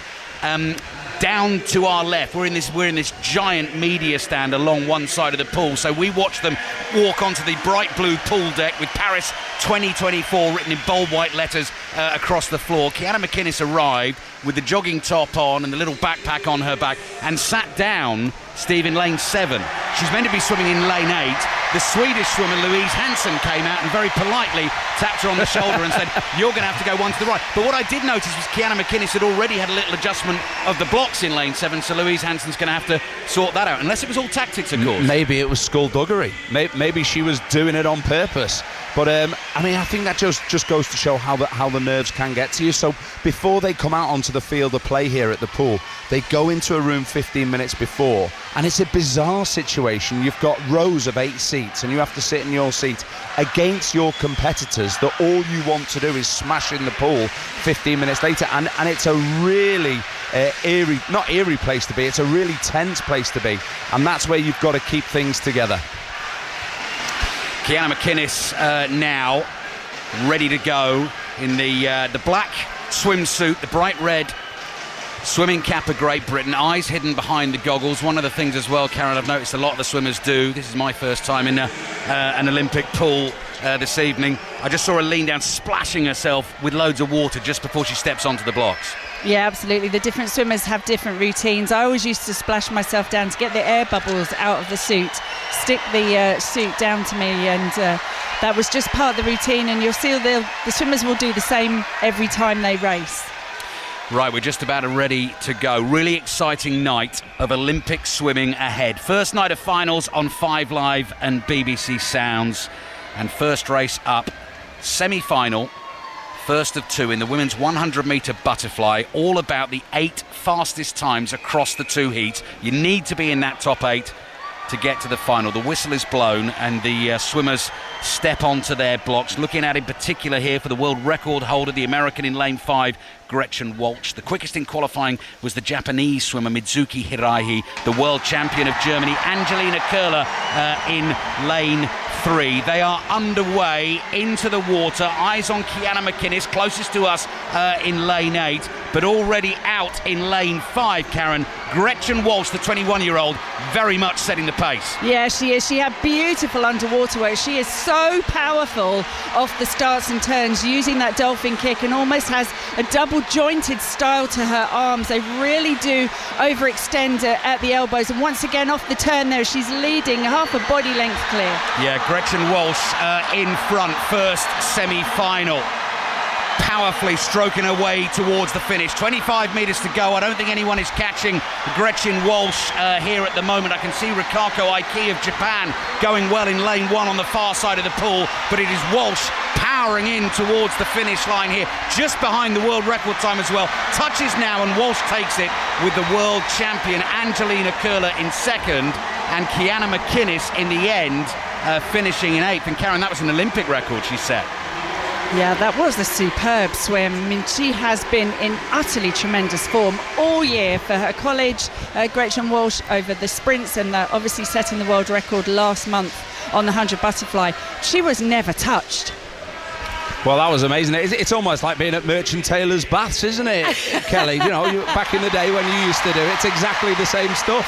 down to our left. We're in this giant media stand along one side of the pool, so we watch them walk onto the bright blue pool deck with Paris 2024 written in bold white letters across the floor. Kiana McInnes arrived with the jogging top on and the little backpack on her back and sat down, Steve, in lane 7. She's meant to be swimming in lane 8. The Swedish swimmer Louise Hansen came out and very politely tapped her on the shoulder and said, "You're going to have to go one to the right." But what I did notice was Kiana McInnes had already had a little adjustment of the blocks in lane 7, so Louise Hansen's going to have to sort that out, unless it was all tactics, of course. Maybe it was skullduggery. Maybe she was doing it on purpose. But I mean, I think that just goes to show how the nerves can get to you. So before they come out onto the field of play here at the pool, they go into a room 15 minutes before, and it's a bizarre situation. You've got rows of 8 seats, and you have to sit in your seat against your competitors that all you want to do is smash in the pool 15 minutes later, and it's a really not eerie place to be, it's a really tense place to be, and that's where you've got to keep things together. Kiana McInnes now ready to go in the black swimsuit, the bright red swimming cap of Great Britain, eyes hidden behind the goggles. One of the things as well, Karen, I've noticed a lot of the swimmers do. This is my first time in an Olympic pool this evening. I just saw her lean down, splashing herself with loads of water just before she steps onto the blocks. Yeah, absolutely. The different swimmers have different routines. I always used to splash myself down to get the air bubbles out of the suit, stick the suit down to me, and that was just part of the routine, and you'll see the swimmers will do the same every time they race. Right, we're just about ready to go. Really exciting night of Olympic swimming ahead. First night of finals on 5 Live and BBC Sounds. And first race up, semi-final, first of 2 in the women's 100-metre butterfly. All about the 8 fastest times across the 2 heats. You need to be in that top 8 to get to the final. The whistle is blown and the swimmers step onto their blocks. Looking at in particular here for the world record holder, the American in lane 5, Gretchen Walsh. The quickest in qualifying was the Japanese swimmer Mizuki Hiraihi. The world champion of Germany, Angelina Köhler, in lane 3. They are underway into the water. Eyes on Kiana McInnes, closest to us in lane 8, but already out in lane 5, Karen. Gretchen Walsh, the 21-year-old, very much setting the pace. Yeah, she is. She had beautiful underwater work. She is so powerful off the starts and turns, using that dolphin kick, and almost has a double-jointed style to her arms. They really do overextend at the elbows. And once again, off the turn there, she's leading half a body length clear. Yeah, Gretchen Walsh in front, first semi-final. Powerfully stroking her way towards the finish. 25 metres to go. I don't think anyone is catching Gretchen Walsh here at the moment. I can see Rikako Aiki of Japan going well in lane 1 on the far side of the pool, but it is Walsh powering in towards the finish line here, just behind the world record time as well. Touches now, and Walsh takes it with the world champion Angelina Köhler in second, and Kiana McInnes in the end finishing in 8th. And Karen, that was an Olympic record she set. Yeah, that was a superb swim. I mean, she has been in utterly tremendous form all year for her college. Gretchen Walsh over the sprints, and obviously setting the world record last month on the 100 butterfly. She was never touched. Well, that was amazing. It's almost like being at Merchant Taylor's baths, isn't it, Kelly? You know, back in the day when you used to do it, it's exactly the same stuff.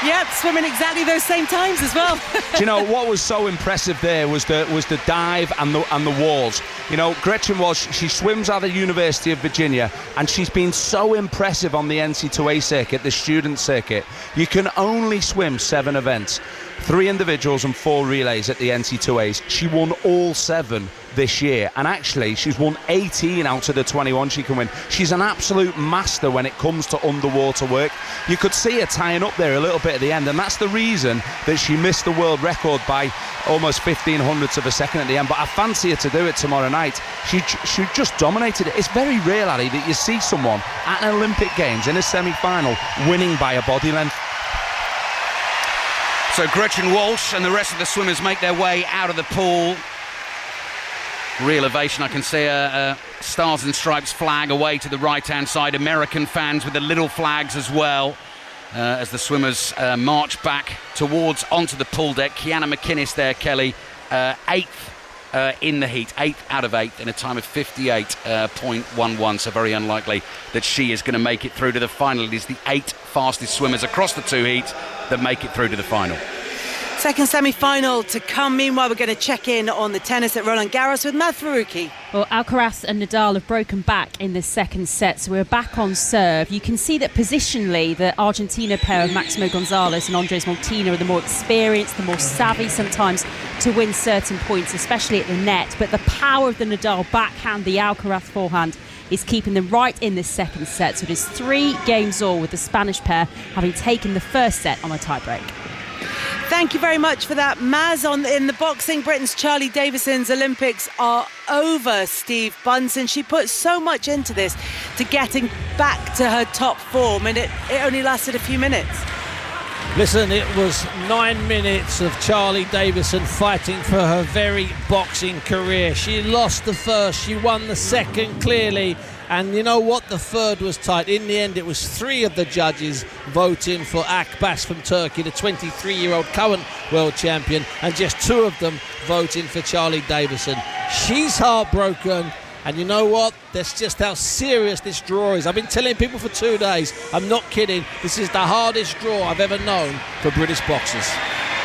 Yep, swimming exactly those same times as well. Do you know what was so impressive there was the dive and the walls. You know, Gretchen Walsh, she swims at the University of Virginia, and she's been so impressive on the NC2A circuit, the student circuit. You can only swim 7 events, 3 individuals and 4 relays at the NC2As. She won all 7 this year, and actually she's won 18 out of the 21 she can win. She's an absolute master when it comes to underwater work. You could see her tying up there a little bit at the end, and that's the reason that she missed the world record by almost 1500ths of a second at the end. But I fancy her to do it tomorrow night. She just dominated it. It's very rare, Addy, that you see someone at an Olympic Games in a semi-final winning by a body length. So Gretchen Walsh and the rest of the swimmers make their way out of the pool. Real ovation. I can see a Stars and Stripes flag away to the right-hand side. American fans with the little flags as well as the swimmers march back onto the pool deck. Kiana McInnes there, Kelly, 8th in the heat, 8th out of 8 in a time of 58.11. So very unlikely that she is going to make it through to the final. It is the 8 fastest swimmers across the 2 heats that make it through to the final. Second semi-final to come. Meanwhile, we're going to check in on the tennis at Roland Garros with Matt Faruqi. Well, Alcaraz and Nadal have broken back in the second set, so we're back on serve. You can see that positionally, the Argentina pair of Maximo Gonzalez and Andres Molteno are the more experienced, the more savvy sometimes to win certain points, especially at the net. But the power of the Nadal backhand, the Alcaraz forehand, is keeping them right in this second set. So it is 3 games all, with the Spanish pair having taken the first set on a tiebreak. Thank you very much for that, Maz. In the boxing, Britain's Charley Davison's Olympics are over, Steve Bunsen. She put so much into this to getting back to her top form, and it only lasted a few minutes. Listen, it was 9 minutes of Charley Davison fighting for her very boxing career. She lost the first, she won the second clearly, and you know what? The third was tight. In the end, it was 3 of the judges voting for Akbaş from Turkey, the 23-year-old current world champion, and just 2 of them voting for Charley Davison. She's heartbroken. And you know what? That's just how serious this draw is. I've been telling people for 2 days, I'm not kidding, this is the hardest draw I've ever known for British boxers.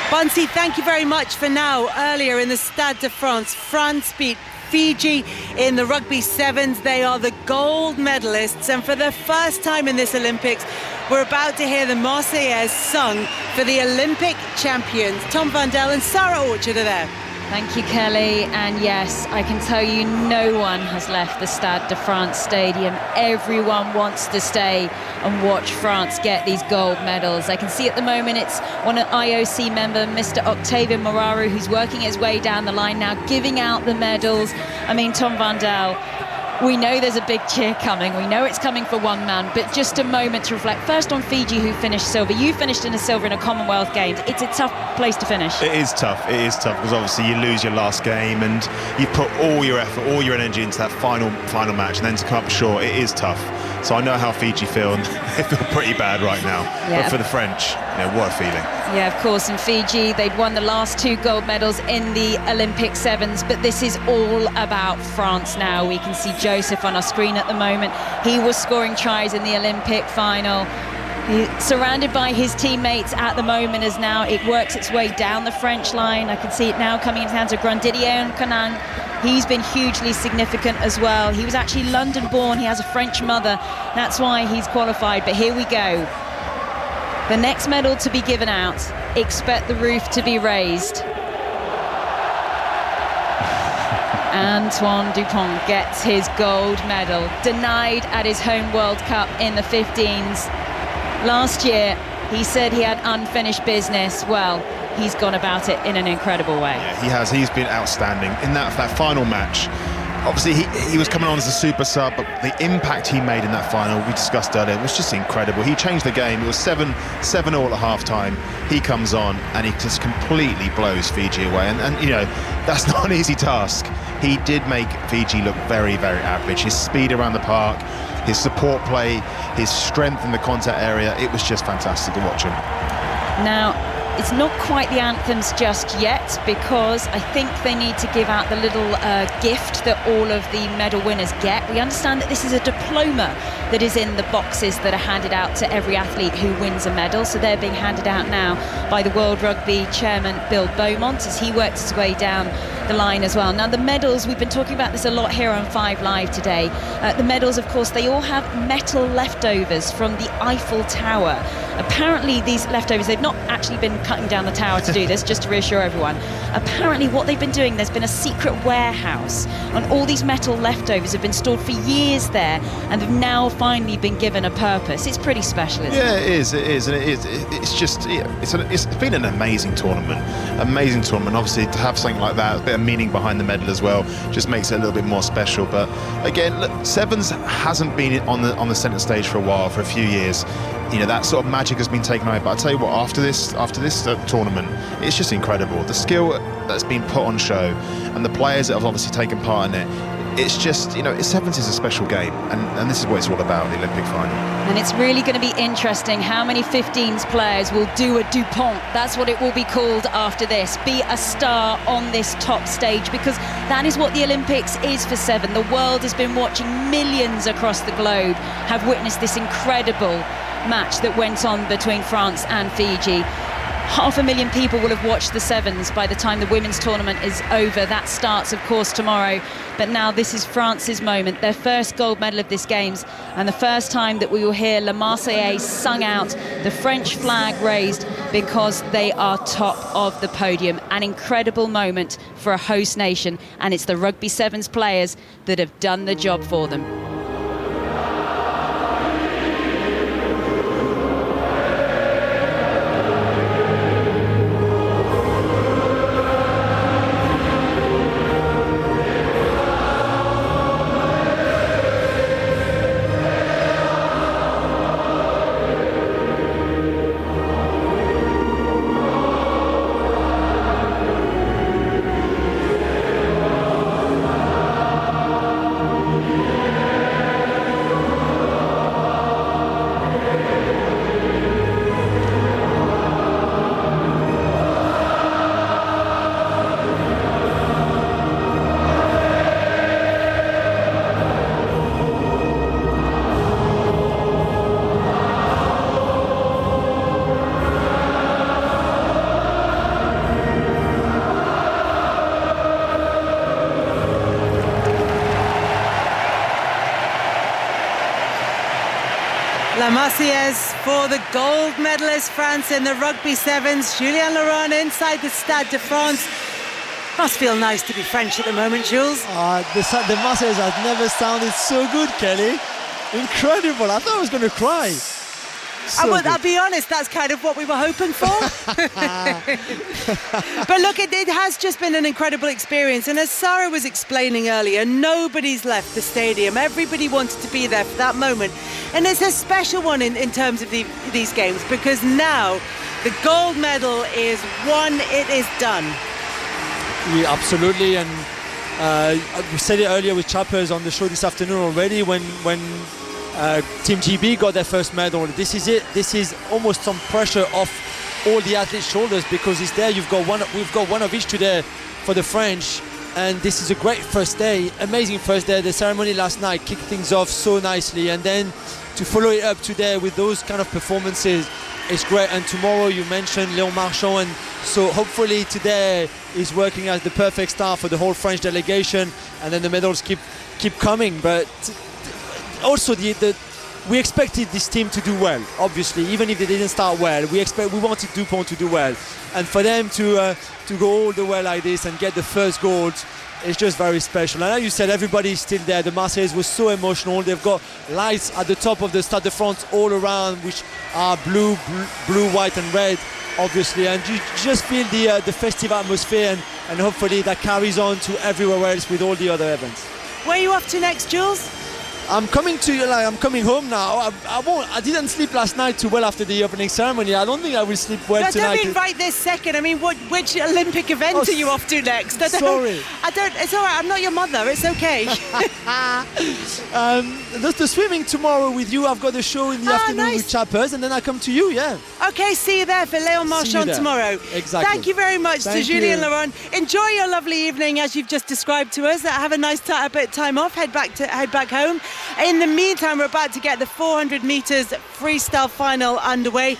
Bunsey, thank you very much for now. Earlier in the Stade de France, France beat Fiji in the rugby sevens. They are the gold medalists, and for the first time in this Olympics, we're about to hear the Marseillaise sung for the Olympic champions. Tom Vandel and Sarah Orchard are there. Thank you, Kelly. And yes, I can tell you no one has left the Stade de France stadium. Everyone wants to stay and watch France get these gold medals. I can see at the moment it's one IOC member, Mr. Octavio Moraru, who's working his way down the line now, giving out the medals. I mean, Tom Vandel, we know there's a big cheer coming. We know it's coming for one man, but just a moment to reflect. First on Fiji, who finished silver. You finished in a silver in a Commonwealth Games. It's a tough place to finish. It is tough, because obviously you lose your last game and you put all your effort, all your energy into that final match, and then to come up short, it is tough. So I know how Fiji feel, and they feel pretty bad right now. Yeah. But for the French, what a feeling. Yeah, of course, in Fiji, they'd won the last 2 gold medals in the Olympic sevens, but this is all about France now. We can see Joseph on our screen at the moment. He was scoring tries in the Olympic final. He's surrounded by his teammates at the moment as now it works its way down the French line. I can see it now coming into the hands of Grandidier and Conan. He's been hugely significant as well. He was actually London born. He has a French mother. That's why he's qualified. But here we go. The next medal to be given out. Expect the roof to be raised. Antoine Dupont gets his gold medal. Denied at his home World Cup in the 15s. Last year, he said he had unfinished business. Well, he's gone about it in an incredible way. Yeah, he has. He's been outstanding. In that final match, obviously he was coming on as a super sub, but the impact he made in that final, we discussed earlier, was just incredible. He changed the game. It was 7-0 at half-time. He comes on and he just completely blows Fiji away. And that's not an easy task. He did make Fiji look very, very average. His speed around the park, his support play, his strength in the contact area, it was just fantastic to watch him. Now, It's not quite the anthems just yet, because I think they need to give out the little gift that all of the medal winners get. We understand that this is a diploma that is in the boxes that are handed out to every athlete who wins a medal. So they're being handed out now by the World Rugby chairman, Bill Beaumont, as he works his way down the line as well. Now, the medals, we've been talking about this a lot here on 5 Live today. The medals, of course, they all have metal leftovers from the Eiffel Tower. Apparently, these leftovers, they've not actually been cutting down the tower to do this, just to reassure everyone. Apparently, what they've been doing, there's been a secret warehouse, and all these metal leftovers have been stored for years there, and have now finally been given a purpose. It's pretty special, isn't it? Yeah, it is, and it's been an amazing tournament. Obviously, to have something like that, a bit of meaning behind the medal as well, just makes it a little bit more special. But again, look, Sevens hasn't been on the centre stage for a while, for a few years. You know, that sort of magic has been taken away. But I'll tell you what, after this tournament, it's just incredible. The skill that's been put on show, and the players that have obviously taken part in it. It's just, Sevens is a special game, and this is what it's all about, the Olympic final. And it's really going to be interesting how many 15s players will do a DuPont. That's what it will be called after this. Be a star on this top stage, because that is what the Olympics is for Seven. The world has been watching. Millions across the globe have witnessed this incredible match that went on between France and Fiji. 500,000 people will have watched the Sevens by the time the women's tournament is over. That starts, of course, tomorrow. But now this is France's moment, their first gold medal of this Games, and the first time that we will hear La Marseillaise sung out, the French flag raised, because they are top of the podium. An incredible moment for a host nation, and it's the Rugby Sevens players that have done the job for them. La Marseillaise for the gold medalist France in the Rugby Sevens. Julien Laurent inside the Stade de France. Must feel nice to be French at the moment, Jules. The Marseillaise has never sounded so good, Kelly. Incredible. I thought I was going to cry. I'll be honest, that's kind of what we were hoping for. But look, it has just been an incredible experience. And as Sarah was explaining earlier, nobody's left the stadium. Everybody wanted to be there for that moment. And it's a special one in terms of these games, because now the gold medal is won. It is done. Yeah, absolutely. And we said it earlier with Chappers on the show this afternoon already, when Team GB got their first medal. This is it. This is almost some pressure off all the athletes' shoulders, because it's there. We've got one of each today for the French, and this is a great first day, amazing first day. The ceremony last night kicked things off so nicely, and then to follow it up today with those kind of performances is great. And tomorrow you mentioned Léon Marchand, and so hopefully today is working as the perfect start for the whole French delegation, and then the medals keep coming. But also we expected this team to do well, obviously, even if they didn't start well. We wanted DuPont to do well, and for them to go all the way like this and get the first gold, it's just very special. And like you said, everybody is still there. The Marseillaise was so emotional. They've got lights at the top of the Stade de France all around, which are blue, white and red, obviously, and you just feel the festive atmosphere, and hopefully that carries on to everywhere else with all the other events. Where are you off to next, Jules? I'm coming home now. I didn't sleep last night too well after the opening ceremony. I don't think I will sleep well tonight. Don't mean right this second. I mean, which Olympic event are you off to next? Sorry. It's all right. I'm not your mother. It's okay. The swimming tomorrow with you. I've got a show in the afternoon with Chappers, and then I come to you. Yeah. Okay. See you there for Léon Marchand tomorrow. Exactly. Thank you very much to Julien Laurent. Enjoy your lovely evening as you've just described to us. Have a nice time off. Head back home. In the meantime, we're about to get the 400 metres freestyle final underway.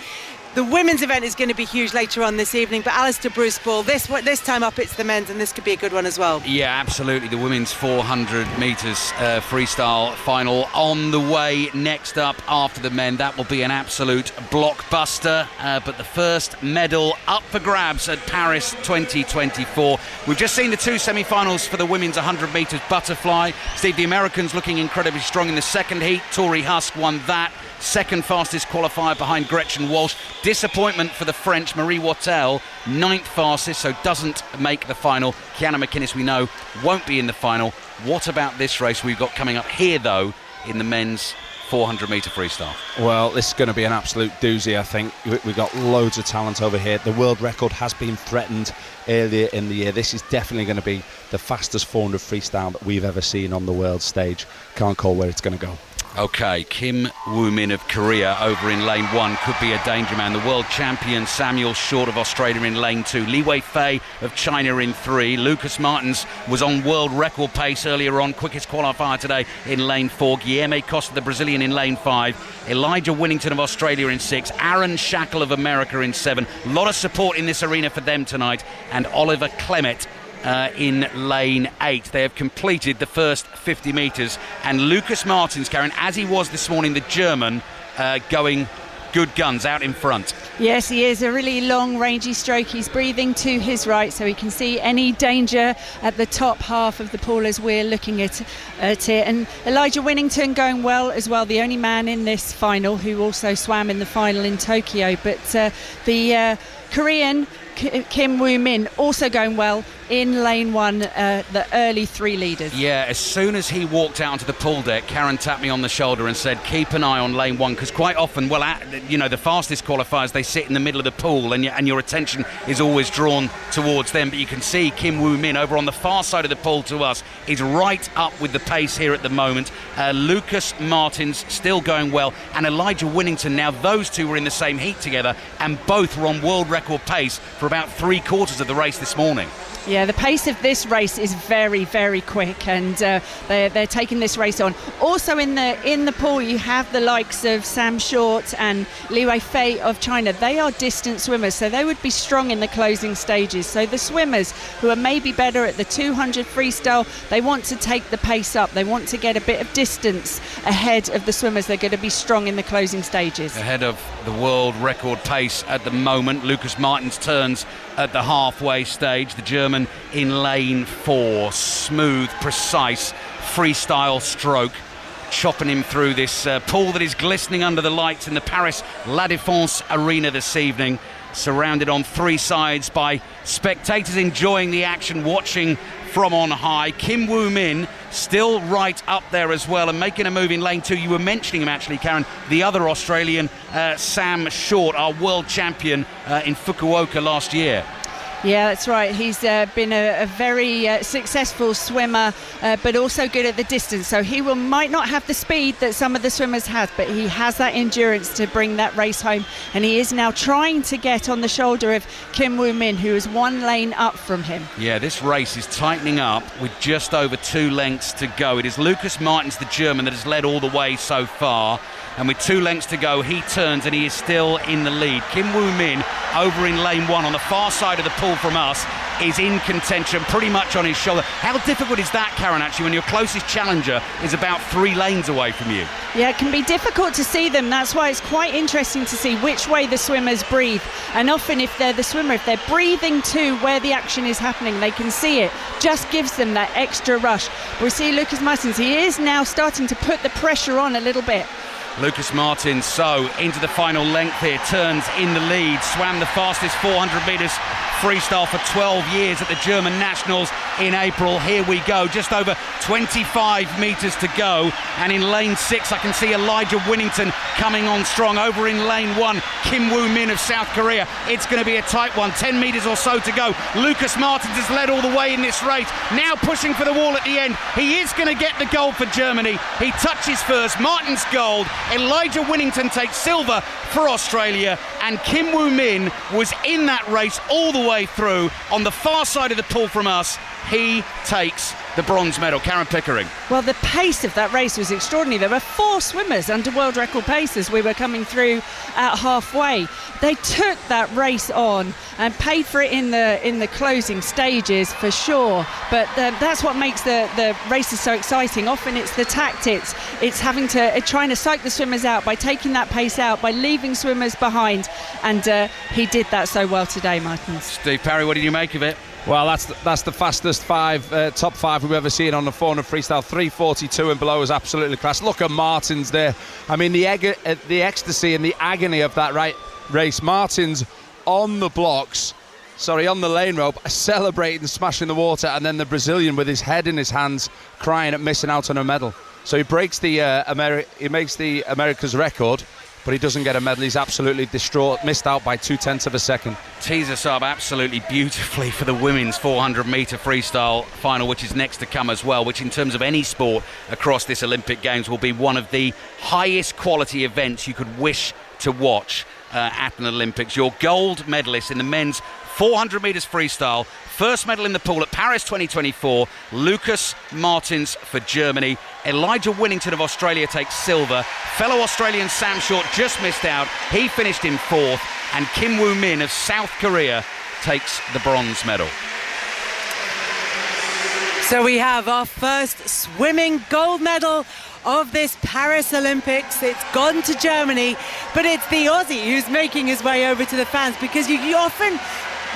The women's event is going to be huge later on this evening, but Alistair Bruce Ball, this time up it's the men's, and this could be a good one as well. Yeah, absolutely. The women's 400 metres freestyle final on the way next up after the men. That will be an absolute blockbuster, but the first medal up for grabs at Paris 2024. We've just seen the two semi-finals for the women's 100 metres butterfly. Steve, the Americans looking incredibly strong in the second heat. Tori Husk won that. Second fastest qualifier behind Gretchen Walsh. Disappointment for the French, Marie Wattel, 9th fastest, so doesn't make the final. Kiana McInnes, we know, won't be in the final. What about this race we've got coming up here, though, in the men's 400 metre freestyle? Well, this is going to be an absolute doozy, I think. We've got loads of talent over here. The world record has been threatened earlier in the year. This is definitely going to be the fastest 400 freestyle that we've ever seen on the world stage. Can't call where it's going to go. OK, Kim Woo-min of Korea over in lane 1 could be a danger man. The world champion Samuel Short of Australia in lane 2. Li Wei-fei of China in 3. Lucas Martins was on world record pace earlier on, quickest qualifier today in lane 4. Guilherme Costa, the Brazilian, in lane 5. Elijah Winnington of Australia in 6. Aaron Shackle of America in 7. A lot of support in this arena for them tonight. And Oliver Clement in lane 8. They have completed the first 50 metres, and Lucas Martins, Karen, as he was this morning, the German, going good guns out in front. Yes, he is. A really long, rangy stroke. He's breathing to his right, so he can see any danger at the top half of the pool as we're looking at it. And Elijah Winnington going well as well, the only man in this final who also swam in the final in Tokyo. But the Korean Kim Woo-min also going well in lane 1, the early 3 leaders. Yeah, as soon as he walked out onto the pool deck, Karen tapped me on the shoulder and said, keep an eye on lane 1, because quite often, the fastest qualifiers, they sit in the middle of the pool, and your attention is always drawn towards them. But you can see Kim Woo-min over on the far side of the pool to us is right up with the pace here at the moment. Lucas Martins still going well, and Elijah Winnington. Now those two were in the same heat together, and both were on world record pace for about 3/4 of the race this morning. Yeah, the pace of this race is very, very quick, and they're taking this race on. Also in the pool, you have the likes of Sam Short and Li Wei-fei of China. They are distance swimmers, so they would be strong in the closing stages. So the swimmers who are maybe better at the 200 freestyle, they want to take the pace up. They want to get a bit of distance ahead of the swimmers. They're going to be strong in the closing stages. Ahead of the world record pace at the moment. Lucas Martins turns at the halfway stage. The German in lane 4. Smooth, precise freestyle stroke, chopping him through this pool that is glistening under the lights in the Paris La Défense Arena this evening, surrounded on 3 sides by spectators enjoying the action, watching from on high. Kim Woo-min still right up there as well, and making a move in lane 2. You were mentioning him actually, Karen, the other Australian, Sam Short, our world champion in Fukuoka last year. Yeah, that's right. He's been a very successful swimmer, but also good at the distance. So he might not have the speed that some of the swimmers have, but he has that endurance to bring that race home. And he is now trying to get on the shoulder of Kim Woo-min, who is 1 lane up from him. Yeah, this race is tightening up with just over 2 lengths to go. It is Lucas Martins, the German, that has led all the way so far. And with 2 lengths to go, he turns and he is still in the lead. Kim Woo-min over in lane 1 on the far side of the pool from us is in contention, pretty much on his shoulder. How difficult is that, Karen, actually, when your closest challenger is about 3 lanes away from you? Yeah, it can be difficult to see them. That's why it's quite interesting to see which way the swimmers breathe. And often if they're the swimmer, if they're breathing to where the action is happening, they can see it. Just gives them that extra rush. We see Lucas Martins, he is now starting to put the pressure on a little bit. Lucas Martins, so into the final length here, turns in the lead, swam the fastest 400 metres freestyle for 12 years at the German Nationals in April. Here we go, just over 25 metres to go, and in lane 6 I can see Elijah Winnington coming on strong. Over in lane 1, Kim Woo Min of South Korea. It's going to be a tight one, 10 metres or so to go. Lucas Martins has led all the way in this race, now pushing for the wall at the end. He is going to get the gold for Germany. He touches first, Martins gold, Elijah Winnington takes silver for Australia, and Kim Woo Min was in that race all the way through. On the far side of the pool from us, he takes the bronze medal. Karen Pickering. Well, the pace of that race was extraordinary. There were 4 swimmers under world record pace as we were coming through at halfway. They took that race on and paid for it in the closing stages for sure. But that's what makes the races so exciting. Often it's the tactics. It's having to trying to psych the swimmers out by taking that pace out, by leaving swimmers behind. And he did that so well today, Martins. Steve Parry, what did you make of it? Well, that's the fastest top 5 we've ever seen on the 400 freestyle. 3:42 and below is absolutely class. Look at Martins there. I mean, the ecstasy and the agony of that race. Martins on the blocks, on the lane rope, celebrating, smashing the water, and then the Brazilian with his head in his hands, crying at missing out on a medal. So he breaks he makes the America's record, but he doesn't get a medal. He's absolutely distraught, missed out by 0.2 of a second. Tees us up absolutely beautifully for the women's 400 metre freestyle final, which is next to come as well, which in terms of any sport across this Olympic Games will be one of the highest quality events you could wish to watch at an Olympics. Your gold medalist in the men's 400 metres freestyle, first medal in the pool at Paris 2024, Lucas Martins for Germany. Elijah Winnington of Australia takes silver. Fellow Australian Sam Short just missed out. He finished in 4th. And Kim Woo Min of South Korea takes the bronze medal. So we have our first swimming gold medal of this Paris Olympics. It's gone to Germany, but it's the Aussie who's making his way over to the fans, because you often,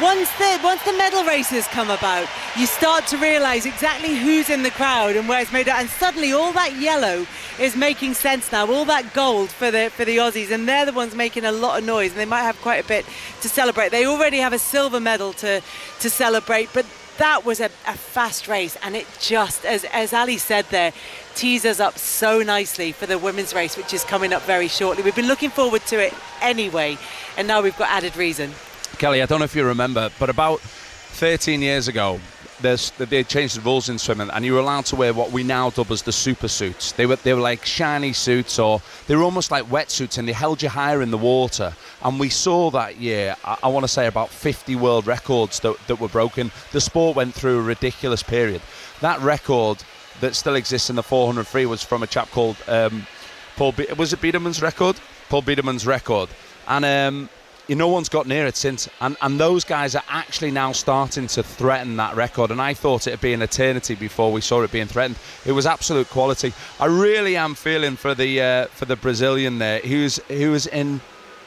once the medal races come about, you start to realise exactly who's in the crowd and where it's made out, and suddenly all that yellow is making sense now, all that gold for the Aussies, and they're the ones making a lot of noise, and they might have quite a bit to celebrate. They already have a silver medal to celebrate, but that was a fast race, and it just, as Ali said there, tees us up so nicely for the women's race, which is coming up very shortly. We've been looking forward to it anyway, and now we've got added reason. Kelly, I don't know if you remember, but about 13 years ago, they changed the rules in swimming, and you were allowed to wear what we now dub as the super suits. They were like shiny suits, or they were almost like wetsuits, and they held you higher in the water. And we saw that year, I want to say, about 50 world records that were broken. The sport went through a ridiculous period. That record that still exists in the 400 free was from a chap called was it Biedermann's record? Paul Biedermann's record. And no one's got near it since, and those guys are actually now starting to threaten that record, and I thought it'd be an eternity before we saw it being threatened. It was absolute quality. I really am feeling for the Brazilian there. He was in,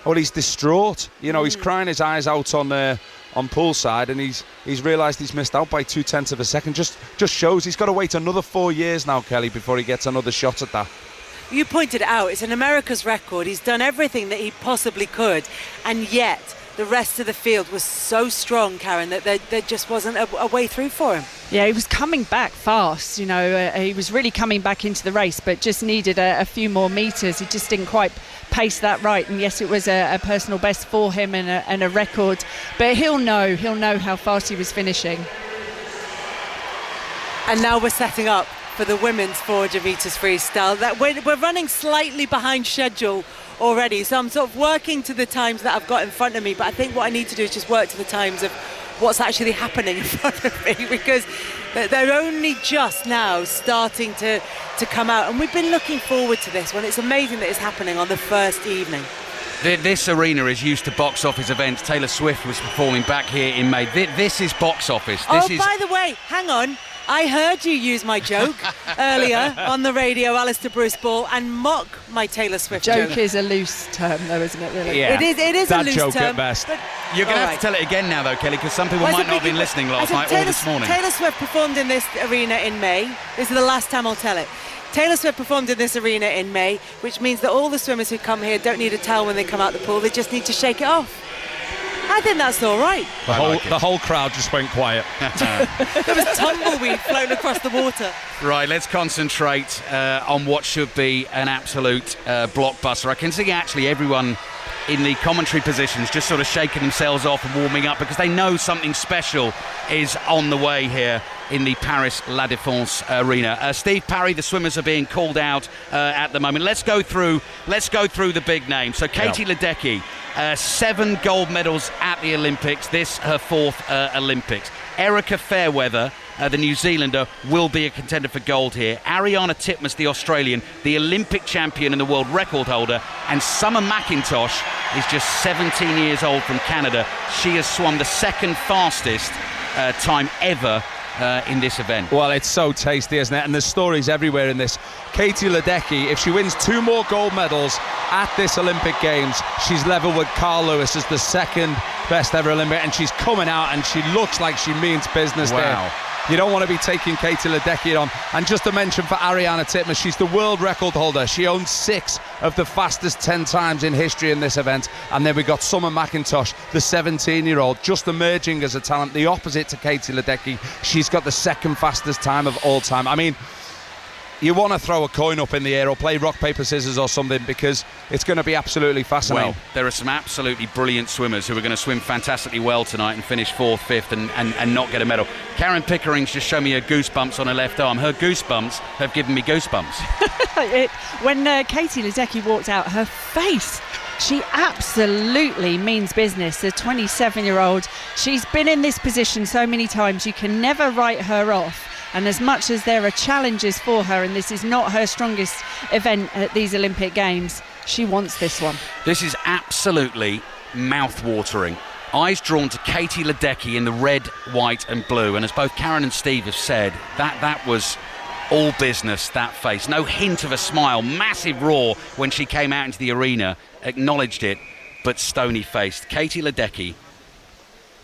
well, he's distraught. He's crying his eyes out on poolside, and he's realised he's missed out by 0.2 of a second. Just shows he's got to wait another 4 years now, Kelly, before he gets another shot at that. You pointed it out, it's an America's record. He's done everything that he possibly could, and yet the rest of the field was so strong, Karen, that there just wasn't a way through for him. Yeah, he was coming back fast, he was really coming back into the race, but just needed a few more metres. He just didn't quite pace that right, and yes, it was a personal best for him and a record, but he'll know how fast he was finishing. And now we're setting up for the women's 400 metres freestyle. That we're running slightly behind schedule already, so I'm sort of working to the times that I've got in front of me, but I think what I need to do is just work to the times of what's actually happening in front of me, because they're only just now starting to come out, and we've been looking forward to this one. It's amazing that it's happening on the first evening. This arena is used to box office events. Taylor Swift was performing back here in May. This is box office. By the way, hang on. I heard you use my joke earlier on the radio, Alistair Bruce Ball, and mock my Taylor Swift joke. Joke is a loose term, though, isn't it, really? Yeah. It is a loose joke term. at best. You're going to have to tell it again now, though, Kelly, because some people might not have been listening last night or this morning. Taylor Swift performed in this arena in May. This is the last time I'll tell it. Taylor Swift performed in this arena in May, which means that all the swimmers who come here don't need a towel when they come out the pool. They just need to shake it off. I think that's all right. The whole crowd just went quiet. There was tumbleweed floating across the water. Right, let's concentrate on what should be an absolute blockbuster. I can see actually everyone in the commentary positions just sort of shaking themselves off and warming up because they know something special is on the way here in the Paris La Défense arena. Steve Parry, the swimmers are being called out at the moment. Let's go through the big names. So Katie Ledecky, 7 gold medals at the Olympics. This her 4th Olympics. Erica Fairweather, the New Zealander, will be a contender for gold here. Ariana Titmus, the Australian, the Olympic champion and the world record holder. And Summer McIntosh is just 17 years old from Canada. She has swum the 2nd fastest time ever in this event. Well, it's so tasty, isn't it? And there's stories everywhere in this. Katie Ledecky, if she wins 2 more gold medals at this Olympic Games, she's level with Carl Lewis as the 2nd best ever Olympic, and she's coming out and she looks like she means business there. You don't want to be taking Katie Ledecky on. And just to mention for Ariana Titmus, she's the world record holder. She owns 6 of the fastest 10 times in history in this event. And then we got Summer McIntosh, the 17-year-old, just emerging as a talent, the opposite to Katie Ledecky. She's got the 2nd fastest time of all time. I mean, you want to throw a coin up in the air or play rock, paper, scissors or something because it's going to be absolutely fascinating. Well, there are some absolutely brilliant swimmers who are going to swim fantastically well tonight and finish 4th, 5th and not get a medal. Karen Pickering's just shown me her goosebumps on her left arm. Her goosebumps have given me goosebumps. When Katie Ledecky walked out, her face, she absolutely means business. The 27-year-old, she's been in this position so many times, you can never write her off. And as much as there are challenges for her, and this is not her strongest event at these Olympic Games, she wants this one. This is absolutely mouth-watering. Eyes drawn to Katie Ledecky in the red, white and blue. And as both Karen and Steve have said, that was all business, that face. No hint of a smile. Massive roar when she came out into the arena. Acknowledged it, but stony-faced. Katie Ledecky,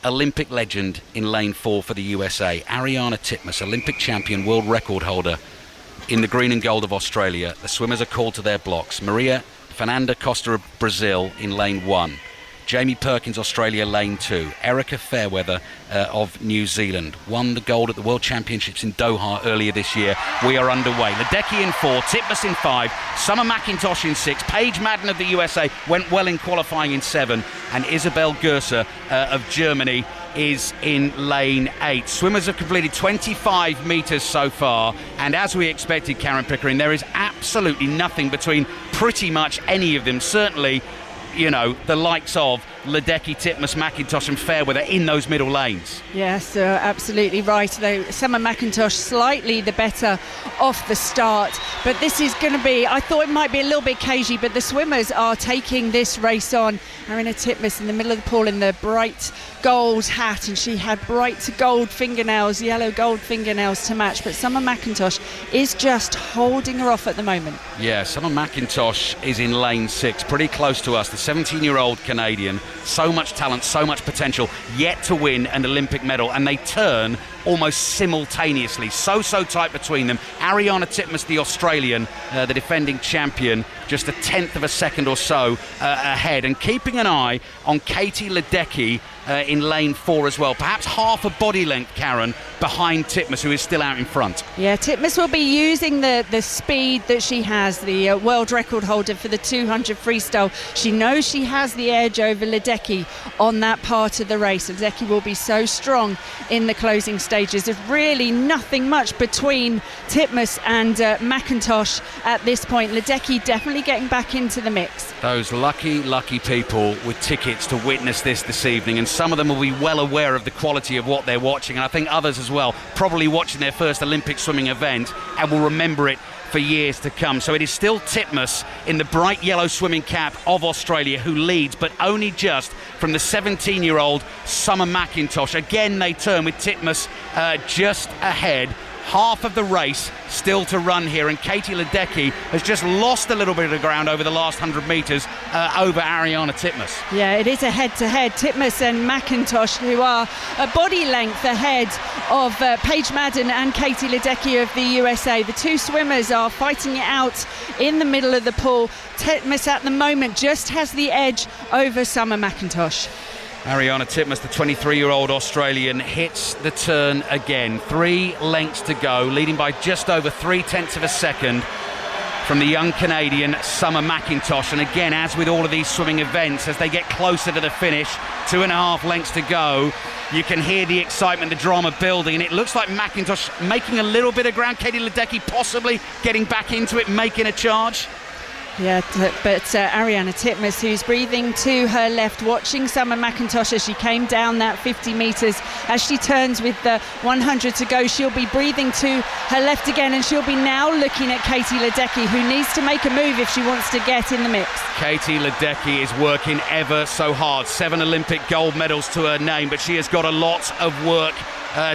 Olympic legend in lane 4 for the USA. Ariana Titmus, Olympic champion, world record holder in the green and gold of Australia. The swimmers are called to their blocks. Maria Fernanda Costa of Brazil in lane 1. Jamie Perkins, Australia, lane 2. Erica Fairweather of New Zealand won the gold at the World Championships in Doha earlier this year. We are underway. Ledecky in 4, Titmus in 5, Summer McIntosh in 6, Paige Madden of the USA went well in qualifying in 7, and Isabel Gerser of Germany is in lane 8. Swimmers have completed 25 metres so far, and as we expected, Karen Pickering, there is absolutely nothing between pretty much any of them. Certainly, you know, the likes of Ledecky, Titmus, McIntosh and Fairweather in those middle lanes. Yes, absolutely right. Though Summer McIntosh slightly the better off the start, but this is going to be, I thought it might be a little bit cagey, but the swimmers are taking this race on. Ariana Titmus in the middle of the pool in the bright gold hat, and she had bright gold fingernails, yellow gold fingernails to match, but Summer McIntosh is just holding her off at the moment. Yeah, Summer McIntosh is in lane 6, pretty close to us, the 17-year-old Canadian. So much talent, so much potential, yet to win an Olympic medal, and they turn almost simultaneously. So tight between them. Ariana Titmus, the Australian, the defending champion, just a tenth of a second or so ahead, and keeping an eye on Katie Ledecky in lane 4 as well. Perhaps half a body length, Karen, behind Titmus, who is still out in front. Yeah, Titmus will be using the speed that she has, the world record holder for the 200 freestyle. She knows she has the edge over Ledecky on that part of the race. Ledecky will be so strong in the closing stages. There's really nothing much between Titmus and McIntosh at this point. Ledecky definitely getting back into the mix. Those lucky people with tickets to witness this evening, and some of them will be well aware of the quality of what they're watching, and I think others as well, probably watching their first Olympic swimming event and will remember it for years to come. So it is still Titmus in the bright yellow swimming cap of Australia who leads, but only just from the 17-year-old Summer McIntosh. Again, they turn with Titmus just ahead half of the race still to run here, and Katie Ledecky has just lost a little bit of ground over the last 100 metres over Ariarne Titmus. Yeah, it is a head-to-head. Titmus and McIntosh, who are a body length ahead of Paige Madden and Katie Ledecky of the USA. The two swimmers are fighting it out in the middle of the pool. Titmus at the moment just has the edge over Summer McIntosh. Ariarne Titmus, the 23-year-old Australian, hits the turn again. 3 lengths to go, leading by just over 0.3 of a second from the young Canadian Summer McIntosh. And again, as with all of these swimming events, as they get closer to the finish, 2.5 lengths to go, you can hear the excitement, the drama building, and it looks like McIntosh making a little bit of ground. Katie Ledecky possibly getting back into it, making a charge. Yeah, but Ariarne Titmus, who's breathing to her left, watching Summer McIntosh as she came down that 50 metres. As she turns with the 100 to go, she'll be breathing to her left again, and she'll be now looking at Katie Ledecky, who needs to make a move if she wants to get in the mix. Katie Ledecky is working ever so hard. 7 Olympic gold medals to her name, but she has got a lot of work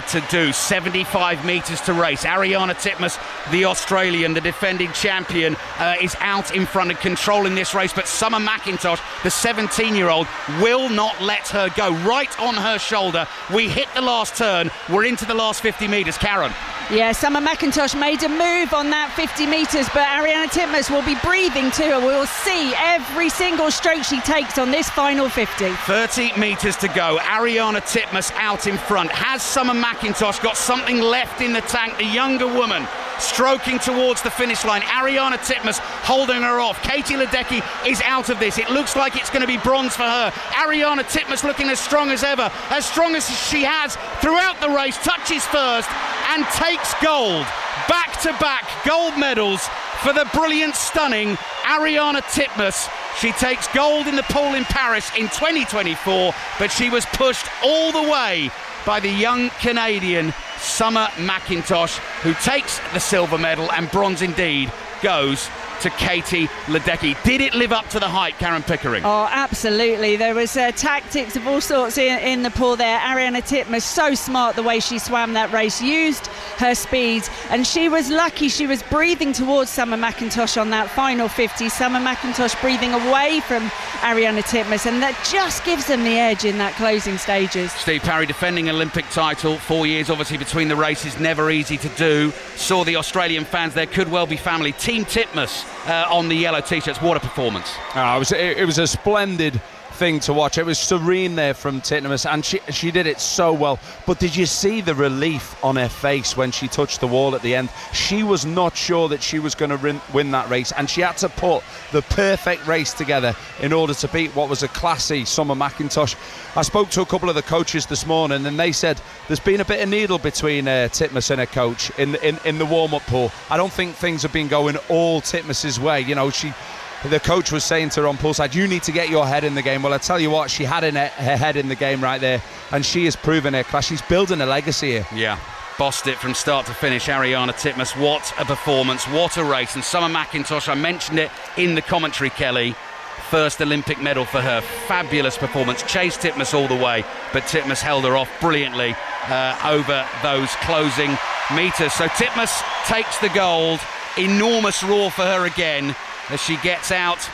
to do. 75 metres to race. Ariarne Titmus, the Australian, the defending champion, is out in front and controlling this race, but Summer McIntosh, the 17-year-old, will not let her go. Right on her shoulder. We hit the last turn. We're into the last 50 metres. Karen. Yeah, Summer McIntosh made a move on that 50 metres, but Ariarne Titmus will be breathing to her. We'll see every single stroke she takes on this final 50. 30 metres to go. Ariarne Titmus out in front. Has Summer McIntosh got something left in the tank? The younger woman stroking towards the finish line. Ariarne Titmus holding her off. Katie Ledecky is out of this. It looks like it's going to be bronze for her. Ariarne Titmus looking as strong as ever, as strong as she has throughout the race. Touches first and takes gold. Back-to-back gold medals for the brilliant, stunning Ariarne Titmus. She takes gold in the pool in Paris in 2024, but she was pushed all the way by the young Canadian Summer McIntosh, who takes the silver medal, and bronze indeed goes to Katie Ledecky. Did it live up to the hype, Karen Pickering? Oh, absolutely. There was tactics of all sorts in the pool there. Ariarne Titmus, so smart the way she swam that race, used her speed, and she was lucky. She was breathing towards Summer McIntosh on that final 50. Summer McIntosh breathing away from Ariarne Titmus, and that just gives them the edge in that closing stages. Steve Parry defending Olympic title, 4 years obviously between the races, never easy to do. Saw the Australian fans there, could well be family. Team Titmus on the yellow t-shirts. What a performance. It was a splendid thing to watch. It was serene there from Titmus, and she did it so well. But did you see the relief on her face when she touched the wall at the end? She was not sure that she was going to win that race, and she had to put the perfect race together in order to beat what was a classy Summer McIntosh. I spoke to a couple of the coaches this morning, and they said there's been a bit of needle between Titmus and her coach in the warm-up pool. I don't think things have been going all Titmus's way. You know, the coach was saying to her on poolside, you need to get your head in the game. Well, I tell you what, she had her head in the game right there, and she has proven her class. She's building a legacy here. Yeah, bossed it from start to finish, Ariarne Titmus. What a performance, what a race. And Summer McIntosh, I mentioned it in the commentary, Kelly, first Olympic medal for her. Fabulous performance, chased Titmus all the way, but Titmus held her off brilliantly over those closing metres. So Titmus takes the gold. Enormous roar for her again as she gets out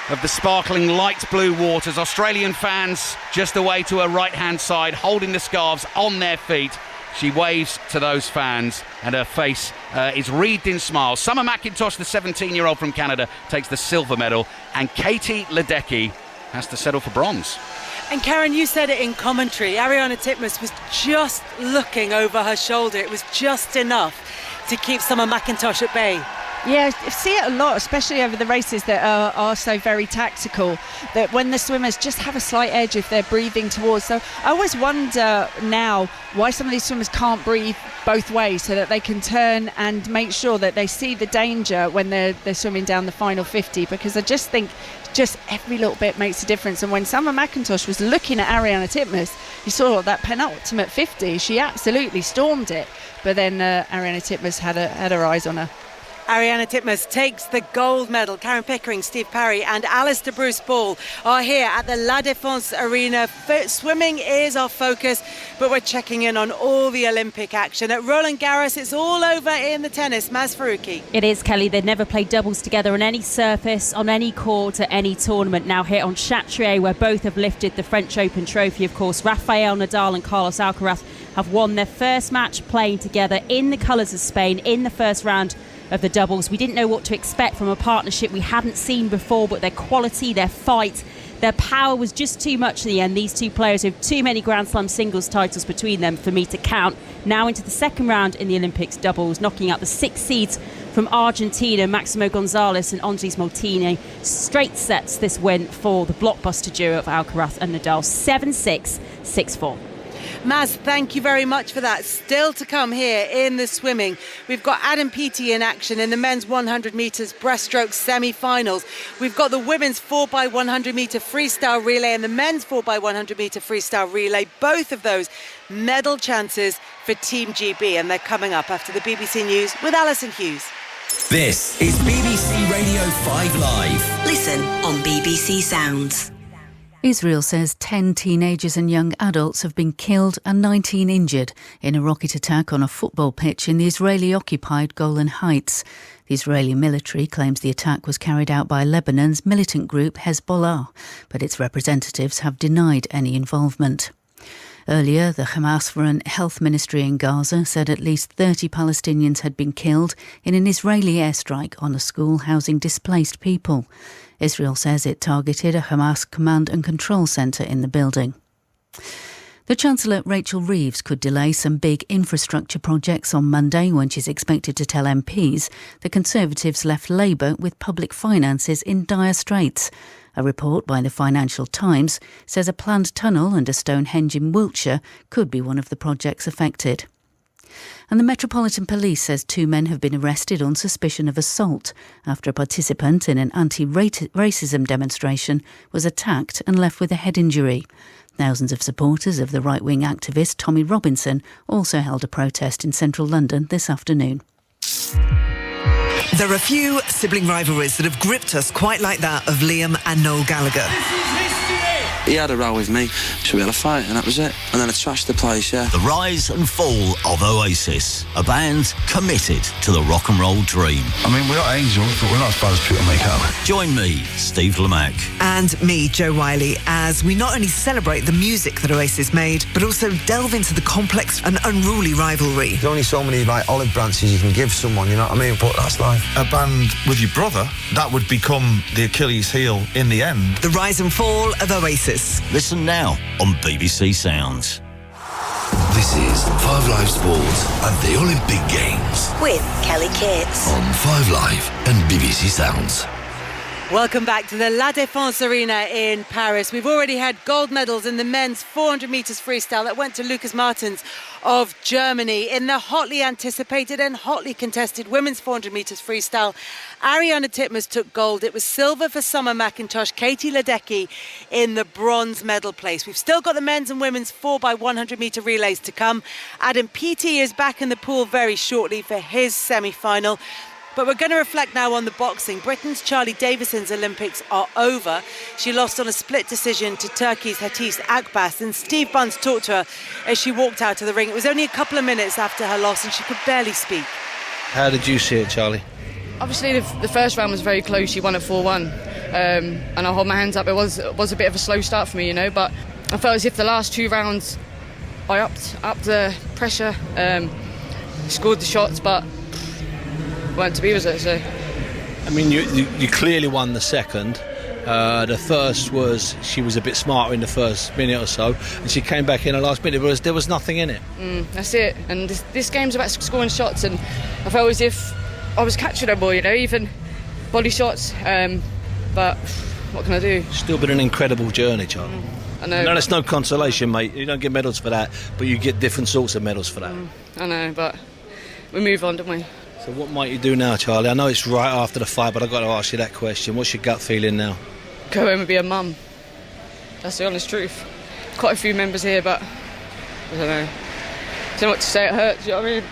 of the sparkling light blue waters. Australian fans just away to her right-hand side, holding the scarves on their feet. She waves to those fans, and her face is wreathed in smiles. Summer McIntosh, the 17-year-old from Canada, takes the silver medal, and Katie Ledecky has to settle for bronze. And Karen, you said it in commentary. Ariarne Titmus was just looking over her shoulder. It was just enough to keep Summer McIntosh at bay. Yeah, I see it a lot, especially over the races that are so very tactical, that when the swimmers just have a slight edge if they're breathing towards. So I always wonder now why some of these swimmers can't breathe both ways, so that they can turn and make sure that they see the danger when they're swimming down the final 50, because I just think just every little bit makes a difference. And when Summer McIntosh was looking at Ariarne Titmus, you saw that penultimate 50, she absolutely stormed it, but then Ariarne Titmus had her eyes on her. Ariana Titmus takes the gold medal. Karen Pickering, Steve Parry and Alistair Bruce Ball are here at the La Défense Arena. Swimming is our focus, but we're checking in on all the Olympic action. At Roland Garros, it's all over in the tennis. Maz Faruqi. It is, Kelly. They've never played doubles together on any surface, on any court, at any tournament. Now here on Chatrier, where both have lifted the French Open trophy, of course. Rafael Nadal and Carlos Alcaraz have won their first match playing together in the colours of Spain in the first round of the doubles. We didn't know what to expect from a partnership we hadn't seen before, but their quality, their fight, their power was just too much in the end. These two players have too many Grand Slam singles titles between them for me to count. Now into the second round in the Olympics doubles, knocking out the 6 seeds from Argentina, Maximo Gonzalez and Andres Molteni. Straight sets this win for the blockbuster duo of Alcaraz and Nadal. 7-6, 6-4. Maz, thank you very much for that. Still to come here in the swimming. We've got Adam Peaty in action in the men's 100 metres breaststroke semi-finals. We've got the women's 4x100 metre freestyle relay and the men's 4x100 metre freestyle relay. Both of those medal chances for Team GB, and they're coming up after the BBC News with Alison Hughes. This is BBC Radio 5 Live. Listen on BBC Sounds. Israel says 10 teenagers and young adults have been killed and 19 injured in a rocket attack on a football pitch in the Israeli-occupied Golan Heights. The Israeli military claims the attack was carried out by Lebanon's militant group Hezbollah, but its representatives have denied any involvement. Earlier, the Hamas-run health ministry in Gaza said at least 30 Palestinians had been killed in an Israeli airstrike on a school housing displaced people. Israel says it targeted a Hamas command and control centre in the building. The Chancellor, Rachel Reeves, could delay some big infrastructure projects on Monday when she's expected to tell MPs the Conservatives left Labour with public finances in dire straits. A report by the Financial Times says a planned tunnel under Stonehenge in Wiltshire could be one of the projects affected. And the Metropolitan Police says 2 men have been arrested on suspicion of assault after a participant in an anti-racism demonstration was attacked and left with a head injury. Thousands of supporters of the right-wing activist Tommy Robinson also held a protest in central London this afternoon. There are few sibling rivalries that have gripped us quite like that of Liam and Noel Gallagher. He had a row with me, so we had a fight and that was it. And then I trashed the place, yeah. The rise and fall of Oasis, a band committed to the rock and roll dream. I mean, we're not angels, but we're not as bad as people make out. Join me, Steve Lamack. And me, Jo Wiley, as we not only celebrate the music that Oasis made, but also delve into the complex and unruly rivalry. There's only so many, olive branches you can give someone, you know what I mean? But that's life. A band with your brother, that would become the Achilles heel in the end. The rise and fall of Oasis. Listen now on BBC Sounds. This is 5 Live Sport and the Olympic Games with Kelly Kitts on 5 Live and BBC Sounds. Welcome back to the La Défense Arena in Paris. We've already had gold medals in the men's 400 metres freestyle that went to Lucas Martens of Germany. In the hotly anticipated and hotly contested women's 400 metres freestyle, Ariana Titmus took gold. It was silver for Summer McIntosh, Katie Ledecky in the bronze medal place. We've still got the men's and women's 4x100 metre relays to come. Adam Peaty is back in the pool very shortly for his semi-final. But we're going to reflect now on the boxing. Britain's Charley Davison's Olympics are over. She lost on a split decision to Turkey's Hatice Akbas, and Steve Bunce talked to her as she walked out of the ring. It was only a couple of minutes after her loss and she could barely speak. How did you see it, Charlie? Obviously, the first round was very close. She won at 4-1. And I hold my hands up. It was a bit of a slow start for me, but I felt as if the last 2 rounds I upped the pressure, scored the shots, but weren't to be, was it? So, I mean, you clearly won the second. The first was she was a bit smarter in the first minute or so, and she came back in the last minute. There was nothing in it. That's it. And this game's about scoring shots, and I felt as if I was catching them all, even body shots. But what can I do? Still been an incredible journey, Charlie. I know. No, that's no consolation, mate. You don't get medals for that, but you get different sorts of medals for that. I know, but we move on, don't we? So what might you do now, Charlie? I know it's right after the fight, but I've got to ask you that question. What's your gut feeling now? Go home and be a mum. That's the honest truth. Quite a few members here, but I don't know what to say. It hurts, you know what I mean?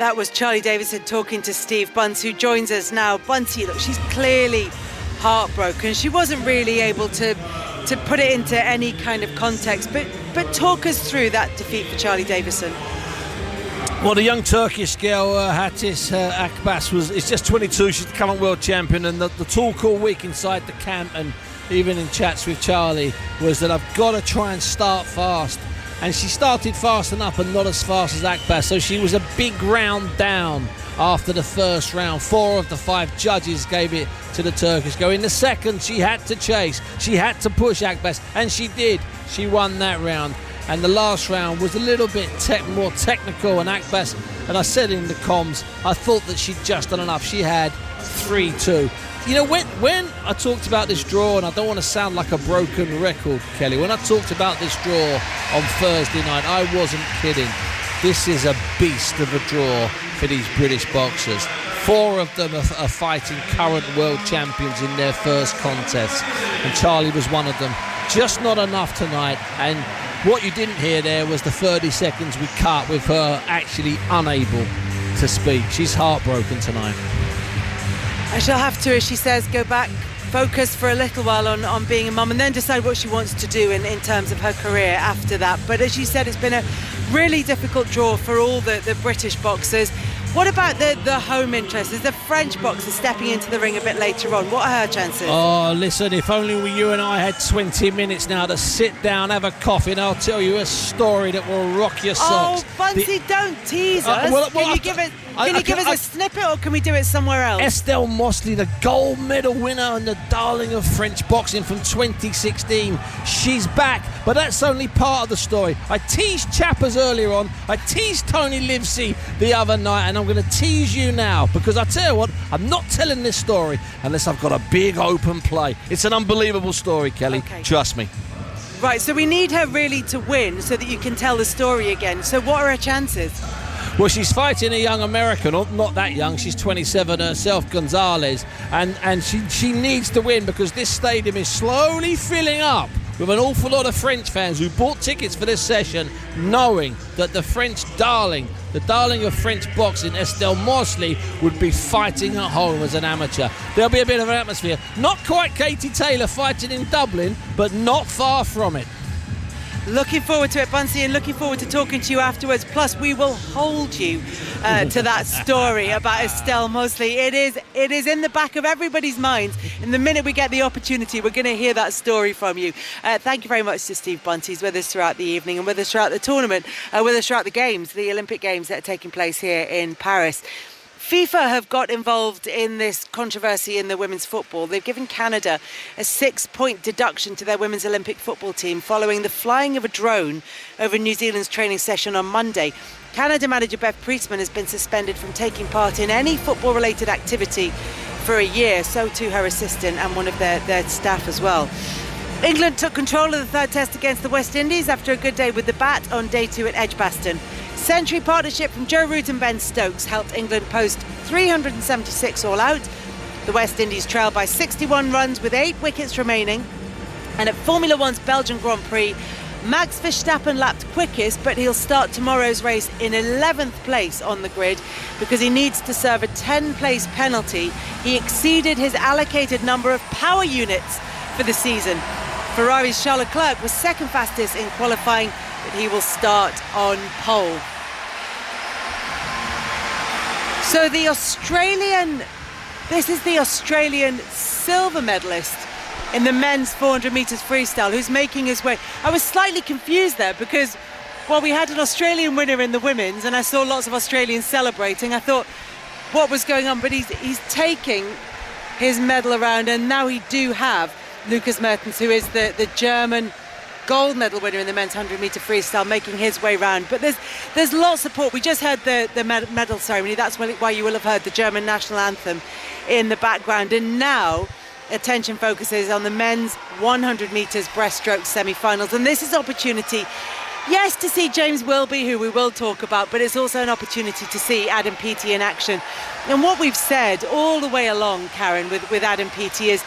That was Charley Davison talking to Steve Bunce, who joins us now. Bunty, look, she's clearly heartbroken. She wasn't really able to put it into any kind of context, but talk us through that defeat for Charley Davison. Well, the young Turkish girl, Hatis Akbas, is just 22. She's the current world champion, and the talk all week inside the camp and even in chats with Charley was that I've got to try and start fast. And she started fast enough, but not as fast as Akbas. So she was a big round down after the first round. 4 of the 5 judges gave it to the Turkish girl. In the second, she had to chase. She had to push Akbas, and she did. She won that round. And the last round was a little bit more technical, and Akbas, and I said in the comms, I thought that she'd just done enough. She had 3-2. You know, when I talked about this draw, and I don't want to sound like a broken record, Kelly, when I talked about this draw on Thursday night, I wasn't kidding. This is a beast of a draw for these British boxers. 4 of them are fighting current world champions in their first contest, and Charley was one of them. Just not enough tonight, and what you didn't hear there was the 30 seconds we cut with her actually unable to speak. She's heartbroken tonight. I shall have to, as she says, go back, focus for a little while on being a mum, and then decide what she wants to do in terms of her career after that. But as you said, it's been a really difficult draw for all the British boxers. What about the home interest? Is the French boxer stepping into the ring a bit later on? What are her chances? Oh, listen, if only you and I had 20 minutes now to sit down, have a coffee, and I'll tell you a story that will rock your socks. Oh, Bunsey, don't tease us. Can you give us a snippet, or can we do it somewhere else? Estelle Mosley, the gold medal winner and the darling of French boxing from 2016. She's back, but that's only part of the story. I teased Chappers earlier on. I teased Tony Livesey the other night, and I'm going to tease you now, because I tell you what, I'm not telling this story unless I've got a big open play. It's an unbelievable story, Kelly. Okay. Trust me. Right, so we need her really to win so that you can tell the story again. So what are her chances? Well, she's fighting a young American, not that young, she's 27 herself, Gonzalez, and she needs to win, because this stadium is slowly filling up with an awful lot of French fans who bought tickets for this session, knowing that the French darling, the darling of French boxing, Estelle Mosley, would be fighting at home as an amateur. There'll be a bit of an atmosphere. Not quite Katie Taylor fighting in Dublin, but not far from it. Looking forward to it, Bunsey, and looking forward to talking to you afterwards. Plus, we will hold you to that story about Estelle Mosley. It is in the back of everybody's minds. And the minute we get the opportunity, we're going to hear that story from you. Thank you very much to Steve Bunty. He's with us throughout the evening and with us throughout the tournament, with us throughout the games, the Olympic Games that are taking place here in Paris. FIFA have got involved in this controversy in the women's football. They've given Canada a 6-point deduction to their women's Olympic football team following the flying of a drone over New Zealand's training session on Monday. Canada manager Bev Priestman has been suspended from taking part in any football-related activity for a year. So too her assistant and one of their staff as well. England took control of the third test against the West Indies after a good day with the bat on day 2 at Edgbaston. Century partnership from Joe Root and Ben Stokes helped England post 376 all out. The West Indies trailed by 61 runs with 8 wickets remaining. And at Formula One's Belgian Grand Prix, Max Verstappen lapped quickest, but he'll start tomorrow's race in 11th place on the grid because he needs to serve a 10-place penalty. He exceeded his allocated number of power units for the season. Ferrari's Charles Leclerc was second fastest in qualifying, but he will start on pole. So this is the Australian silver medalist in the men's 400 metres freestyle who's making his way. I was slightly confused there because, well, we had an Australian winner in the women's and I saw lots of Australians celebrating. I thought, what was going on? But he's taking his medal around, and now we do have Lucas Mertens, who is the German gold medal winner in the men's 100-metre freestyle, making his way round. But there's lots of support. We just heard the medal ceremony. That's why you will have heard the German national anthem in the background. And now attention focuses on the men's 100 metres breaststroke semi-finals. And this is opportunity, yes, to see James Wilby, who we will talk about, but it's also an opportunity to see Adam Peaty in action. And what we've said all the way along, Karen, with Adam Peaty is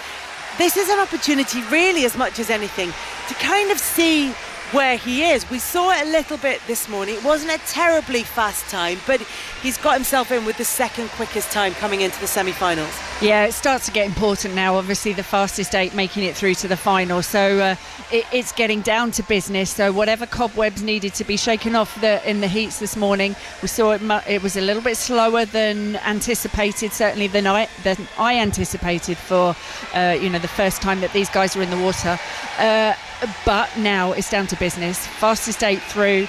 this is an opportunity, really, as much as anything, to kind of see where he is. We saw it a little bit this morning. It wasn't a terribly fast time, but he's got himself in with the second quickest time coming into the semi-finals. Yeah, it starts to get important now. Obviously, the fastest 8 making it through to the final. So it's getting down to business. So whatever cobwebs needed to be shaken off in the heats this morning, we saw it was a little bit slower than anticipated, certainly than I anticipated for the first time that these guys were in the water. But now it's down to business. Fastest 8 through.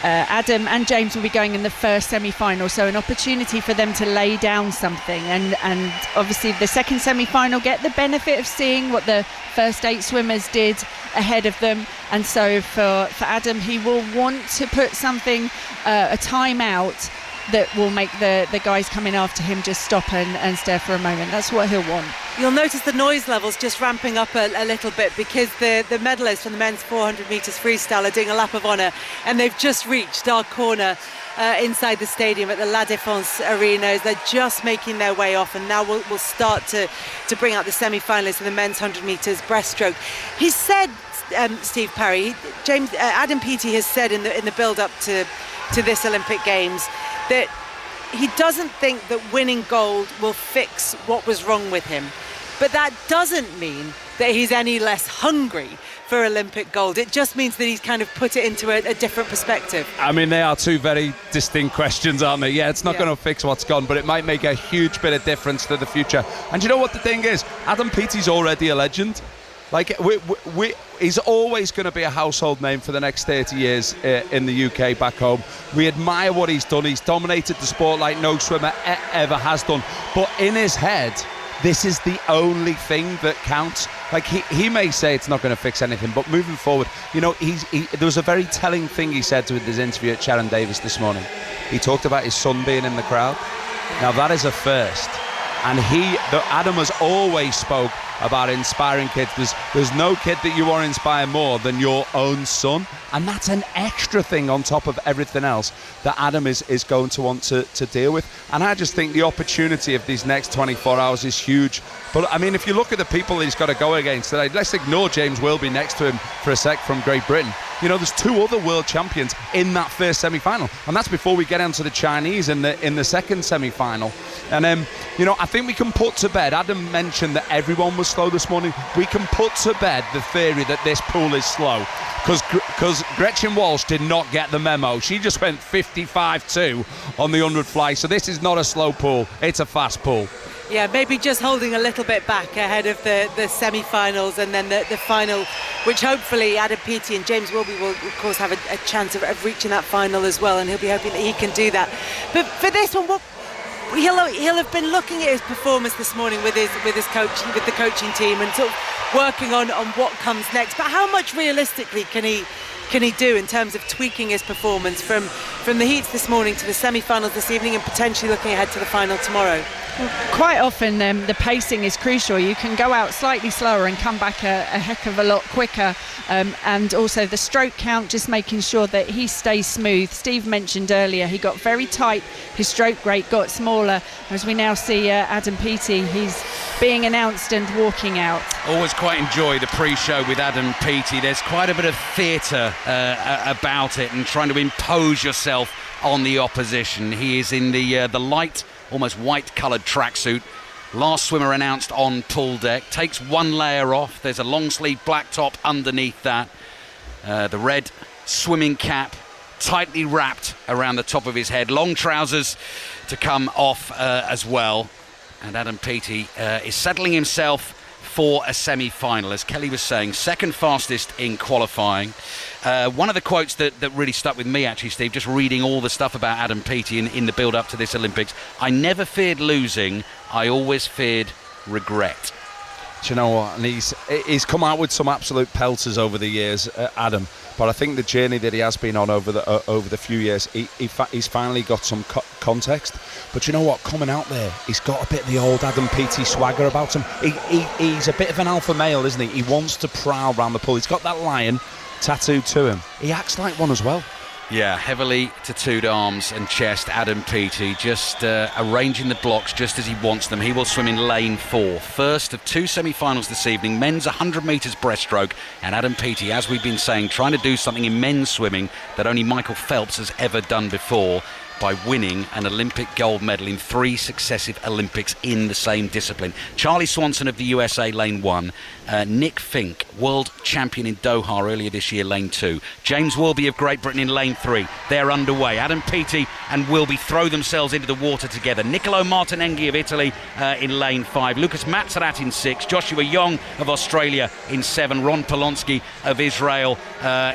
Adam and James will be going in the first semi-final, so an opportunity for them to lay down something, and obviously the second semi-final get the benefit of seeing what the first 8 swimmers did ahead of them. And so for Adam, he will want to put something, a time out that will make the guys coming after him just stop and stare for a moment. That's what he'll want. You'll notice the noise levels just ramping up a little bit, because the medalists from the men's 400 metres freestyle are doing a lap of honour, and they've just reached our corner inside the stadium at the La Défense Arenas. They're just making their way off, and now we'll start to bring out the semi-finalists in the men's 100 metres breaststroke. He said, Steve Parry, Adam Peaty has said in the build-up to this Olympic Games that he doesn't think that winning gold will fix what was wrong with him. But that doesn't mean that he's any less hungry for Olympic gold. It just means that he's kind of put it into a different perspective. I mean, they are two very distinct questions, aren't they? Yeah, it's not going to fix what's gone, but it might make a huge bit of difference to the future. And you know what the thing is? Adam Peaty's already a legend. Like, he's always going to be a household name for the next 30 years in the UK back home. We admire what he's done. He's dominated the sport like no swimmer ever has done. But in his head, this is the only thing that counts. Like, he may say it's not going to fix anything, but moving forward, there was a very telling thing he said with his interview at Charley Davison this morning. He talked about his son being in the crowd. Now, that is a first. And Adam has always spoke about inspiring kids. There's no kid that you want to inspire more than your own son, and that's an extra thing on top of everything else that Adam is going to want to deal with. And I just think the opportunity of these next 24 hours is huge. But I mean, if you look at the people he's got to go against today, let's ignore James Wilby next to him for a sec from Great Britain. There's 2 other world champions in that first semi-final, and that's before we get onto the Chinese in the second semi-final. And I think we can put to bed, Adam mentioned that everyone was slow this morning. We can put to bed the theory that this pool is slow, because Gretchen Walsh did not get the memo. She just went 55.2 on the 100 fly. So this is not a slow pool, it's a fast pool. Yeah, maybe just holding a little bit back ahead of the semi-finals and then the final, which hopefully Adam Peaty and James Wilby will, of course, have a chance of reaching that final as well, and he'll be hoping that he can do that. But for this one, he'll have been looking at his performance this morning with his coach, with the coaching team, and sort of working on what comes next. But how much realistically can he do in terms of tweaking his performance from the heats this morning to the semi-finals this evening, and potentially looking ahead to the final tomorrow? Quite often the pacing is crucial. You can go out slightly slower and come back a heck of a lot quicker, and also the stroke count, just making sure that he stays smooth. Steve mentioned earlier he got very tight, his stroke rate got smaller. As we now see Adam Peaty, he's being announced and walking out. Always quite enjoy the pre-show with Adam Peaty. There's quite a bit of theatre about it, and trying to impose yourself on the opposition. He is in the light, almost white-coloured tracksuit. Last swimmer announced on pool deck. Takes one layer off. There's a long-sleeve black top underneath that. The red swimming cap tightly wrapped around the top of his head. Long trousers to come off as well. And Adam Peaty is settling himself for a semi-final. As Kelly was saying, second fastest in qualifying. One of the quotes that really stuck with me, actually, Steve, just reading all the stuff about Adam Peaty in the build-up to this Olympics: I never feared losing, I always feared regret. Do you know what? And he's come out with some absolute pelters over the years, Adam. But I think the journey that he has been on over the few years, he's finally got some context. But you know what? Coming out there, he's got a bit of the old Adam Peaty swagger about him. He's a bit of an alpha male, isn't he? He wants to prowl around the pool. He's got that lion tattooed to him. He acts like one as well. Yeah, heavily tattooed arms and chest, Adam Peaty, just arranging the blocks just as he wants them. He will swim in lane 4. First of 2 semi-finals this evening, men's 100 metres breaststroke, and Adam Peaty, as we've been saying, trying to do something in men's swimming that only Michael Phelps has ever done before, by winning an Olympic gold medal in 3 successive Olympics in the same discipline. Charlie Swanson of the USA, lane 1. Nick Fink, world champion in Doha earlier this year, lane 2. James Wilby of Great Britain in lane 3. They're underway. Adam Peaty and Wilby throw themselves into the water together. Niccolò Martinenghi of Italy in lane 5. Lucas Matsarat in 6. Joshua Young of Australia in 7. Ron Polonsky of Israel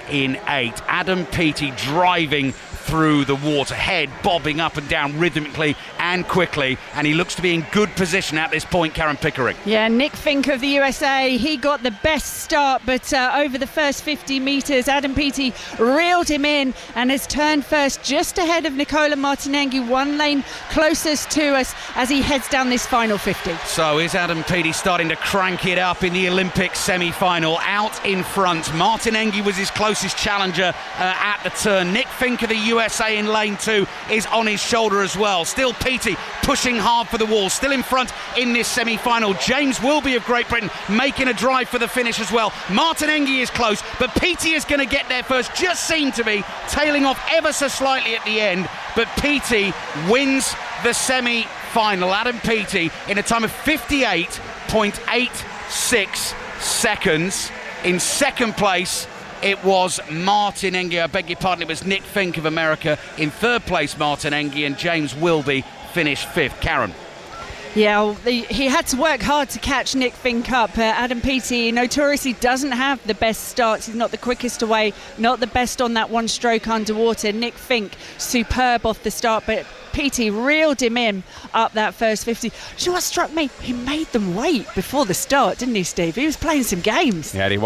in 8. Adam Peaty driving through the water, head bobbing up and down rhythmically and quickly, and he looks to be in good position at this point, Karen Pickering. Yeah, Nick Fink of the USA, he got the best start, but over the first 50 metres, Adam Peaty reeled him in and has turned first just ahead of Niccolò Martinenghi, 1 lane closest to us as he heads down this final 50. So is Adam Peaty starting to crank it up in the Olympic semi-final? Out in front, Martinenghi was his closest challenger at the turn. Nick Fink of the USA in lane 2 is on his shoulder as well. Still Peaty pushing hard for the wall, still in front in this semi-final. James Wilby of Great Britain making a drive for the finish as well. Martinenghi is close, but Peaty is going to get there first. Just seemed to be tailing off ever so slightly at the end, but Peaty wins the semi-final. Adam Peaty in a time of 58.86 seconds. In second place, it was Martinenghi, I beg your pardon, it was Nick Fink of America. In third place, Martinenghi, and James Wilby finished 5th. Karen. Yeah, he had to work hard to catch Nick Fink up. Adam Peaty notoriously doesn't have the best starts. He's not the quickest away, not the best on that 1 stroke underwater. Nick Fink, superb off the start, but Peaty reeled him in up that first 50. Do you know what struck me? He made them wait before the start, didn't he, Steve? He was playing some games. Yeah, he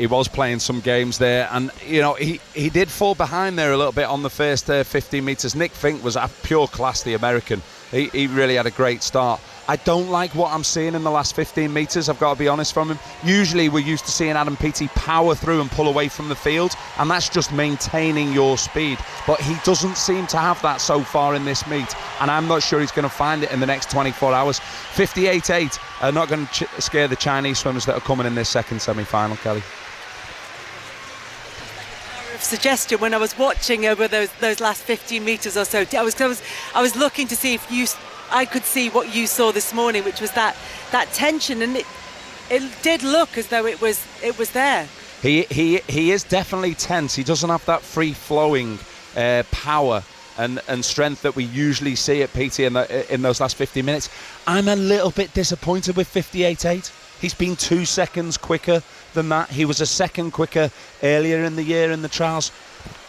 was playing some games there, and you know he did fall behind there a little bit on the first 15 metres. Nick Fink was a pure class, the American. He really had a great start. I don't like what I'm seeing in the last 15 metres, I've got to be honest, from him. Usually we're used to seeing Adam Peaty power through and pull away from the field, and that's just maintaining your speed. But he doesn't seem to have that so far in this meet, and I'm not sure he's going to find it in the next 24 hours. 58.8 are not going to scare the Chinese swimmers that are coming in this second semi-final, Kelly. Suggestion when I was watching over those last 15 metres or so, I was looking to see if I could see what you saw this morning, which was that tension, and it did look as though it was there. He is definitely tense. He doesn't have that free flowing power and strength that we usually see at Peaty in those last 50 minutes. I'm a little bit disappointed with 58.8. He's been 2 seconds quicker than that. He was a second quicker earlier in the year in the trials,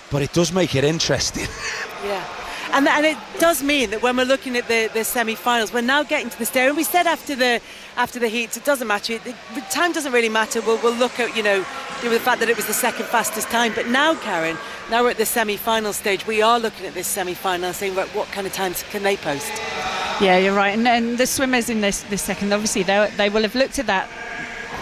but it does make it interesting. Yeah. And it does mean that when we're looking at the semi-finals, we're now getting to the stage. And we said after the heats, it doesn't matter. The time doesn't really matter. We'll look at the fact that it was the second fastest time. But now, Karen, now we're at the semi-final stage. We are looking at this semi-final, saying what kind of times can they post. Yeah, you're right. And the swimmers in this second, obviously, they will have looked at that.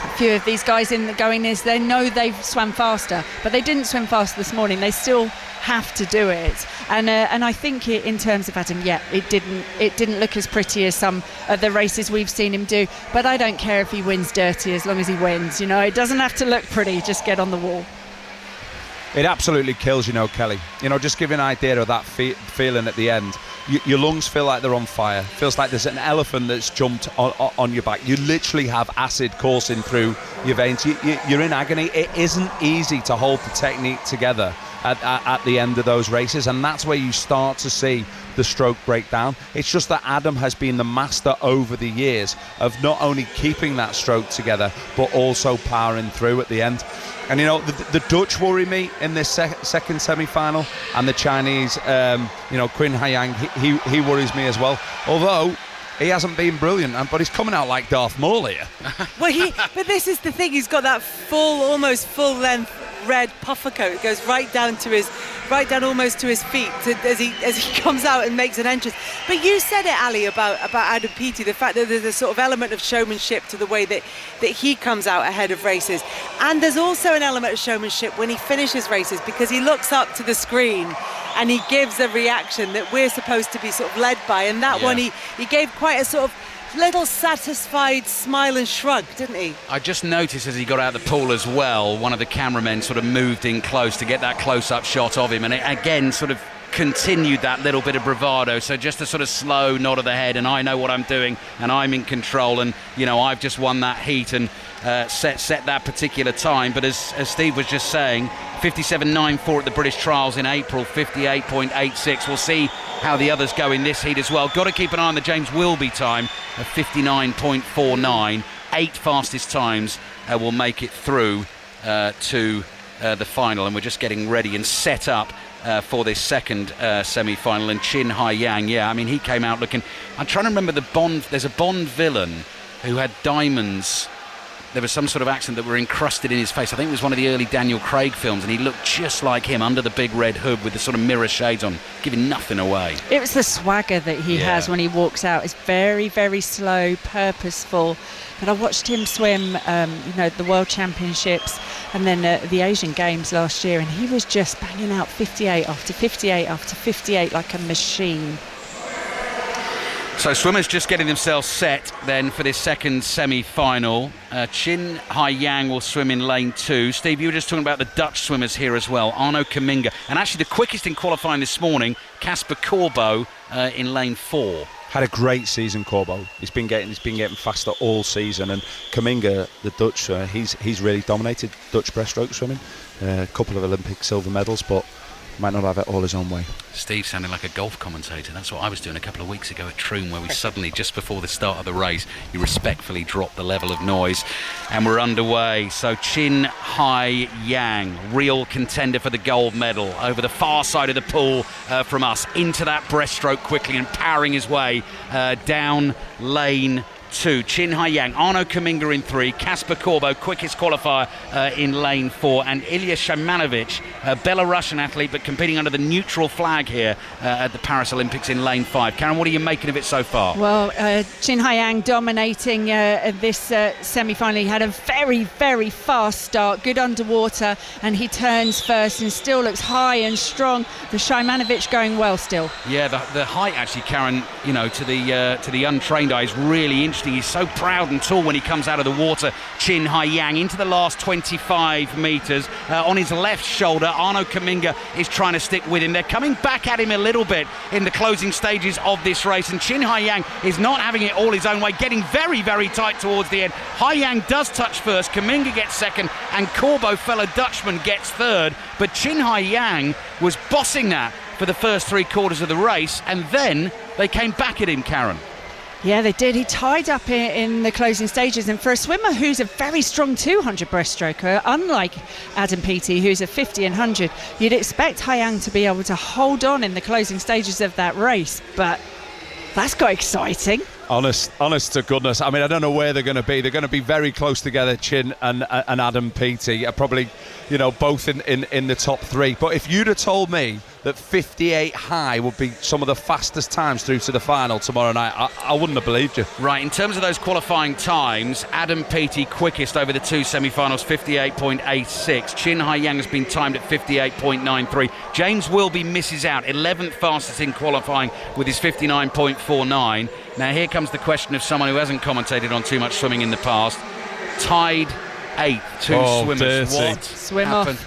A few of these guys they know they've swam faster, but they didn't swim faster this morning. They still have to do it, and I think in terms of Adam, it didn't look as pretty as some of the races we've seen him do. But I don't care if he wins dirty as long as he wins. You know, it doesn't have to look pretty. Just get on the wall. It absolutely kills, Kelly. Just give you an idea of that feeling at the end. Your lungs feel like they're on fire. Feels like there's an elephant that's jumped on your back. You literally have acid coursing through your veins. You're in agony. It isn't easy to hold the technique together at the end of those races, and that's where you start to see the stroke break down. It's just that Adam has been the master over the years of not only keeping that stroke together, but also powering through at the end. And the Dutch worry me in this second semi-final, and the Chinese, Quinn Haiyang, he worries me as well. Although he hasn't been brilliant, but he's coming out like Darth Maul here. Well, but this is the thing. He's got that almost full length red puffer coat that goes right down almost to his feet as he comes out and makes an entrance. But you said it, Ali, about Adam Peaty, the fact that there's a sort of element of showmanship to the way that he comes out ahead of races. And there's also an element of showmanship when he finishes races, because he looks up to the screen and he gives a reaction that we're supposed to be sort of led by. And that one, he gave quite a sort of little satisfied smile and shrug, didn't he? I just noticed as he got out of the pool as well, one of the cameramen sort of moved in close to get that close-up shot of him, and it again sort of continued that little bit of bravado. So just a sort of slow nod of the head, and I know what I'm doing and I'm in control, and I've just won that heat and set that particular time. But as Steve was just saying, 57.94 at the British Trials in April, 58.86. We'll see how the others go in this heat as well. Got to keep an eye on the James Wilby time of 59.49. 8 fastest times will make it through to the final, and we're just getting ready and set up for this second semi-final. And Chin Hai Yang, he came out looking... I'm trying to remember there's a Bond villain who had diamonds. There was some sort of accent that were encrusted in his face. I think it was one of the early Daniel Craig films, and he looked just like him under the big red hood with the sort of mirror shades on, giving nothing away. It was the swagger that he has when he walks out. It's very, very slow, purposeful. But I watched him swim, the World Championships and then the Asian Games last year, and he was just banging out 58 after 58 after 58 like a machine. So swimmers just getting themselves set then for this second semi-final. Chin Hai Yang will swim in lane 2. Steve, you were just talking about the Dutch swimmers here as well. Arno Kaminga, and actually the quickest in qualifying this morning, Casper Corbo in lane 4. Had a great season, Corbo. He's been getting faster all season, and Kaminga, the Dutch, he's really dominated Dutch breaststroke swimming. A couple of Olympic silver medals, but might not have it all his own way. Steve sounding like a golf commentator. That's what I was doing a couple of weeks ago at Troon, where we suddenly, just before the start of the race, you respectfully dropped the level of noise, and we're underway. So Chin Hai Yang, real contender for the gold medal, over the far side of the pool from us, into that breaststroke quickly and powering his way down lane 2. Chin Hai Yang, Arno Kaminga in 3, Casper Corbo, quickest qualifier in lane 4, and Ilya Shamanovic, a Belarusian athlete but competing under the neutral flag here at the Paris Olympics in lane 5. Karen, what are you making of it so far? Well, Chin Hai Yang dominating this semi-final. He had a very, very fast start, good underwater, and he turns first and still looks high and strong. The Shamanovic going well still. Yeah, the height actually, Karen, to the untrained eye is really interesting. He's so proud and tall when he comes out of the water. Chin Hai Yang into the last 25 metres. On his left shoulder, Arno Kaminga is trying to stick with him. They're coming back at him a little bit in the closing stages of this race, and Chin Hai Yang is not having it all his own way, getting very, very tight towards the end. Hai Yang does touch first, Kaminga gets second, and Corbo, fellow Dutchman, gets third. But Chin Hai Yang was bossing that for the first 3 quarters of the race, and then they came back at him, Karen. Yeah, they did. He tied up in the closing stages, and for a swimmer who's a very strong 200 breaststroker, unlike Adam Peaty, who's a 50 and 100, you'd expect Hai Yang to be able to hold on in the closing stages of that race, but that's got exciting. Honest to goodness. I mean, I don't know where they're going to be. They're going to be very close together, Chin and Adam Peaty. Probably, both in the top 3. But if you'd have told me that 58 high would be some of the fastest times through to the final tomorrow night, I wouldn't have believed you. Right, in terms of those qualifying times, Adam Peaty quickest over the 2 semi-finals, 58.86. Chin Hai Yang has been timed at 58.93. James Wilby misses out, 11th fastest in qualifying with his 59.49. Now here comes the question of someone who hasn't commentated on too much swimming in the past. Tied 8th, 2 swimmers. Dirty. What Swim happened?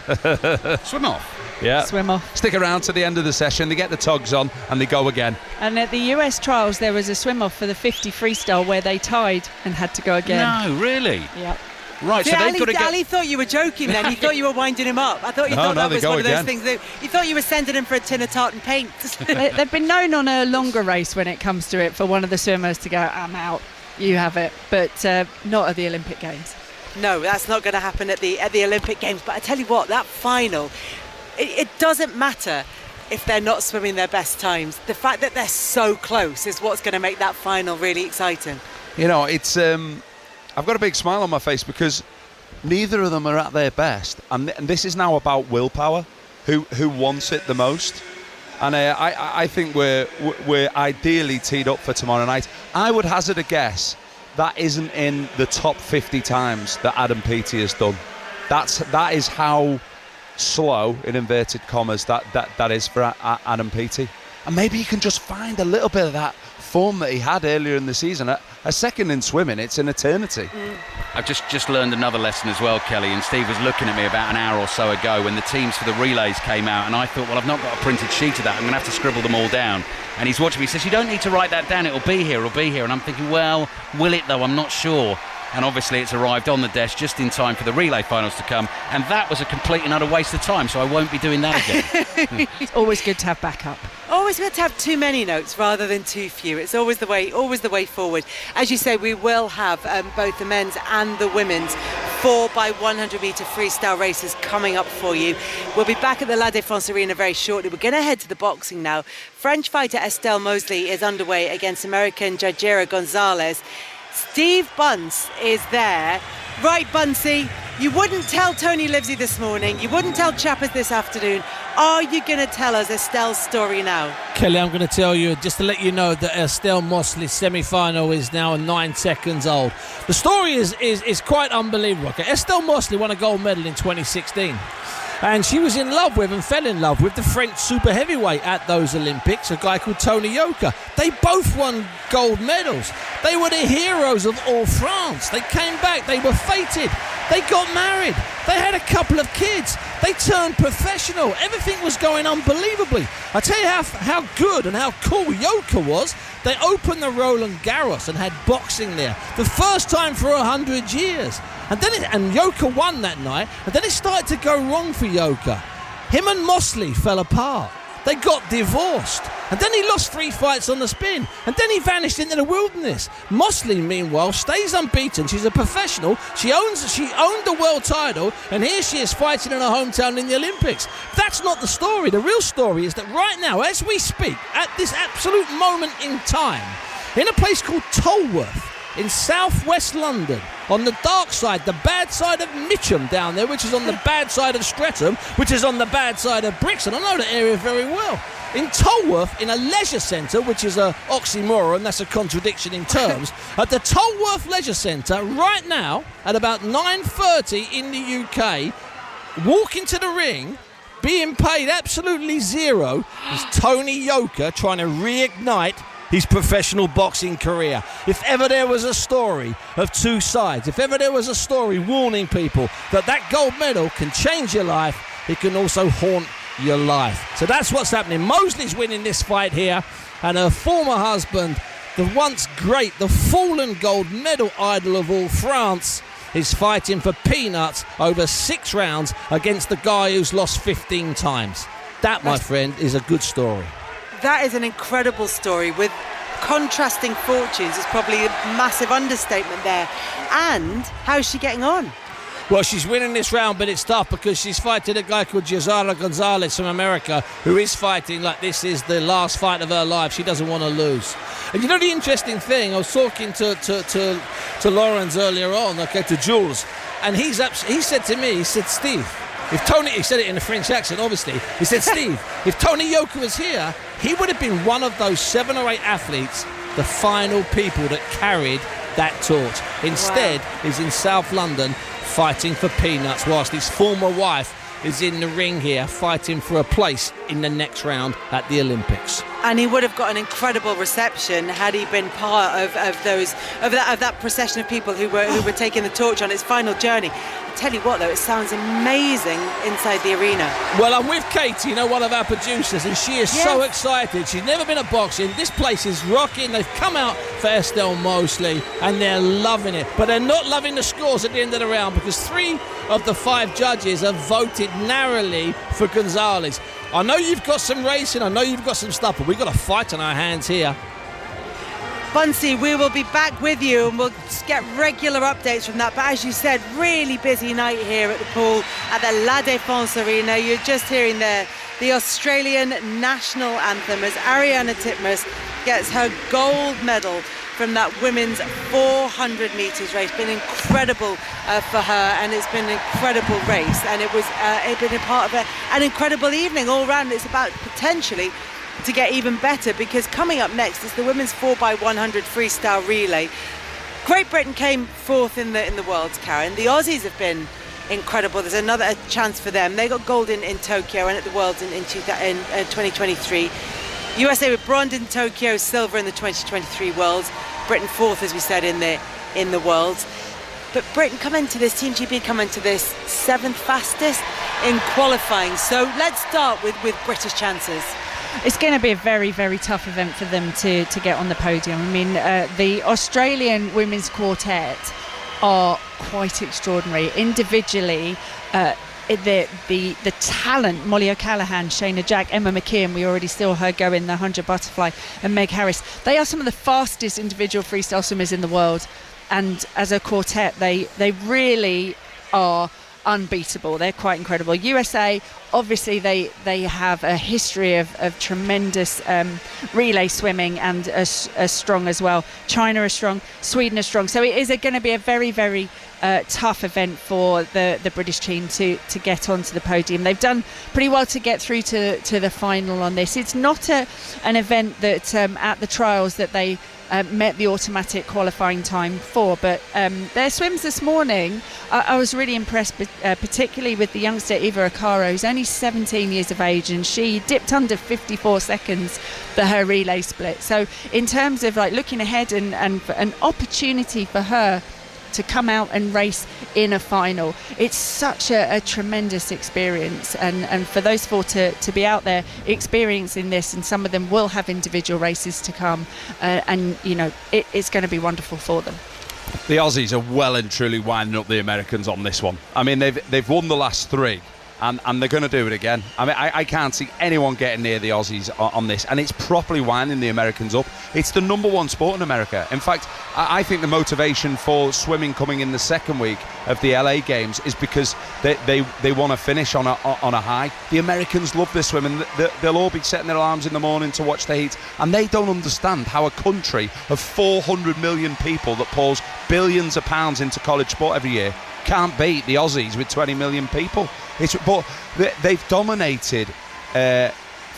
off. Swim off. Yeah. Swim off. Stick around to the end of the session. They get the togs on and they go again. And at the US trials, there was a swim off for the 50 freestyle where they tied and had to go again. No, really? Yep. Right, See, so they've got to go. Ali thought you were joking then. He thought you were winding him up. I thought you thought that was one of those things that he thought you were sending him for a tin of tartan paint. They've been known on a longer race when it comes to it for one of the swimmers to go, I'm out, you have it, but not at the Olympic Games. No, that's not going to happen at the Olympic Games. But I tell you what, that final, it doesn't matter if they're not swimming their best times. The fact that they're so close is what's going to make that final really exciting. It's I've got a big smile on my face because neither of them are at their best, and this is now about willpower. Who wants it the most? And I think we're ideally teed up for tomorrow night. I would hazard a guess that isn't in the top 50 times that Adam Peaty has done. That is how slow, in inverted commas, that is for Adam Peaty. And maybe you can just find a little bit of that form that he had earlier in the season. A second in swimming, it's an eternity. I've just learned another lesson as well, Kelly, and Steve was looking at me about an hour or so ago when the teams for the relays came out, and I thought, well, I've not got a printed sheet of that, I'm going to have to scribble them all down. And he's watching me, he says, you don't need to write that down, it'll be here. And I'm thinking, well, will it though? I'm not sure. And obviously it's arrived on the desk just in time for the relay finals to come, and that was a complete and utter waste of time, so I won't be doing that again. It's always good to have backup. Always good to have too many notes rather than too few. It's always the way forward. As you say, we will have both the men's and the women's 4x100 metre freestyle races coming up for you. We'll be back at the La Défense Arena very shortly. We're going to head to the boxing now. French fighter Estelle Mosley is underway against American Jajira Gonzalez. Steve Bunce is there. Right, Buncey, you wouldn't tell Tony Livesey this morning, you wouldn't tell Chappers this afternoon. Are you going to tell us Estelle's story now? Kelly, I'm going to tell you, just to let you know, that Estelle Mosley's semi-final is now 9 seconds old. The story is quite unbelievable. Okay? Estelle Mosley won a gold medal in 2016. And she was in love with and fell in love with the French super heavyweight at those Olympics, a guy called Tony Yoka. They both won gold medals. They were the heroes of all France. They came back. They were fated. They got married. They had a couple of kids. They turned professional. Everything was going unbelievably. I tell you how good and how cool Yoka was. They opened the Roland Garros and had boxing there. The first time for 100 years. And Yoka won that night. And then it started to go wrong for Yoka. Him and Mosley fell apart. They got divorced. And then he lost 3 fights on the spin. And then he vanished into the wilderness. Mosley, meanwhile, stays unbeaten. She's a professional. She owned the world title. And here she is fighting in her hometown in the Olympics. That's not the story. The real story is that right now, as we speak, at this absolute moment in time, in a place called Tolworth, in southwest London, on the dark side, the bad side of Mitcham down there, which is on the bad side of Streatham, which is on the bad side of Brixton. I know the area very well. In Tolworth, in a leisure centre, which is an oxymoron, that's a contradiction in terms, at the Tolworth Leisure Centre, right now, at about 9:30 in the UK, walking to the ring, being paid absolutely zero, is Tony Yoka trying to reignite his professional boxing career. If ever there was a story of two sides, if ever there was a story warning people that gold medal can change your life, it can also haunt your life. So that's what's happening. Mosley's winning this fight here, and her former husband, the once great, the fallen gold medal idol of all France, is fighting for peanuts over 6 rounds against the guy who's lost 15 times. That, my friend, is a good story. That is an incredible story with contrasting fortunes. It's probably a massive understatement there. And how's she getting on? Well, she's winning this round, but it's tough because she's fighting a guy called Jazara Gonzalez from America, who is fighting like this is the last fight of her life. She doesn't want to lose. And you know the interesting thing, I was talking to Lawrence earlier on, okay, to Jules, and he said to me, he said, Steve, if Tony, he said it in a French accent, obviously. He said, Steve, if Tony Yoka was here, he would have been one of those 7 or 8 athletes, the final people that carried that torch. Instead, he's in South London fighting for peanuts, whilst his former wife is in the ring here fighting for a place in the next round at the Olympics. And he would have got an incredible reception had he been part of that procession of people who were taking the torch on its final journey. I tell you what, though, it sounds amazing inside the arena. Well, I'm with Katie, one of our producers, and she is so excited. She's never been at boxing. This place is rocking. They've come out for Estelle Mosley, and they're loving it. But they're not loving the scores at the end of the round because 3 of the 5 judges have voted narrowly for Gonzalez. I know you've got some racing, I know you've got some stuff, but we've got a fight on our hands here. Buncey, we will be back with you and we'll get regular updates from that. But as you said, really busy night here at the pool at the La Défense Arena. You're just hearing the Australian national anthem as Ariana Titmus gets her gold medal from that women's 400 metres race. Been incredible for her, and it's been an incredible race, and it's been a part of an incredible evening all round. It's about potentially to get even better, because coming up next is the women's 4x100 freestyle relay. Great Britain came fourth in the Worlds, Karen. The Aussies have been incredible. There's another chance for them. They got gold in Tokyo and at the Worlds in 2023. USA with bronze in Tokyo, silver in the 2023 Worlds. Britain fourth, as we said, in the Worlds. But Britain Team GB come into this 7th fastest in qualifying. So let's start with British chances. It's going to be a very, very tough event for them to get on the podium. I mean, the Australian women's quartet are quite extraordinary. Individually, the talent, Molly O'Callaghan, Shayna Jack, Emma McKeon, we already saw her go in the 100 butterfly, and Meg Harris. They are some of the fastest individual freestyle swimmers in the world. And as a quartet, they really are unbeatable. They're quite incredible. USA, obviously they have a history of tremendous relay swimming and are strong as well. China is strong, Sweden is strong. So it is going to be a very, very tough event for the British team to get onto the podium. They've done pretty well to get through to the final on this. It's not an event that at the trials that they met the automatic qualifying time for, but their swims this morning, I was really impressed, particularly with the youngster Eva Akaro, who's only 17 years of age, and she dipped under 54 seconds for her relay split. So in terms of like looking ahead and an opportunity for her to come out and race in a final, it's such a tremendous experience, and for those four to be out there experiencing this, and some of them will have individual races to come, and you know it's going to be wonderful for them. The Aussies are well and truly winding up the Americans on this one. I mean, they've won the last three, and they're going to do it again. I mean, I can't see anyone getting near the Aussies on this, and it's properly winding the Americans up. It's the number one sport in America. In fact, I think the motivation for swimming coming in the second week of the LA Games is because they want to finish on a high. The Americans love this swimming. They'll all be setting their alarms in the morning to watch the heat, and they don't understand how a country of 400 million people that pours billions of pounds into college sport every year can't beat the Aussies with 20 million people. But they've dominated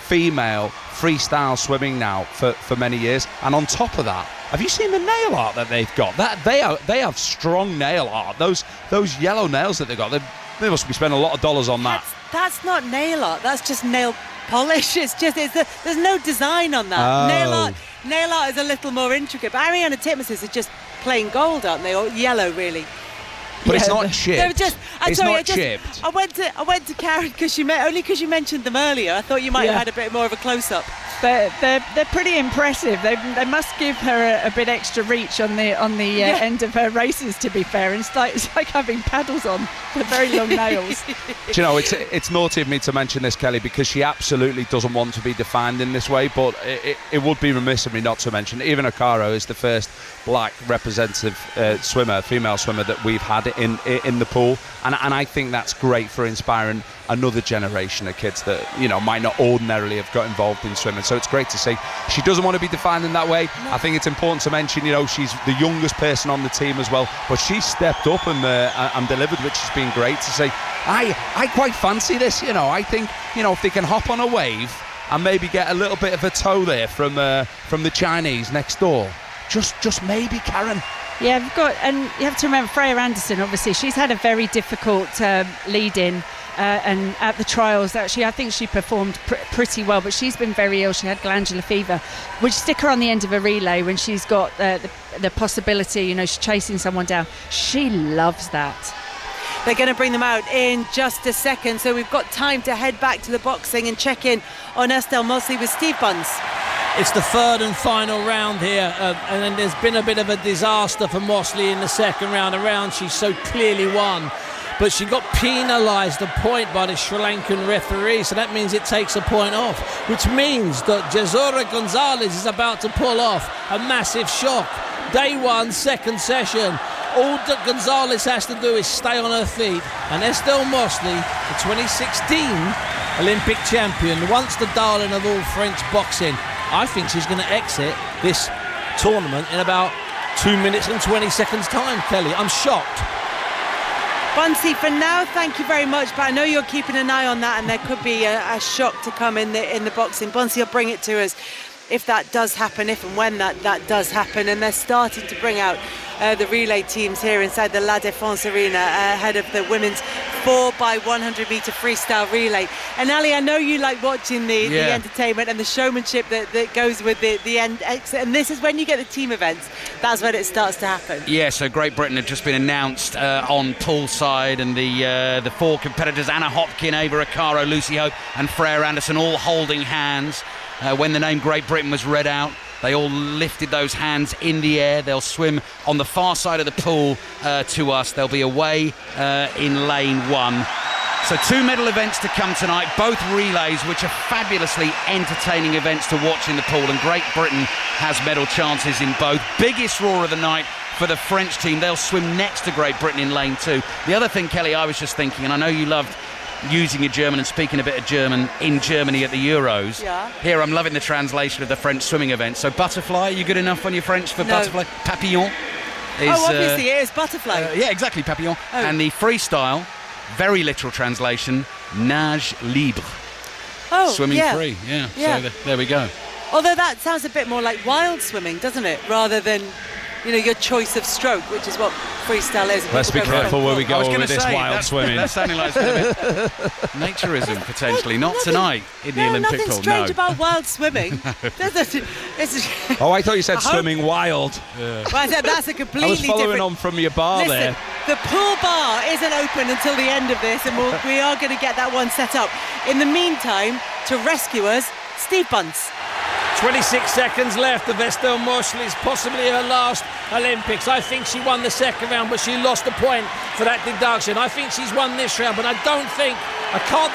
female freestyle swimming now for many years, and on top of that, have you seen the nail art that they've got? That they have strong nail art. Those yellow nails that they've got, they must be spending a lot of dollars on that. That's not nail art. That's just nail polish. There's no design on that. Oh. Nail art is a little more intricate. But Ariana Titmus's are just plain gold, aren't they, or yellow really? But it's not chipped. Chipped. I went to Karen because you mentioned them earlier. I thought you might have had a bit more of a close-up. They're pretty impressive. They must give her a bit extra reach on the end of her races, to be fair. And it's like having paddles on. They're very long nails. Do you know, it's naughty of me to mention this, Kelly, because she absolutely doesn't want to be defined in this way, but it would be remiss of me not to mention Eva Akaro is the first black representative female swimmer that we've had in the pool, and I think that's great for inspiring another generation of kids that might not ordinarily have got involved in swimming. So it's great to see. She doesn't want to be defined in that way. I think it's important to mention, she's the youngest person on the team as well, but she stepped up and delivered, which has been great to see. I quite fancy this. I think if they can hop on a wave and maybe get a little bit of a toe there from the Chinese next door, just maybe, Karen. Yeah, and you have to remember Freya Anderson. Obviously, she's had a very difficult lead-in. And at the trials, actually, I think she performed pretty well, but she's been very ill. She had glandular fever, which stick her on the end of a relay when she's got the possibility, she's chasing someone down. She loves that. They're going to bring them out in just a second, so we've got time to head back to the boxing and check in on Estelle Mosley with Steve Bunce. It's the third and final round here, and then there's been a bit of a disaster for Mosley in the second round. A round she so clearly won, but she got penalised a point by the Sri Lankan referee, so that means it takes a point off, which means that Jazora Gonzalez is about to pull off a massive shock. Day one, second session. All that Gonzalez has to do is stay on her feet, and Estelle Mosley, the 2016 Olympic champion, once the darling of all French boxing, I think she's going to exit this tournament in about 2 minutes and 20 seconds time, Kelly. I'm shocked. Bunsey, for now, thank you very much, but I know you're keeping an eye on that, and there could be a shock to come in the boxing. Bunsey will bring it to us if that does happen, if and when that does happen. And they're starting to bring out the relay teams here inside the La Défense Arena ahead of the women's 4x100 metre freestyle relay. And Ali, I know you like watching the entertainment and the showmanship that goes with the end exit, and this is when you get the team events, that's when it starts to happen. Yeah, so Great Britain have just been announced on poolside, and the four competitors, Anna Hopkin, Ava Acaro, Lucy Hope and Freya Anderson, all holding hands. When the name Great Britain was read out, they all lifted those hands in the air. They'll swim on the far side of the pool to us. They'll be away in lane 1. So 2 medal events to come tonight, both relays, which are fabulously entertaining events to watch in the pool, and Great Britain has medal chances in both. Biggest roar of the night for the French team. They'll swim next to Great Britain in lane 2. The other thing, Kelly, I was just thinking, and I know you loved using your German and speaking a bit of German in Germany at the Euros. Yeah. Here I'm loving the translation of the French swimming event. So butterfly, are you good enough on your French for butterfly? Papillon is... obviously it is butterfly. Yeah, exactly, papillon. And the freestyle, very literal translation, nage libre. Swimming free, yeah. So there we go. Although that sounds a bit more like wild swimming, doesn't it? Rather than, your choice of stroke, which is what freestyle is. Let's be careful where we go with this wild swimming. That's sounding like a bit naturism, potentially. Not tonight in the Olympic pool. Nothing strange about wild swimming. Oh, I thought you said swimming wild. Well, I said that's a completely I was following different... on from your bar there. The pool bar isn't open until the end of this, and we are going to get that one set up. In the meantime, to rescue us, Steve Bunce. 26 seconds left of Estelle Moschli's possibly her last Olympics. I think she won the second round, but she lost a point for that deduction. I think she's won this round, but I can't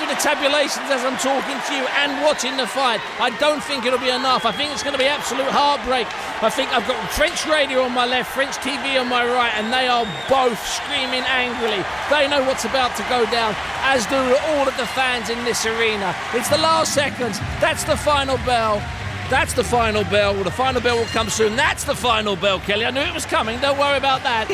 do the tabulations as I'm talking to you and watching the fight. I don't think it'll be enough. I think it's going to be absolute heartbreak. I think I've got French radio on my left, French TV on my right, and they are both screaming angrily. They know what's about to go down, as do all of the fans in this arena. It's the last seconds. That's the final bell. That's the final bell. The final bell will come soon. That's the final bell, Kelly. I knew it was coming. Don't worry about that.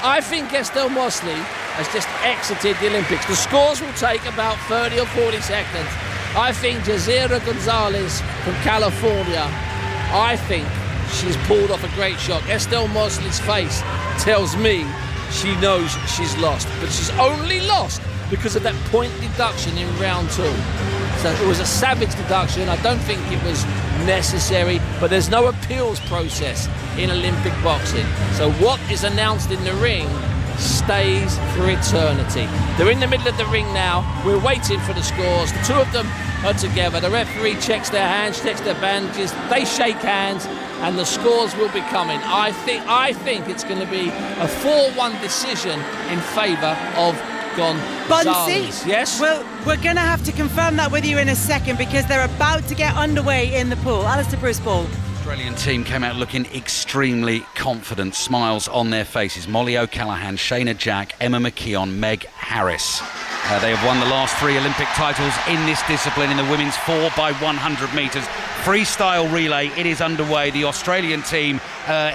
I think Estelle Moschli has just exited the Olympics. The scores will take about 30 or 40 seconds. I think Jazeera Gonzalez from California, I think she's pulled off a great shot. Estelle Moschli's face tells me she knows she's lost, but she's only lost because of that point deduction in round 2. So it was a savage deduction. I don't think it was necessary, but there's no appeals process in Olympic boxing. So what is announced in the ring stays for eternity. They're in the middle of the ring now. We're waiting for the scores. The two of them are together. The referee checks their hands, checks their bandages. They shake hands, and the scores will be coming. I think it's going to be a 4-1 decision in favour of Gonzalez. Bunsey? Yes? Well, we're going to have to confirm that with you in a second, because they're about to get underway in the pool. Alistair Bruce-Ball. The Australian team came out looking extremely confident, smiles on their faces. Molly O'Callaghan, Shayna Jack, Emma McKeon, Meg Harris. They have won the last 3 Olympic titles in this discipline in the women's 4x100 metres. Freestyle relay, it is underway. The Australian team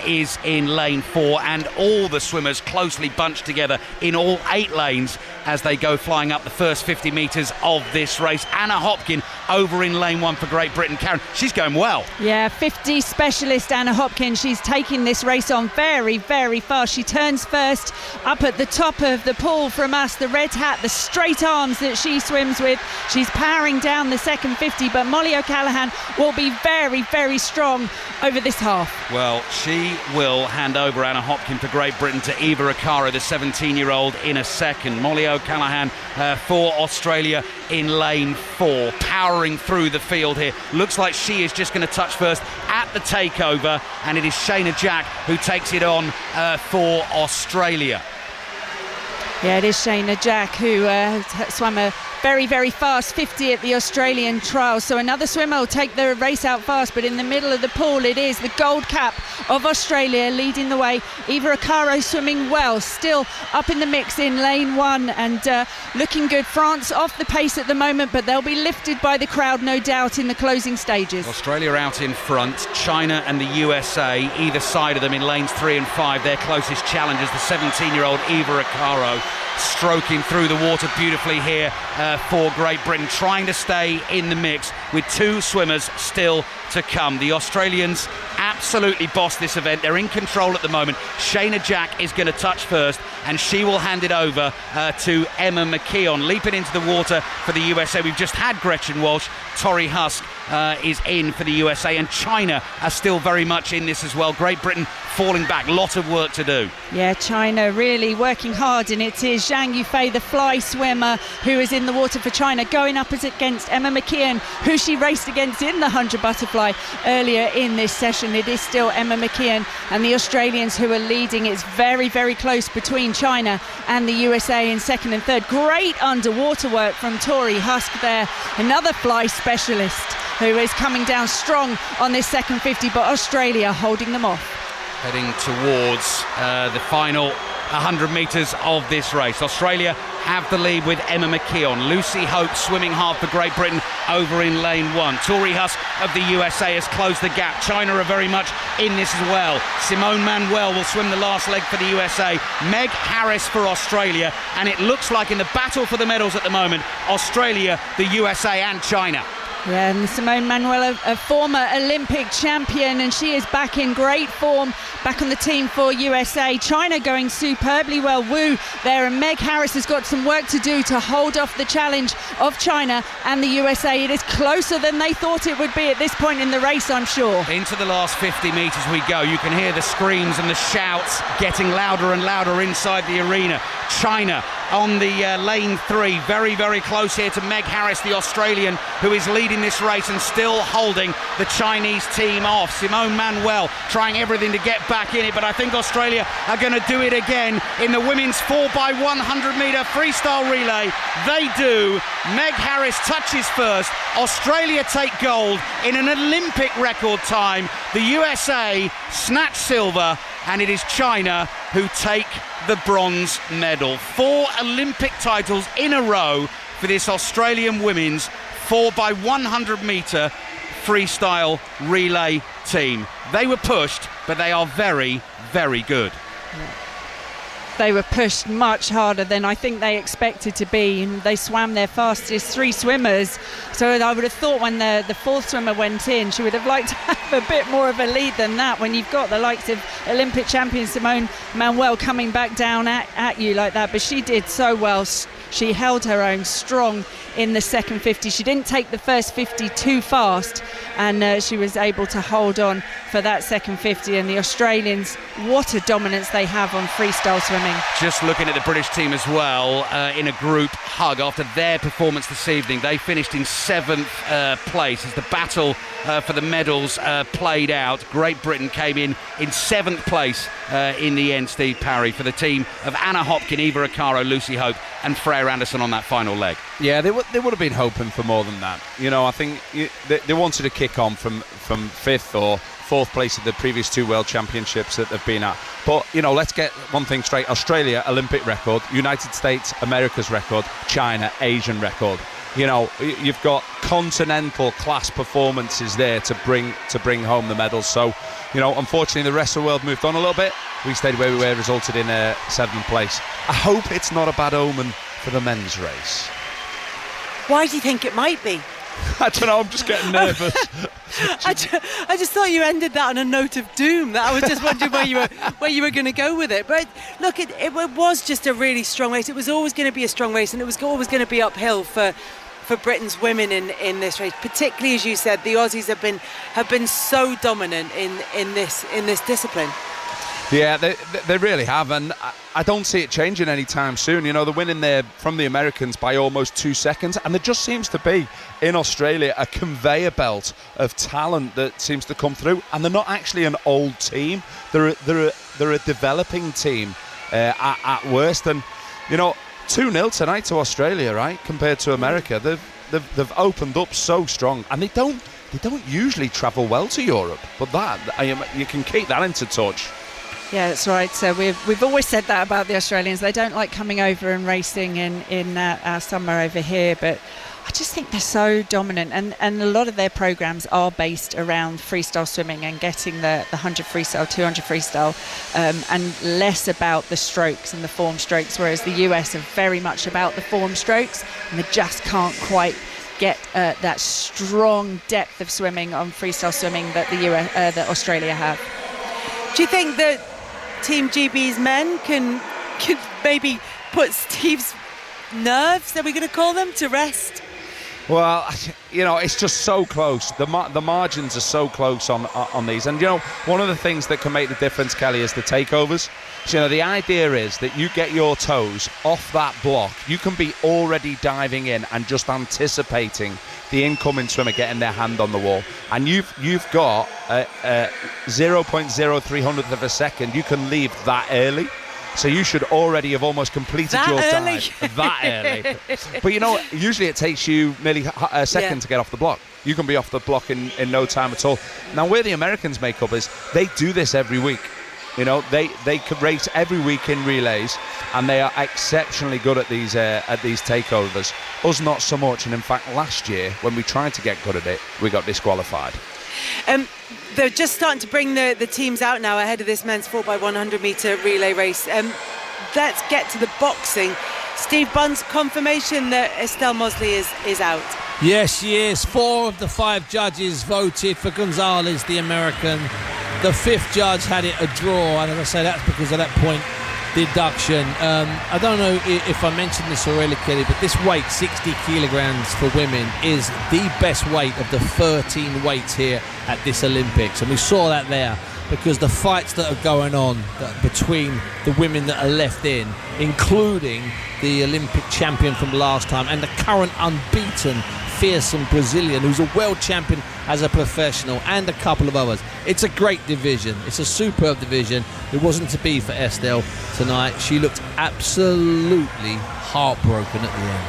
is in lane 4, and all the swimmers closely bunched together in all 8 lanes as they go flying up the first 50 metres of this race. Anna Hopkin over in lane 1 for Great Britain. Karen, she's going well. Yeah, 50 specialist Anna Hopkin. She's taking this race on very, very fast. She turns first up at the top of the pool from us. The red hat, the straight arms that she swims with. She's powering down the second 50, but Molly O'Callaghan will be very, very strong over this half. Well, she will hand over Anna Hopkin for Great Britain to Eva Acaro, the 17-year-old, in a second. Molly O'Callaghan for Australia in lane 4, powering through the field here. Looks like she is just going to touch first at the takeover, and it is Shayna Jack who takes it on for Australia. Yeah, it is Shayna Jack who swam a very, very fast 50 at the Australian trial. So another swimmer will take the race out fast, but in the middle of the pool it is the gold cap of Australia leading the way. Eva Acaro swimming well, still up in the mix in lane 1 and looking good. France off the pace at the moment, but they'll be lifted by the crowd, no doubt, in the closing stages. Australia out in front, China and the USA either side of them in lanes 3 and 5, their closest challengers. The 17-year-old Eva Acaro stroking through the water beautifully here for Great Britain, trying to stay in the mix with 2 swimmers still to come. The Australians absolutely bossed this event. They're in control at the moment. Shayna Jack is going to touch first, and she will hand it over to Emma McKeon. Leaping into the water for the USA, we've just had Gretchen Walsh. Tori Husk is in for the USA, and China are still very much in this as well. Great Britain falling back, lot of work to do. Yeah, China really working hard, and it is Zhang Yufei, the fly swimmer, who is in the water for China, going up against Emma McKeon, who she raced against in the 100 butterfly earlier in this session. It is still Emma McKeon and the Australians who are leading. It's very, very close between China and the USA in second and third. Great underwater work from Tori Husk there, another fly specialist who is coming down strong on this second 50, but Australia holding them off. Heading towards the final 100 metres of this race. Australia have the lead with Emma McKeon. Lucy Hope swimming hard for Great Britain over in lane 1. Tori Husk of the USA has closed the gap. China are very much in this as well. Simone Manuel will swim the last leg for the USA. Meg Harris for Australia. And it looks like in the battle for the medals at the moment, Australia, the USA and China. Yeah, and Simone Manuel, a former Olympic champion, and she is back in great form, back on the team for USA. China going superbly well. Wu there, and Meg Harris has got some work to do to hold off the challenge of China and the USA. It is closer than they thought it would be at this point in the race, I'm sure. Into the last 50 metres we go. You can hear the screams and the shouts getting louder and louder inside the arena. China on the lane 3, very, very close here to Meg Harris, the Australian, who is leading this race and still holding the Chinese team off. Simone Manuel trying everything to get back in it, but I think Australia are going to do it again in the women's 4x100 metre freestyle relay. They do. Meg Harris touches first. Australia take gold in an Olympic record time. The USA snatch silver, and it is China who take the bronze medal. 4 Olympic titles in a row for this Australian women's 4x100 metre freestyle relay team. They were pushed, but they are very, very good. They were pushed much harder than I think they expected to be, and they swam their fastest 3 swimmers. So I would have thought when the 4th swimmer went in, she would have liked to have a bit more of a lead than that, when you've got the likes of Olympic champion Simone Manuel coming back down at you like that. But she did so well. She held her own strong in the second 50. She didn't take the first 50 too fast, and she was able to hold on for that second 50. And the Australians, what a dominance they have on freestyle swimming. Just looking at the British team as well, in a group hug after their performance this evening. They finished in 7th place as the battle for the medals played out. Great Britain came in 7th place in the end, Steve Parry, for the team of Anna Hopkin, Eva Acaro, Lucy Hope and Freya Anderson on that final leg. Yeah, they would have been hoping for more than that. You know, I think they wanted to kick on from 5th or 4th place at the previous 2 World Championships that they've been at. But, you know, let's get one thing straight. Australia, Olympic record. United States, America's record. China, Asian record. You know, you've got continental class performances there to bring home the medals. So, you know, unfortunately the rest of the world moved on a little bit. We stayed where we were, resulted in 7th place. I hope it's not a bad omen for the men's race. Why do you think it might be? I don't know, I'm just getting nervous. I just thought you ended that on a note of doom. That I was just wondering where you were going to go with it. But look, it was just a really strong race. It was always going to be a strong race, and it was always going to be uphill for Britain's women in this race. Particularly, as you said, the Aussies have been so dominant in this discipline. Yeah, they really have, and I don't see it changing anytime soon. You know, they're winning there from the Americans by almost 2 seconds, and there just seems to be in Australia a conveyor belt of talent that seems to come through, and they're not actually an old team. They're a developing team at worst, and you know, 2-0 tonight to Australia, right? Compared to America, they've opened up so strong, and they don't usually travel well to Europe. But you can keep that into touch. Yeah, that's right. So we've always said that about the Australians. They don't like coming over and racing in our summer over here, but I just think they're so dominant, and a lot of their programs are based around freestyle swimming and getting the 100 freestyle, 200 freestyle, and less about the strokes and the form strokes, whereas the US are very much about the form strokes, and they just can't quite get that strong depth of swimming on freestyle swimming that that Australia have. Do you think that Team GB's men can maybe put Steve's nerves, are we going to call them, to rest? Well, it's just so close. The margins are so close on these. And, one of the things that can make the difference, Kelly, is the takeovers. So, the idea is that you get your toes off that block. You can be already diving in and just anticipating the incoming swimmer getting their hand on the wall. And you've got 0.03 of a second. You can leave that early. So you should already have almost completed your dive that early. But usually it takes you nearly a second to get off the block. You can be off the block in no time at all. Now, where the Americans make up is they do this every week. They could race every week in relays, and they are exceptionally good at these takeovers. Us not so much, and in fact last year when we tried to get good at it, we got disqualified. They're just starting to bring the teams out now ahead of this men's 4x100 metre relay race. Let's get to the boxing. Steve Bunn's confirmation that Estelle Mosley is out. Yes, she is. 4 of the 5 judges voted for Gonzalez, the American. The 5th judge had it a draw, and as I say, that's because of that point deduction. I don't know if I mentioned this already, Kelly, but this weight, 60 kilograms for women, is the best weight of the 13 weights here at this Olympics, and we saw that there because the fights that are going on between the women that are left in, including the Olympic champion from last time and the current unbeaten fearsome Brazilian who's a world champion as a professional, and a couple of others. It's a great division. It's a superb division. It wasn't to be for Estelle tonight. She looked absolutely heartbroken at the end.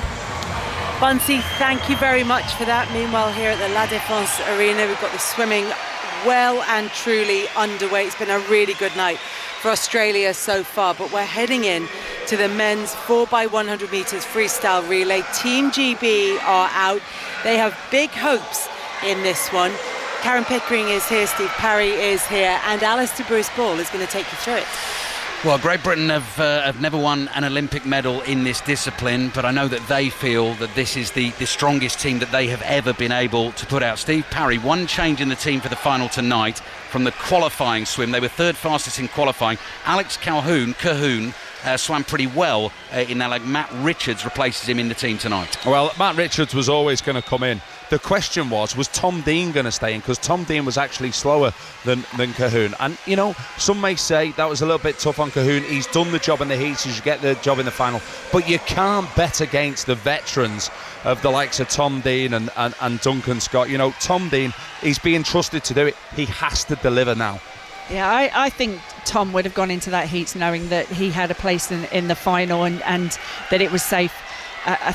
Bunsey, thank you very much for that. Meanwhile, here at the La Défense Arena, we've got the swimming well and truly underway. It's been a really good night for Australia so far, but we're heading in to the men's 4x100 metres freestyle relay. Team GB are out. They have big hopes in this one. Karen Pickering is here, Steve Parry is here, and Alistair Bruce-Ball is going to take you through it. Well, Great Britain have never won an Olympic medal in this discipline, but I know that they feel that this is the strongest team that they have ever been able to put out. Steve Parry, one change in the team for the final tonight from the qualifying swim. They were 3rd fastest in qualifying. Alex Calhoun swam pretty well in that. Like Matt Richards replaces him in the team tonight. Well, Matt Richards was always going to come in. The question was Tom Dean going to stay in? Because Tom Dean was actually slower than Cahoon. And, some may say that was a little bit tough on Cahoon. He's done the job in the heats. He should get the job in the final. But you can't bet against the veterans of the likes of Tom Dean and Duncan Scott. Tom Dean, he's being trusted to do it. He has to deliver now. Yeah, I think Tom would have gone into that heat knowing that he had a place in the final and that it was safe. I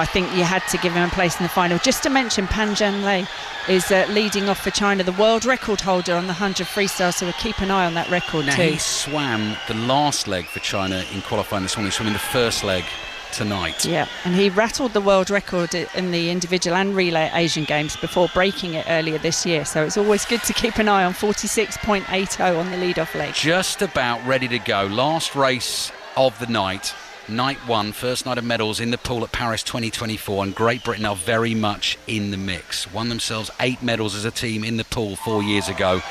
think you had to give him a place in the final. Just to mention, Pan Zhanlei is leading off for China, the world record holder on the 100 freestyle, so we'll keep an eye on that record now, too. He swam the last leg for China in qualifying this morning, swimming the first leg tonight. Yeah, and he rattled the world record in the individual and relay Asian Games before breaking it earlier this year, so it's always good to keep an eye on 46.80 on the lead-off leg. Just about ready to go. Last race of the night. Night 1, first night of medals in the pool at Paris 2024, and Great Britain are very much in the mix. Won themselves 8 medals as a team in the pool 4 years ago.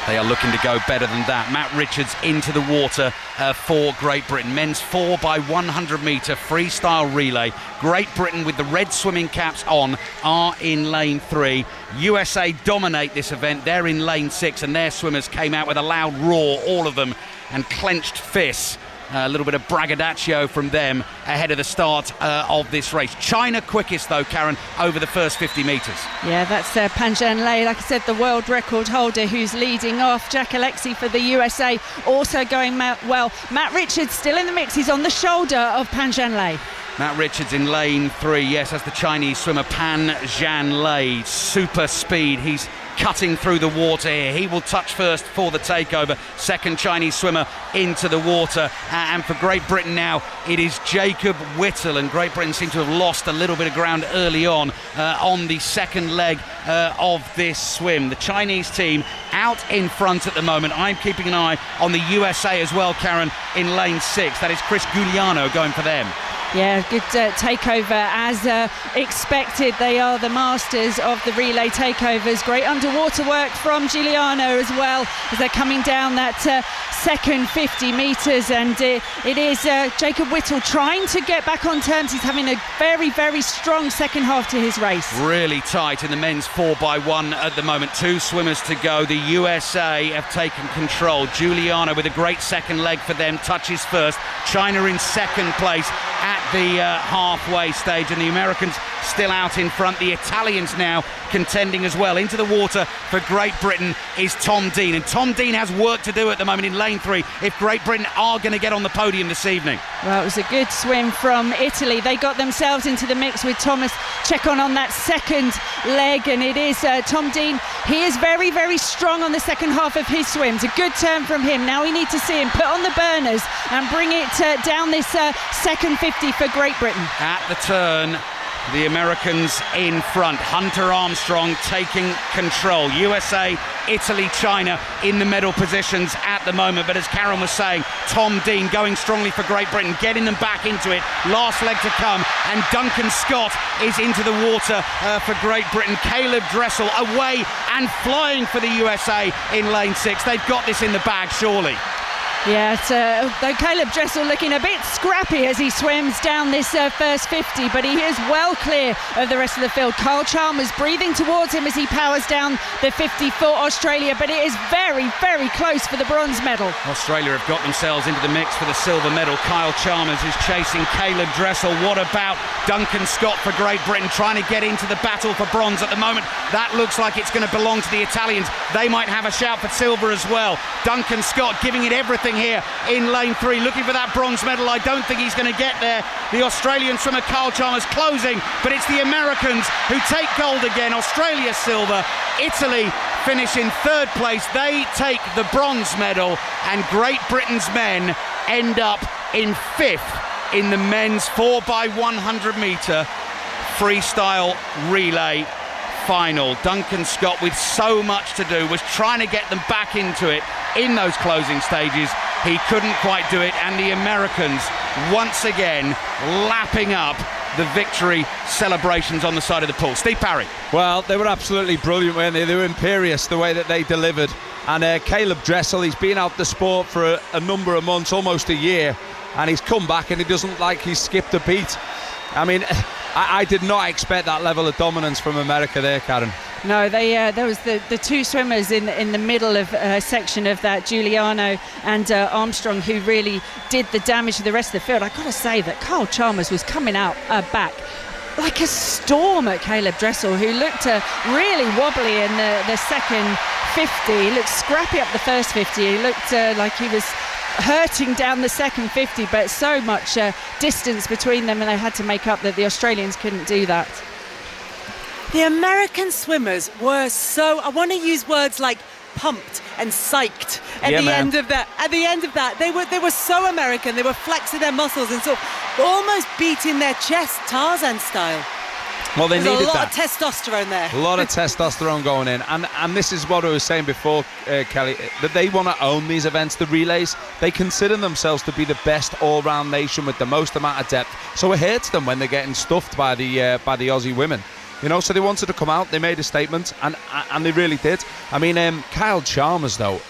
They are looking to go better than that. Matt Richards into the water for Great Britain. Men's 4x100 metre freestyle relay. Great Britain with the red swimming caps on are in lane 3. USA dominate this event. They're in lane 6, and their swimmers came out with a loud roar, all of them, and clenched fists A little bit of braggadocio from them ahead of the start of this race. China quickest, though, Karen, over the first 50 metres. Yeah, that's Pan Zhanlei, like I said, the world record holder who's leading off. Jack Alexi for the USA also going well. Matt Richards still in the mix. He's on the shoulder of Pan Zhanlei. Matt Richards in lane 3, yes, that's the Chinese swimmer Pan Zhanlei. Super speed, he's cutting through the water here. He will touch first for the takeover. Second Chinese swimmer into the water. And for Great Britain now, it is Jacob Whittle. And Great Britain seem to have lost a little bit of ground early on the second leg of this swim. The Chinese team out in front at the moment. I'm keeping an eye on the USA as well, Karen, in lane 6. That is Chris Giuliano going for them. Yeah, good takeover as expected. They are the masters of the relay takeovers. Great underwater work from Giuliano as well as they're coming down that second 50 metres. And it is Jacob Whittle trying to get back on terms. He's having a very, very strong second half to his race. Really tight in the men's 4x1 at the moment. 2 swimmers to go. The USA have taken control. Giuliano with a great second leg for them. Touches first. China in second place at the halfway stage, and the Americans still out in front. The Italians now contending as well. Into the water for Great Britain is Tom Dean, and Tom Dean has work to do at the moment in lane 3 if Great Britain are going to get on the podium this evening. Well, it was a good swim from Italy. They got themselves into the mix with Thomas Checon on that second leg, and it is Tom Dean. He is very, very strong on the second half of his swims. A good turn from him. Now we need to see him put on the burners and bring it down this second 50 for Great Britain. At the turn, the Americans in front. Hunter Armstrong taking control. USA, Italy, China in the medal positions at the moment. But as Karen was saying, Tom Dean going strongly for Great Britain, getting them back into it. Last leg to come, and Duncan Scott is into the water for Great Britain. Caleb Dressel away and flying for the USA in lane 6. They've got this in the bag, surely. Yeah, though Caleb Dressel looking a bit scrappy as he swims down this first 50, but he is well clear of the rest of the field. Kyle Chalmers breathing towards him as he powers down the 50 for Australia, but it is very, very close for the bronze medal. Australia have got themselves into the mix for the silver medal. Kyle Chalmers is chasing Caleb Dressel. What about Duncan Scott for Great Britain, trying to get into the battle for bronze at the moment? That looks like it's going to belong to the Italians. They might have a shout for silver as well. Duncan Scott giving it everything here in lane 3, looking for that bronze medal. I don't think he's going to get there. The Australian swimmer Kyle Chalmers closing, but it's the Americans who take gold again. Australia silver, Italy finish in third place. They take the bronze medal, and Great Britain's men end up in 5th in the men's 4x100 metre freestyle relay final. Duncan Scott, with so much to do, was trying to get them back into it in those closing stages. He couldn't quite do it, and the Americans once again lapping up the victory celebrations on the side of the pool. Steve Parry. Well, they were absolutely brilliant, weren't they? They were imperious the way that they delivered. And Caleb Dressel, he's been out the sport for a number of months, almost a year, and he's come back and he doesn't look like he's skipped a beat. I mean, I did not expect that level of dominance from America there, Karen. No, there was the 2 swimmers in the middle of section of that, Giuliano and Armstrong, who really did the damage to the rest of the field. I've got to say that Kyle Chalmers was coming out back like a storm at Caleb Dressel, who looked really wobbly in the second 50. He looked scrappy up the first 50. He looked like he was hurting down the second 50, but so much distance between them, and they had to make up that the Australians couldn't do that. The American swimmers were so, I want to use words like pumped and psyched at the end of that. At the end of that, they were so American. They were flexing their muscles and sort of almost beating their chest Tarzan style. Well, they needed that. There's a lot of testosterone there. A lot of testosterone going in. And this is what I was saying before, Kelly, that they want to own these events, the relays. They consider themselves to be the best all-round nation with the most amount of depth. So it hurts them when they're getting stuffed by the Aussie women. You know, so they wanted to come out, they made a statement, and they really did. I mean, Kyle Chalmers, though,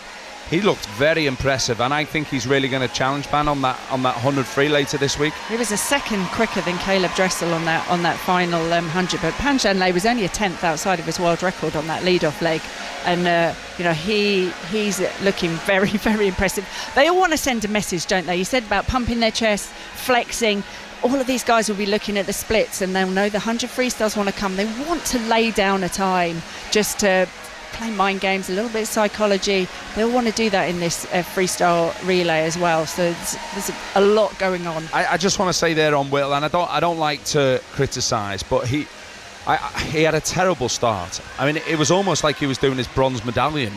he looked very impressive, and I think he's really going to challenge Ban on that 100 free later this week. He was a second quicker than Caleb Dressel on that final 100, but Pan Shanley was only a 10th outside of his world record on that lead-off leg, and he's looking very, very impressive. They all want to send a message, don't they? You said about pumping their chest, flexing. All of these guys will be looking at the splits, and they'll know the 100 freestyles want to come. They want to lay down a time just to play mind games, a little bit of psychology. They'll want to do that in this freestyle relay as well. So there's a lot going on. I just want to say there on Will, and I don't like to criticise, but he had a terrible start. I mean, it was almost like he was doing his bronze medallion,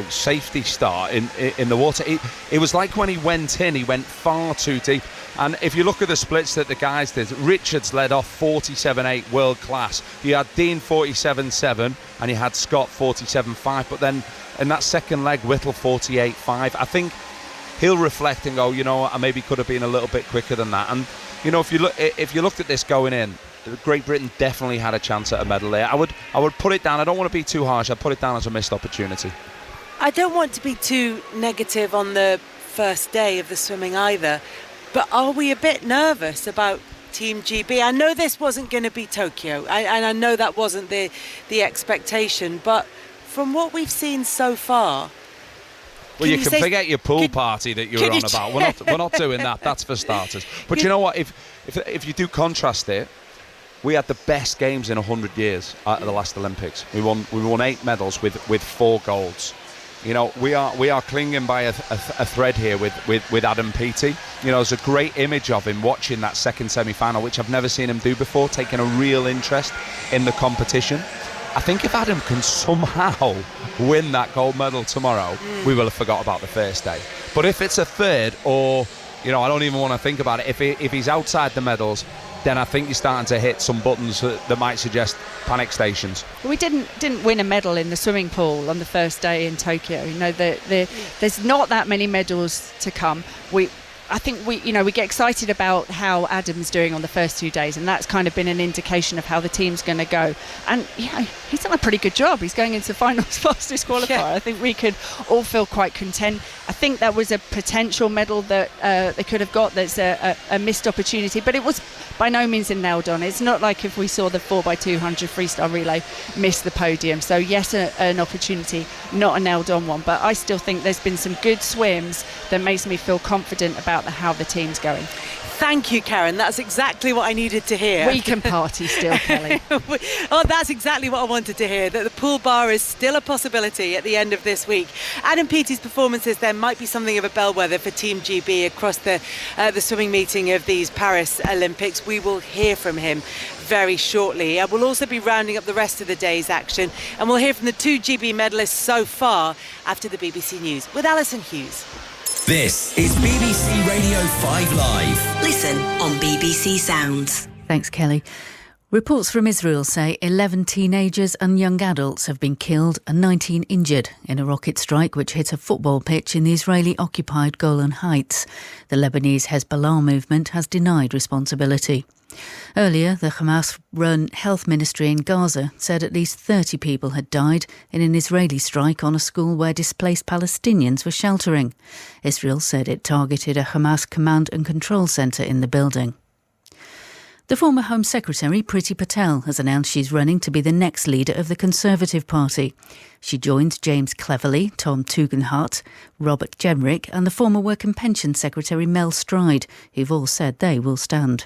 safety start in the water. It was like when he went in, he went far too deep. And if you look at the splits that the guys did, Richards led off 47.8, world class. You had Dean 47.7, and you had Scott 47.5. But then in that second leg, Whittle 48.5. I think he'll reflect and go, I maybe could have been a little bit quicker than that. And if you looked at this going in, Great Britain definitely had a chance at a medal there. I would put it down. I don't want to be too harsh. I'd put it down as a missed opportunity. I don't want to be too negative on the first day of the swimming either. But are we a bit nervous about Team GB? I know this wasn't going to be Tokyo, and I know that wasn't the expectation. But from what we've seen so far, well, you can forget your pool party that you were on about. We're not doing that. That's for starters. But you know what? If you do contrast it, we had the best games in 100 years at the last Olympics. We won 8 medals with 4 golds. We are clinging by a thread here with Adam Peaty. There's a great image of him watching that second semi-final, which I've never seen him do before, taking a real interest in the competition. I think if Adam can somehow win that gold medal tomorrow, we will have forgot about the first day. But if it's a third, or I don't even want to think about it, if he's outside the medals, then I think you're starting to hit some buttons that might suggest panic stations. We didn't win a medal in the swimming pool on the first day in Tokyo. There's not that many medals to come. I think we get excited about how Adam's doing on the first 2 days, and that's kind of been an indication of how the team's going to go. And he's done a pretty good job. He's going into the finals fastest qualifier. Yeah. I think we could all feel quite content. I think that was a potential medal that they could have got. That's a missed opportunity, but it was by no means a nailed on. It's not like if we saw the 4x200 freestyle relay miss the podium. So yes, an opportunity, not a nailed on one, but I still think there's been some good swims that makes me feel confident about how the team's going. Thank you, Karen. That's exactly what I needed to hear. We can party still, Kelly. That's exactly what I wanted to hear, that the pool bar is still a possibility at the end of this week. Adam Peaty's performances there might be something of a bellwether for Team GB across the swimming meeting of these Paris Olympics. We will hear from him very shortly. We'll also be rounding up the rest of the day's action, and we'll hear from the 2 GB medalists so far after the BBC News with Alison Hughes. This is BBC Radio 5 Live. Listen on BBC Sounds. Thanks, Kelly. Reports from Israel say 11 teenagers and young adults have been killed and 19 injured in a rocket strike which hit a football pitch in the Israeli-occupied Golan Heights. The Lebanese Hezbollah movement has denied responsibility. Earlier, the Hamas-run health ministry in Gaza said at least 30 people had died in an Israeli strike on a school where displaced Palestinians were sheltering. Israel said it targeted a Hamas command and control centre in the building. The former Home Secretary, Priti Patel, has announced she's running to be the next leader of the Conservative Party. She joins James Cleverly, Tom Tugendhat, Robert Jenrick and the former Work and Pension Secretary Mel Stride, who've all said they will stand.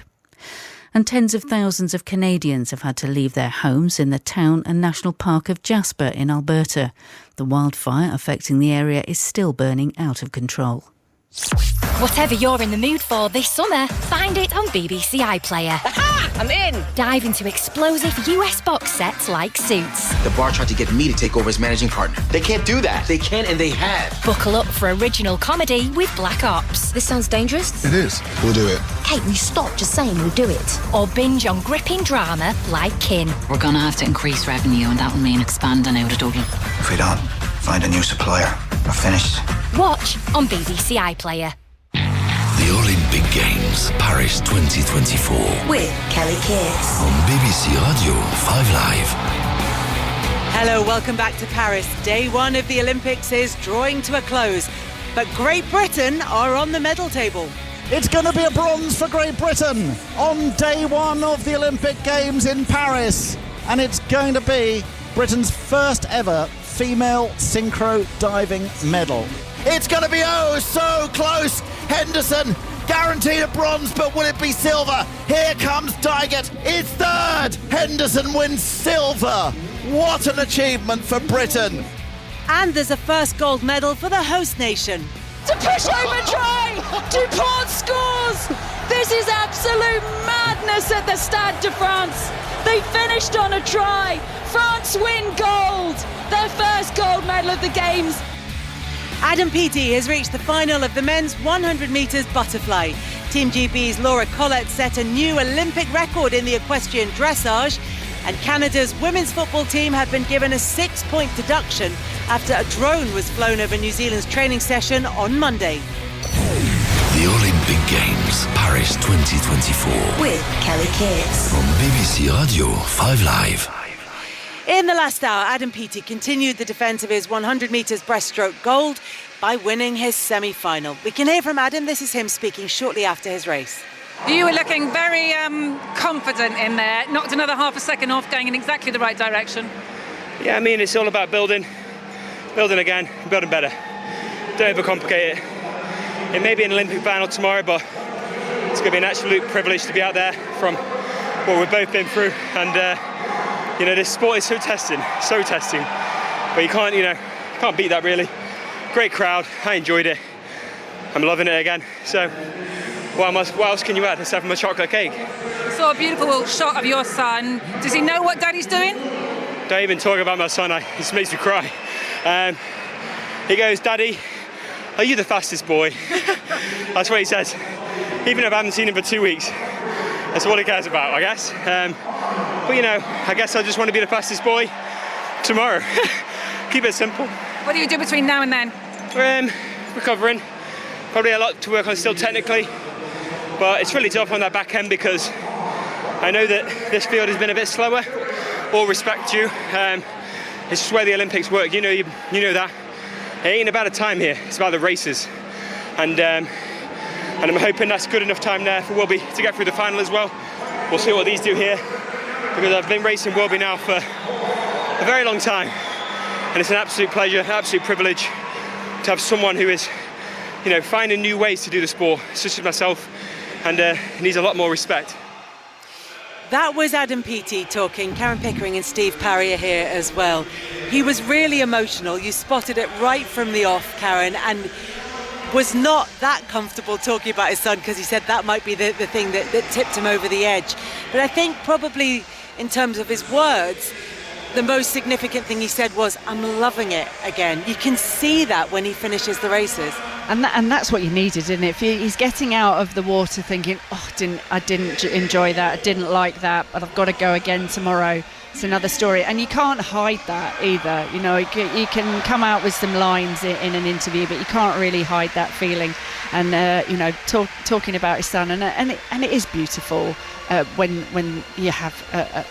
And tens of thousands of Canadians have had to leave their homes in the town and national park of Jasper in Alberta. The wildfire affecting the area is still burning out of control. Whatever you're in the mood for this summer, find it on BBC iPlayer. Aha! I'm in! Dive into explosive US box sets like Suits. The bar tried to get me to take over as managing partner. They can't do that. They can and they have. Buckle up for original comedy with Black Ops. This sounds dangerous. It is. We'll do it. Hey, we stop just saying we'll do it. Or binge on gripping drama like Kin. We're going to have to increase revenue and that will mean expanding out of Dublin. If we don't find a new supplier, we're finished. Watch on BBC iPlayer. The Olympic Games, Paris 2024. With Kelly Keats. On BBC Radio 5 Live. Hello, welcome back to Paris. Day one of the Olympics is drawing to a close, but Great Britain are on the medal table. It's going to be a bronze for Great Britain on day one of the Olympic Games in Paris, and it's going to be Britain's first ever female synchro diving medal. It's going to be so close. Henderson guaranteed a bronze, but will it be silver? Here comes Dygert. It's third. Henderson wins silver. What an achievement for Britain. And there's a first gold medal for the host nation. To push over try! DuPont scores! This is absolute madness at the Stade de France. They finished on a try. France win gold. Their first gold medal of the Games. Adam Peaty has reached the final of the men's 100 metres butterfly. Team GB's Laura Collett set a new Olympic record in the equestrian dressage, and Canada's women's football team have been given a 6-point deduction after a drone was flown over New Zealand's training session on Monday. The Olympic Games, Paris 2024. With Kelly Keats. On BBC Radio 5 Live. In the last hour, Adam Peaty continued the defence of his 100 metres breaststroke gold by winning his semi-final. We can hear from Adam. This is him speaking shortly after his race. You were looking very confident in there. Knocked another half a second off, going in exactly the right direction. Yeah, I mean, it's all about building again, building better. Don't overcomplicate it. It may be an Olympic final tomorrow, but it's going to be an absolute privilege to be out there from what we've both been through. And this sport is so testing. But you can't beat that really. Great crowd. I enjoyed it. I'm loving it again. So what else can you add except for a chocolate cake? Saw a beautiful shot of your son. Does he know what Daddy's doing? Don't even talk about my son. It just makes me cry. He goes, "Daddy, are you the fastest boy?" That's what he says. Even if I haven't seen him for 2 weeks, that's what he cares about, I guess. But I guess I just want to be the fastest boy tomorrow. Keep it simple. What do you do between now and then? Recovering. Probably a lot to work on still technically, but it's really tough on that back end because I know that this field has been a bit slower. All respect due. It's just where the Olympics work. You know that. It ain't about a time here. It's about the races, and I'm hoping that's good enough time there for Wilby to get through the final as well. We'll see what these do here, because I've been racing Wilby now for a very long time, and it's an absolute pleasure, an absolute privilege to have someone who is, finding new ways to do the sport, such as myself, and needs a lot more respect. That was Adam Peaty talking. Karen Pickering and Steve Parry are here as well. He was really emotional. You spotted it right from the off, Karen, and was not that comfortable talking about his son because he said that might be the thing that tipped him over the edge. But I think probably in terms of his words, the most significant thing he said was, "I'm loving it again." You can see that when he finishes the races. And that's what you needed, isn't it? He's getting out of the water thinking, I didn't enjoy that, I didn't like that, but I've got to go again tomorrow. It's another story. And you can't hide that either. You can come out with some lines in an interview, but you can't really hide that feeling. And, talking about his son, and it is beautiful when you have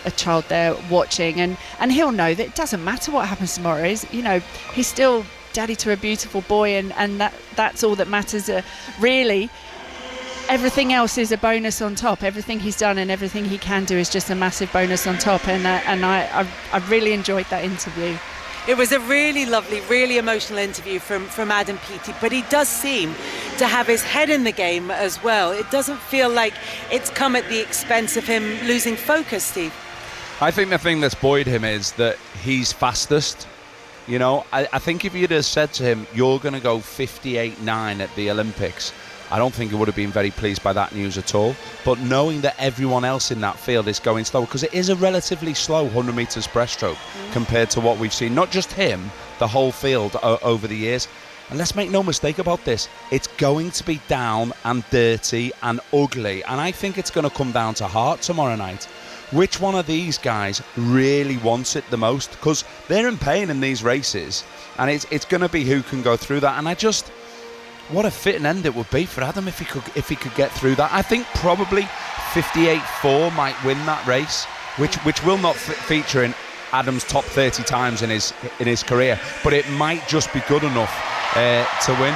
a child there watching, and he'll know that it doesn't matter what happens tomorrow. He's still daddy to a beautiful boy, and that's all that matters. Really, everything else is a bonus on top. Everything he's done and everything he can do is just a massive bonus on top. And I really enjoyed that interview. It was a really lovely, really emotional interview from Adam Peaty, but he does seem to have his head in the game as well. It doesn't feel like it's come at the expense of him losing focus, Steve. I think the thing that's buoyed him is that he's fastest. I think if you'd have said to him, "You're going to go 58.9 at the Olympics," I don't think he would have been very pleased by that news at all. But knowing that everyone else in that field is going slow, because it is a relatively slow 100 metres breaststroke compared to what we've seen, not just him, the whole field over the years. And let's make no mistake about this, it's going to be down and dirty and ugly, and I think it's going to come down to heart tomorrow night. Which one of these guys really wants it the most? Because they're in pain in these races, and it's going to be who can go through that. And what a fitting end it would be for Adam if he could get through that. I think probably 58.4 might win that race, which will not feature in Adam's top 30 times in his career, but it might just be good enough to win.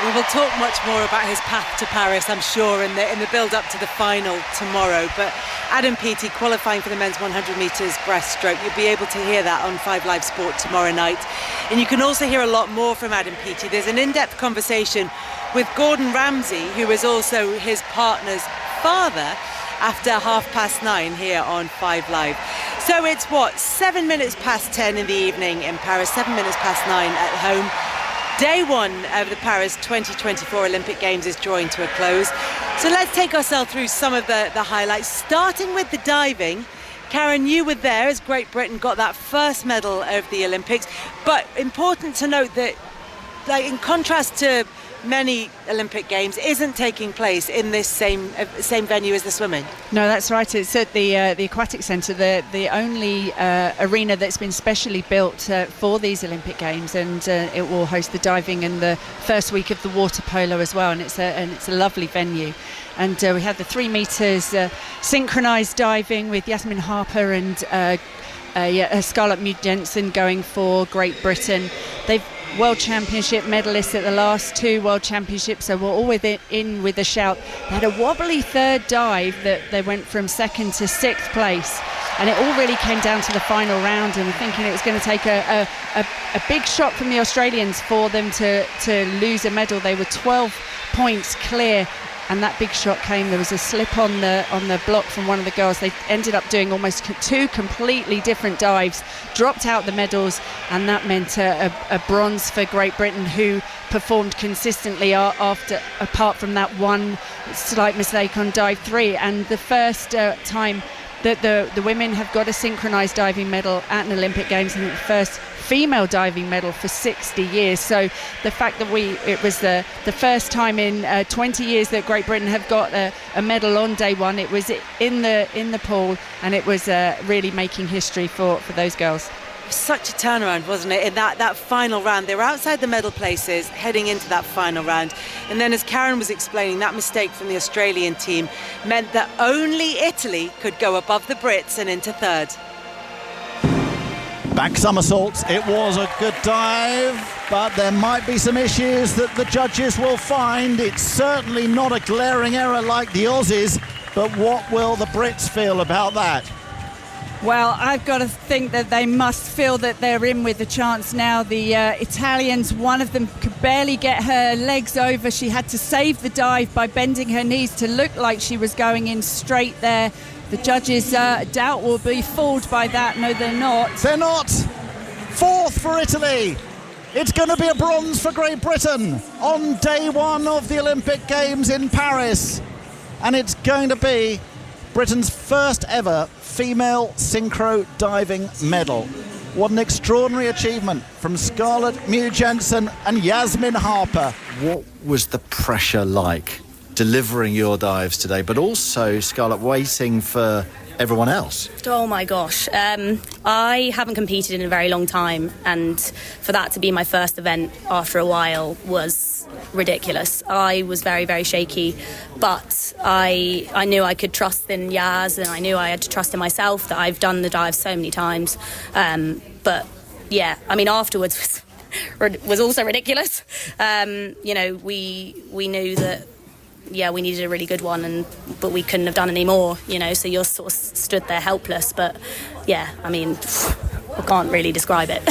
We will talk much more about his path to Paris, I'm sure, in the build-up to the final tomorrow. But Adam Peaty qualifying for the men's 100 metres breaststroke. You'll be able to hear that on 5 Live Sport tomorrow night. And you can also hear a lot more from Adam Peaty. There's an in-depth conversation with Gordon Ramsay, who is also his partner's father, after 9:30 here on 5 Live. So it's 7 minutes past 10 in the evening in Paris, 7 minutes past 9 at home. Day one of the Paris 2024 Olympic Games is drawing to a close. So let's take ourselves through some of the highlights, starting with the diving. Karen, you were there as Great Britain got that first medal of the Olympics. But important to note that, like, in contrast to many Olympic Games, isn't taking place in this same venue as the swimming. No, that's right. It's at the aquatic centre, the only arena that's been specially built for these Olympic Games, and it will host the diving and the first week of the water polo as well. And it's a lovely venue. And we had the 3 metres synchronised diving with Yasmin Harper and Scarlett Mew-Jensen going for Great Britain. They've World Championship medalists at the last 2 World Championships, so we're all in with a shout. They had a wobbly third dive that they went from 2nd to 6th place, and it all really came down to the final round, and thinking it was going to take a big shot from the Australians for them to lose a medal. They were 12 points clear, and that big shot came. There was a slip on the block from one of the girls. They ended up doing almost 2 completely different dives, dropped out the medals, and that meant a bronze for Great Britain, who performed consistently apart from that one slight mistake on dive 3. And the first time that the women have got a synchronised diving medal at an Olympic Games, and the first female diving medal for 60 years. So the fact that it was the first time in 20 years that Great Britain have got a medal on day one. It was in the pool, and it was really making history for those girls. Such a turnaround, wasn't it, in that final round? They were outside the medal places heading into that final round, and then, as Karen was explaining, that mistake from the Australian team meant that only Italy could go above the Brits and into third. Back somersaults. It was a good dive, but there might be some issues that the judges will find. It's certainly not a glaring error like the Aussies, but what will the Brits feel about that? Well, I've got to think that they must feel that they're in with a chance now. The Italians, one of them could barely get her legs over. She had to save the dive by bending her knees to look like she was going in straight there. The judges doubt will be fooled by that. No, they're not. They're not. 4th for Italy. It's going to be a bronze for Great Britain on day one of the Olympic Games in Paris. And it's going to be Britain's first ever female synchro diving medal. What an extraordinary achievement from Scarlett Mew-Jensen and Yasmin Harper. What was the pressure like delivering your dives today, but also, Scarlett, waiting for everyone else? Oh my gosh, I haven't competed in a very long time, and for that to be my first event after a while was ridiculous. I was very, very shaky, but I knew I could trust in Yaz, and I knew I had to trust in myself, that I've done the dive so many times. But yeah, I mean, afterwards was also ridiculous. We knew that, yeah, we needed a really good one, but we couldn't have done any more, so you're sort of stood there helpless. But yeah, I mean, I can't really describe it.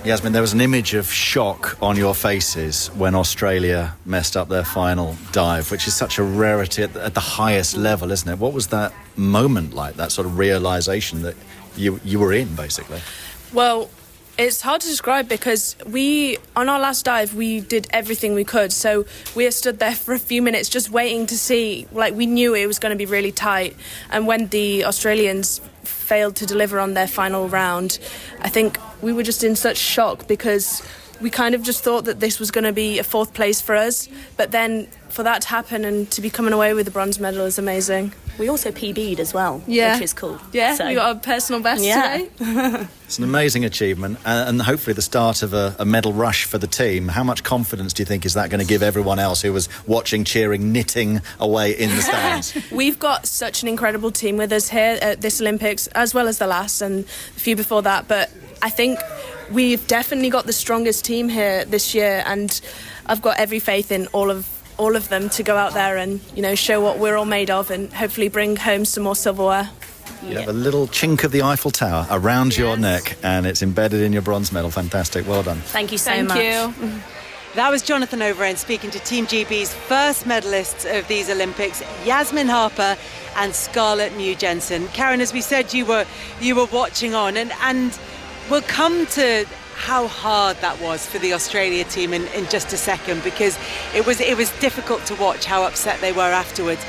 Yasmin, there was an image of shock on your faces when Australia messed up their final dive, which is such a rarity at the highest level, isn't it? What was that moment like, that sort of realisation that you were in, basically? Well, it's hard to describe because on our last dive, we did everything we could. So we stood there for a few minutes just waiting to see, like, we knew it was going to be really tight. And when the Australians failed to deliver on their final round, I think we were just in such shock because we kind of just thought that this was going to be a 4th place for us. But then for that to happen and to be coming away with the bronze medal is amazing. We also PB'd as well, Yeah. which is cool. Yeah, So- we got a personal best Yeah. today. It's an amazing achievement and hopefully the start of a medal rush for the team. How much confidence do you think is that going to give everyone else who was watching, cheering, knitting away in the stands? We've got such an incredible team with us here at this Olympics, as well as the last and a few before that. But I think we've definitely got the strongest team here this year, and I've got every faith in all of them to go out there and, you know, show what we're all made of and hopefully bring home some more silverware. You have a little chink of the Eiffel Tower around your neck and it's embedded in your bronze medal. Fantastic. Well done. Thank you so Thank much. you. That was Jonathan Overend speaking to Team GB's first medalists of these Olympics, Yasmin Harper and Scarlett New-Jensen. Karen, as we said, you were watching on, and we'll come to how hard that was for the Australia team in just a second, because it was difficult to watch how upset they were afterwards.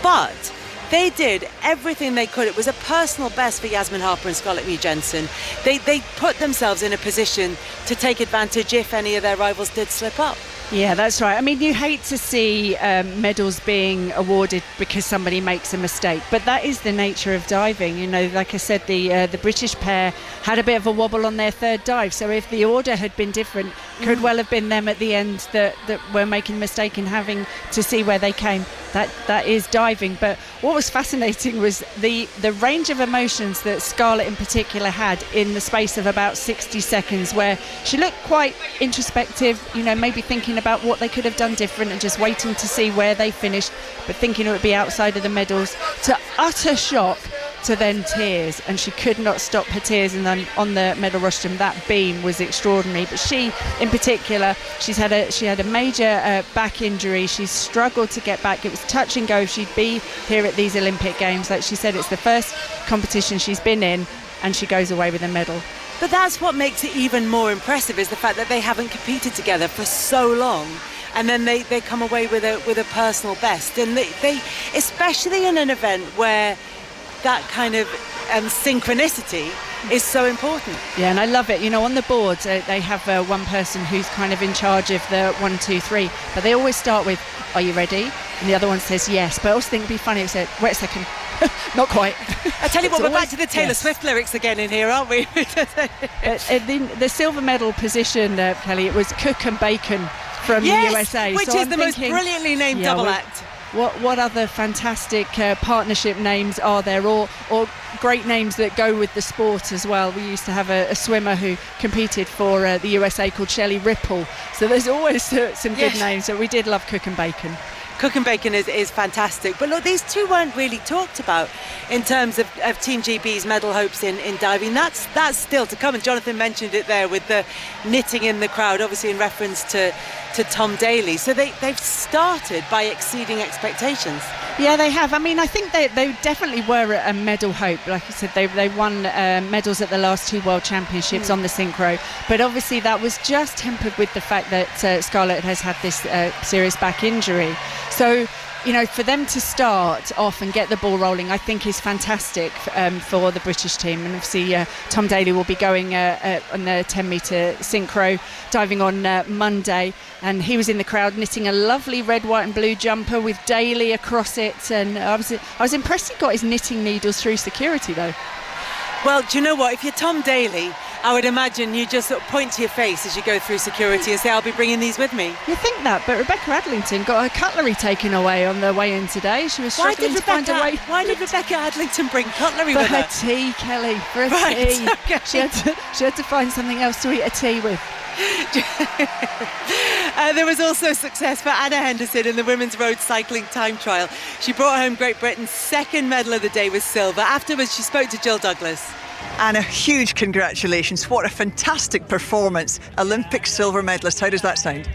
But they did everything they could. It was a personal best for Yasmin Harper and Scarlett New-Jensen. They put themselves in a position to take advantage if any of their rivals did slip up. Yeah, that's right. I mean, you hate to see medals being awarded because somebody makes a mistake, but that is the nature of diving. You know, like I said, the British pair had a bit of a wobble on their third dive, so if the order had been different, could well have been them at the end that were making a mistake and having to see where they came. That is diving. But what was fascinating was the range of emotions that Scarlett in particular had in the space of about 60 seconds, where she looked quite introspective, you know, maybe thinking about what they could have done different and just waiting to see where they finished, but thinking it would be outside of the medals, to utter shock, to then tears, and she could not stop her tears. And then on the medal rostrum, that beam was extraordinary. But she in particular, she had a major back injury. She's struggled to get back. It was touch and go if she'd be here at these Olympic Games. Like she said, it's the first competition she's been in, and she goes away with a medal. But that's what makes it even more impressive, is the fact that they haven't competed together for so long, and then they come away with a personal best. And they especially in an event where that kind of synchronicity is so important. Yeah, and I love it. You know, on the board they have one person who's kind of in charge of the 1, 2, 3, but they always start with, "Are you ready?" And the other one says yes. But I also think it'd be funny if it said, "Wait a second." Not quite. I tell you what, we're back to the Taylor Yes. Swift lyrics again in here, aren't we? The silver medal position, Kelly, it was Cook and Bacon from the USA. Which So is I'm the most thinking, brilliantly named double act. What other fantastic partnership names are there, or great names that go with the sport as well? We used to have a swimmer who competed for the USA called Shelley Ripple, so there's always some good names. So we did love Cook and Bacon. Cook and Bacon is fantastic. But look, these two weren't really talked about in terms of Team GB's medal hopes in diving. That's still to come. And Jonathan mentioned it there with the knitting in the crowd, obviously in reference to Tom Daley. So they've started by exceeding expectations. Yeah, they have. I mean, I think they definitely were a medal hope. Like I said, they won medals at the last two World Championships on the synchro. But obviously that was just tempered with the fact that Scarlett has had this serious back injury. So, you know, for them to start off and get the ball rolling, I think is fantastic for the British team. And obviously Tom Daley will be going on the 10-metre synchro, diving on Monday. And he was in the crowd knitting a lovely red, white and blue jumper with Daley across it. And I was impressed he got his knitting needles through security, though. Well, do you know what? If you're Tom Daley, I would imagine you just sort of point to your face as you go through security and say, "I'll be bringing these with me." You think that, but Rebecca Adlington got her cutlery taken away on the way in today. She was struggling to find a way. Why did Rebecca Adlington bring cutlery for with her? her tea, Kelly, for a Right, tea. okay. She had to find something else to eat a tea with. There was also success for Anna Henderson in the women's road cycling time trial. She brought home Great Britain's second medal of the day with silver. Afterwards, she spoke to Jill Douglas. Anna, huge congratulations. What a fantastic performance. Olympic silver medalist. How does that sound?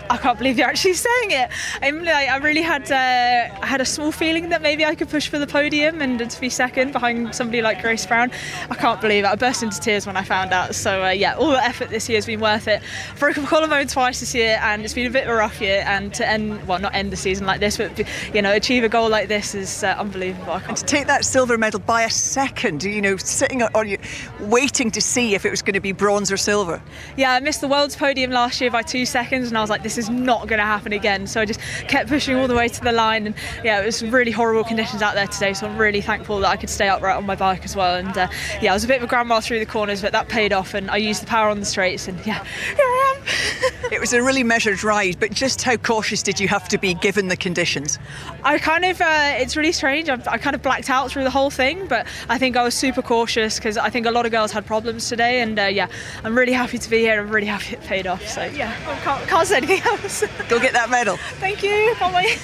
I can't believe you're actually saying it. I really had a small feeling that maybe I could push for the podium and to be second behind somebody like Grace Brown. I can't believe it. I burst into tears when I found out. So all the effort this year has been worth it. Broke my collarbone twice this year, and it's been a bit of a rough year. And to not end the season like this, but achieve a goal like this is unbelievable. And to take that silver medal by a second, sitting on waiting to see if it was going to be bronze or silver. Yeah, I missed the world's podium last year by 2 seconds, and I was like, this this is not going to happen again. So I just kept pushing all the way to the line, and yeah, it was really horrible conditions out there today, so I'm really thankful that I could stay upright on my bike as well. And yeah, I was a bit of a grandma through the corners, but that paid off, and I used the power on the straights, and yeah, here I am. It was a really measured ride, but just how cautious did you have to be given the conditions? I kind of, it's really strange, I kind of blacked out through the whole thing, but I think I was super cautious because I think a lot of girls had problems today, and yeah, I'm really happy to be here. I'm really happy it paid off, so yeah, I can't say anything else. Go get that medal. Thank you, can't wait.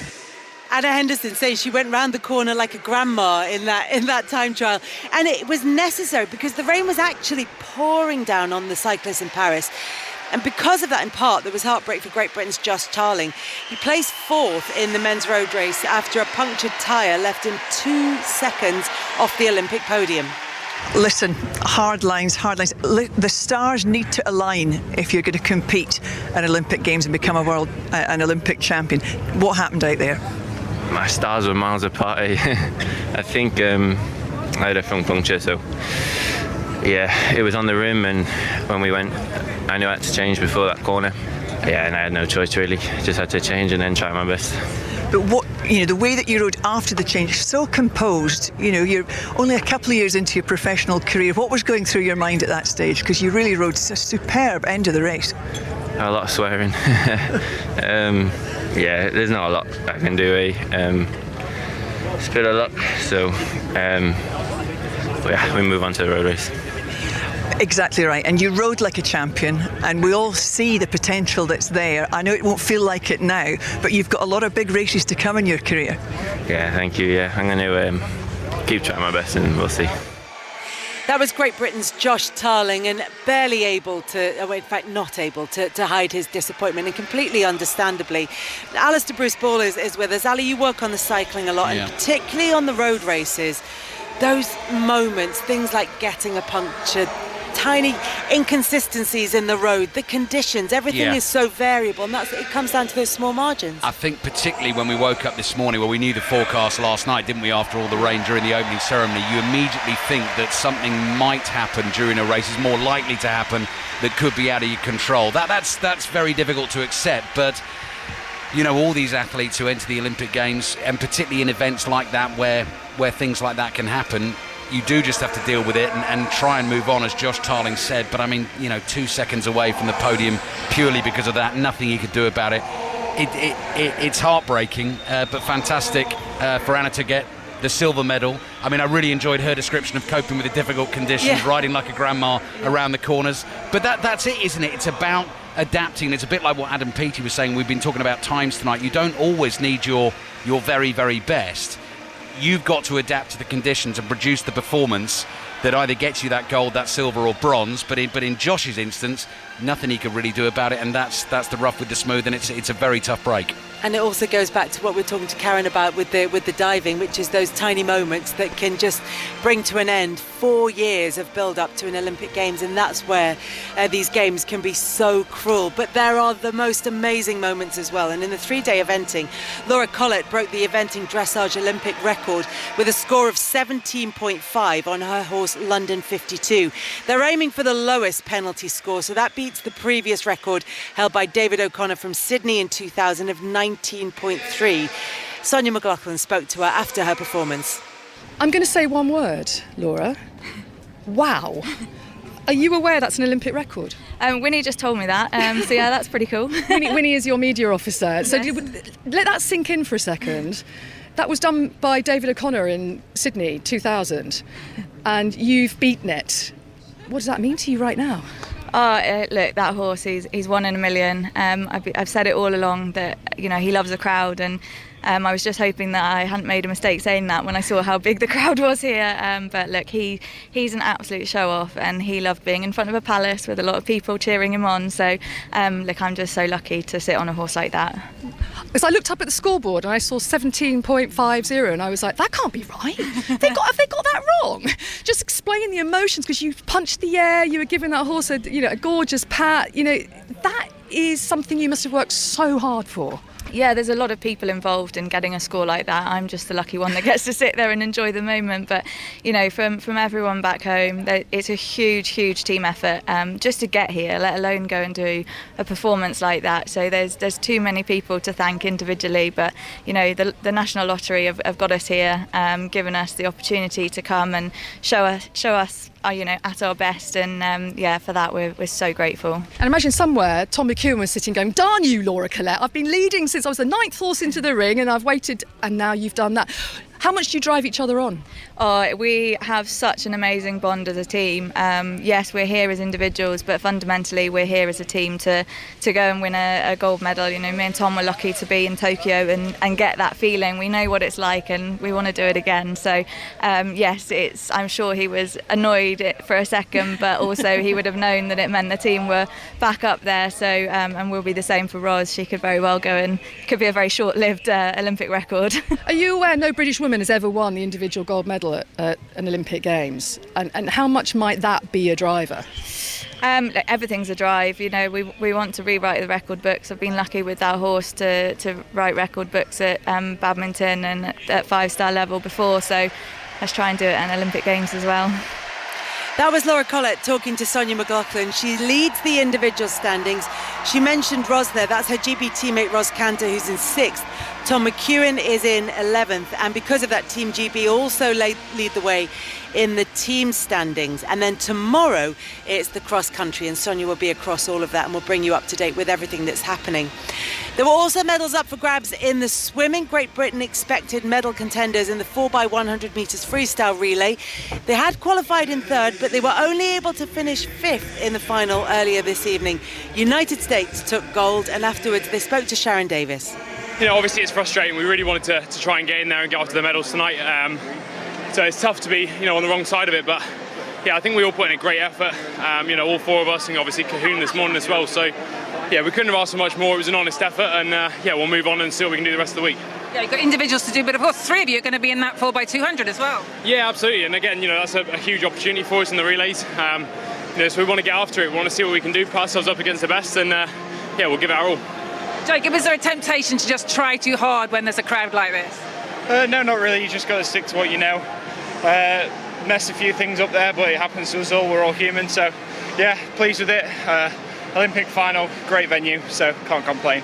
Anna Henderson saying she went round the corner like a grandma in that time trial, and it was necessary because the rain was actually pouring down on the cyclists in Paris. And because of that, in part, there was heartbreak for Great Britain's Josh Tarling. He placed 4th in the men's road race after a punctured tyre left him 2 seconds off the Olympic podium. Listen, hard lines. The stars need to align if you're going to compete at Olympic Games and become an Olympic champion. What happened out there? My stars were miles apart. I think I had a front puncture, so yeah, it was on the rim, and when we went, I knew I had to change before that corner. Yeah, and I had no choice really. Just had to change and then try my best. But what, the way that you rode after the change, so composed, you're only a couple of years into your professional career. What was going through your mind at that stage? Because you really rode a superb end of the race. A lot of swearing. Yeah, there's not a lot I can do. It's a bit of luck, so yeah, we move on to the road race. Exactly right, and you rode like a champion, and we all see the potential that's there. I know it won't feel like it now, but you've got a lot of big races to come in your career. Yeah, thank you. Yeah, I'm going to keep trying my best, and we'll see. That was Great Britain's Josh Tarling, and barely able to, in fact not able to hide his disappointment, and completely understandably. Alistair Bruce Ball is with us. Ali, you work on the cycling a lot, and particularly on the road races, those moments, things like getting a puncture, tiny inconsistencies in the road, the conditions, everything is so variable, and it comes down to those small margins. I think particularly when we woke up this morning, well, we knew the forecast last night, didn't we, after all the rain during the opening ceremony, you immediately think that something might happen during a race, is more likely to happen, that could be out of your control. That's very difficult to accept, but all these athletes who enter the Olympic Games, and particularly in events like that where things like that can happen, you do just have to deal with it and try and move on, as Josh Tarling said. But I mean, 2 seconds away from the podium purely because of that, nothing he could do about it. It's heartbreaking, but fantastic for Anna to get the silver medal. I mean, I really enjoyed her description of coping with the difficult conditions, riding like a grandma around the corners. But that's it, isn't it? It's about adapting. It's a bit like what Adam Peaty was saying. We've been talking about times tonight. You don't always need your very, very best. You've got to adapt to the conditions and produce the performance that either gets you that gold, that silver or bronze. But in Josh's instance, nothing he could really do about it, and that's the rough with the smooth, and it's a very tough break. And it also goes back to what we're talking to Karen about with the diving, which is those tiny moments that can just bring to an end 4 years of build-up to an Olympic Games, and that's where these games can be so cruel. But there are the most amazing moments as well. And in the 3-day eventing, Laura Collett broke the eventing dressage Olympic record with a score of 17.5 on her horse London 52. They're aiming for the lowest penalty score, so that beats the previous record held by David O'Connor from Sydney in 2000 of 19.3. Sonia McLaughlin spoke to her after her performance. I'm going to say one word, Laura. Wow. Are you aware that's an Olympic record? Winnie just told me that, so yeah, that's pretty cool. Winnie is your media officer, so Yes. let that sink in for a second. That was done by David O'Connor in Sydney 2000, and you've beaten it. What does that mean to you right now? Oh, look, that horse, he's 1 in a million. I've said it all along that, he loves the crowd, and I was just hoping that I hadn't made a mistake saying that when I saw how big the crowd was here. But look, he's an absolute show-off, and he loved being in front of a palace with a lot of people cheering him on. So, look, I'm just so lucky to sit on a horse like that. Because I looked up at the scoreboard and I saw 17.50, and I was like, that can't be right. Have they got that wrong? Just explain the emotions, because you punched the air, you were giving that horse a gorgeous pat. That is something you must have worked so hard for. Yeah, there's a lot of people involved in getting a score like that. I'm just the lucky one that gets to sit there and enjoy the moment. But, from everyone back home, it's a huge team effort just to get here, let alone go and do a performance like that. So there's too many people to thank individually. But, the National Lottery have got us here, given us the opportunity to come and show us at our best, and for that we're so grateful. And imagine somewhere Tom McEwen was sitting going, darn you, Laura Collette, I've been leading since I was the 9th horse into the ring and I've waited and now you've done that. How much do you drive each other on? Oh, we have such an amazing bond as a team. Yes, we're here as individuals, but fundamentally we're here as a team to go and win a gold medal. Me and Tom were lucky to be in Tokyo and get that feeling. We know what it's like and we want to do it again. So yes, I'm sure he was annoyed for a second, but also he would have known that it meant the team were back up there. So and we'll be the same for Ros. She could very well go and could be a very short-lived Olympic record. Are you aware no British woman has ever won the individual gold medal at an Olympic Games, and how much might that be a driver? Everything's a drive. We want to rewrite the record books. I've been lucky with our horse to write record books at badminton and at 5-star level before, so let's try and do it at Olympic Games as well. That was Laura Collette talking to Sonia McLaughlin. She leads the individual standings. She mentioned Ros there. That's her GP teammate Ros Cantor, who's in 6th. Tom McEwen is in 11th. And because of that, Team GB also lead the way in the team standings. And then tomorrow it's the cross country, and Sonia will be across all of that and will bring you up to date with everything that's happening. There were also medals up for grabs in the swimming. Great Britain expected medal contenders in the 4x100 metres freestyle relay. They had qualified in 3rd, but they were only able to finish 5th in the final earlier this evening. United States took gold, and afterwards they spoke to Sharon Davis. Obviously it's frustrating. We really wanted to try and get in there and get after the medals tonight. So it's tough to be, on the wrong side of it. But yeah, I think we all put in a great effort. All 4 of us, and obviously Cahoon this morning as well. So yeah, we couldn't have asked for much more. It was an honest effort, and we'll move on and see what we can do the rest of the week. Yeah, you've got individuals to do, but of course 3 of you are going to be in that 4x200 as well. Yeah, absolutely. And again, that's a huge opportunity for us in the relays. So we want to get after it. We want to see what we can do, put ourselves up against the best, and we'll give it our all. Jacob, is there a temptation to just try too hard when there's a crowd like this? No, not really. You just got to stick to what you know. Mess a few things up there, but it happens to us all. We're all human, so yeah, pleased with it. Olympic final, great venue, so can't complain.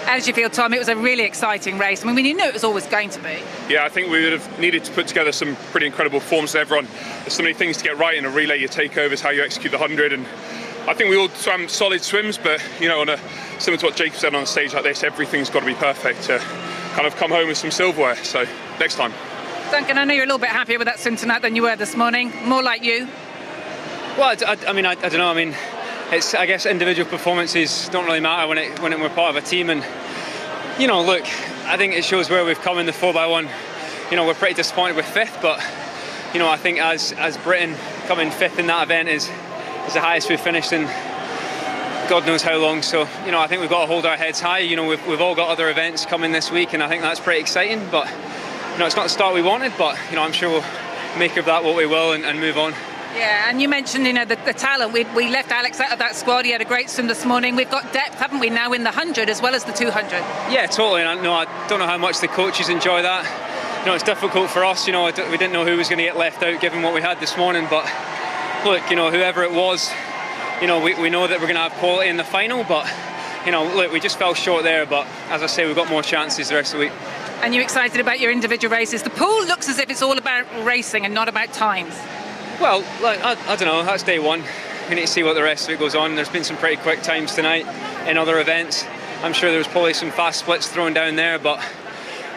How did you feel, Tom? It was a really exciting race. I mean, you knew it was always going to be. Yeah, I think we would have needed to put together some pretty incredible forms for everyone. There's so many things to get right in a relay. Your takeovers, how you execute the 100, and I think we all swam solid swims, but similar to what Jacob said on a stage like this, everything's got to be perfect to kind of come home with some silverware. So next time. Duncan, I know you're a little bit happier with that swim tonight than you were this morning. More like you. Well, I don't know. It's, I guess, individual performances don't really matter when we're part of a team. And look, I think it shows where we've come in the 4x1. We're pretty disappointed with 5th, but I think as Britain coming 5th in that event is the highest we've finished in God knows how long. So I think we've got to hold our heads high. We've all got other events coming this week, and I think that's pretty exciting. But it's not the start we wanted, but I'm sure we'll make of that what we will and move on. Yeah, and you mentioned the talent. We left Alex out of that squad. He had a great swim this morning. We've got depth, haven't we, now in the 100 as well as the 200? Yeah, totally. And I don't know how much the coaches enjoy that. It's difficult for us. We didn't know who was going to get left out given what we had this morning. But look, whoever it was, we know that we're going to have quality in the final. But look, we just fell short there. But as I say, we've got more chances the rest of the week. And you excited about your individual races? The pool looks as if it's all about racing and not about times. Well, I don't know, that's day one. We need to see what the rest of it goes on. There's been some pretty quick times tonight in other events. I'm sure there was probably some fast splits thrown down there, but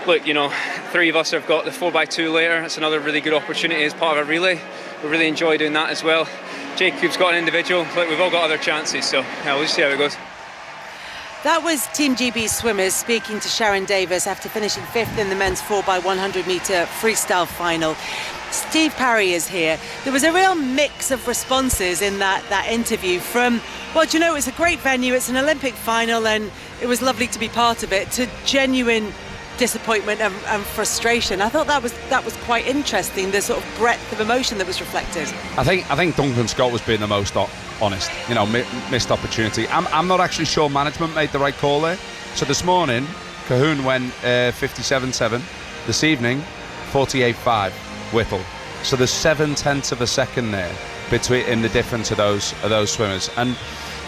look, 3 of us have got the 4x2 later. That's another really good opportunity as part of a relay. We really enjoy doing that as well. Jacob's got an individual. Look, we've all got other chances, so we'll just see how it goes. That was Team GB swimmers speaking to Sharon Davis after finishing 5th in the men's 4x100 metre freestyle final. Steve Parry is here. There was a real mix of responses in that interview from, it's a great venue, it's an Olympic final, and it was lovely to be part of it, to genuine disappointment and frustration. I thought that was quite interesting, the sort of breadth of emotion that was reflected. I think Duncan Scott was being the most honest. Missed opportunity. I'm not actually sure management made the right call there. So this morning, Cahoon went 57.7. This evening, 48.5. Whipple. So there's 0.7 of a second there in the difference of those swimmers. And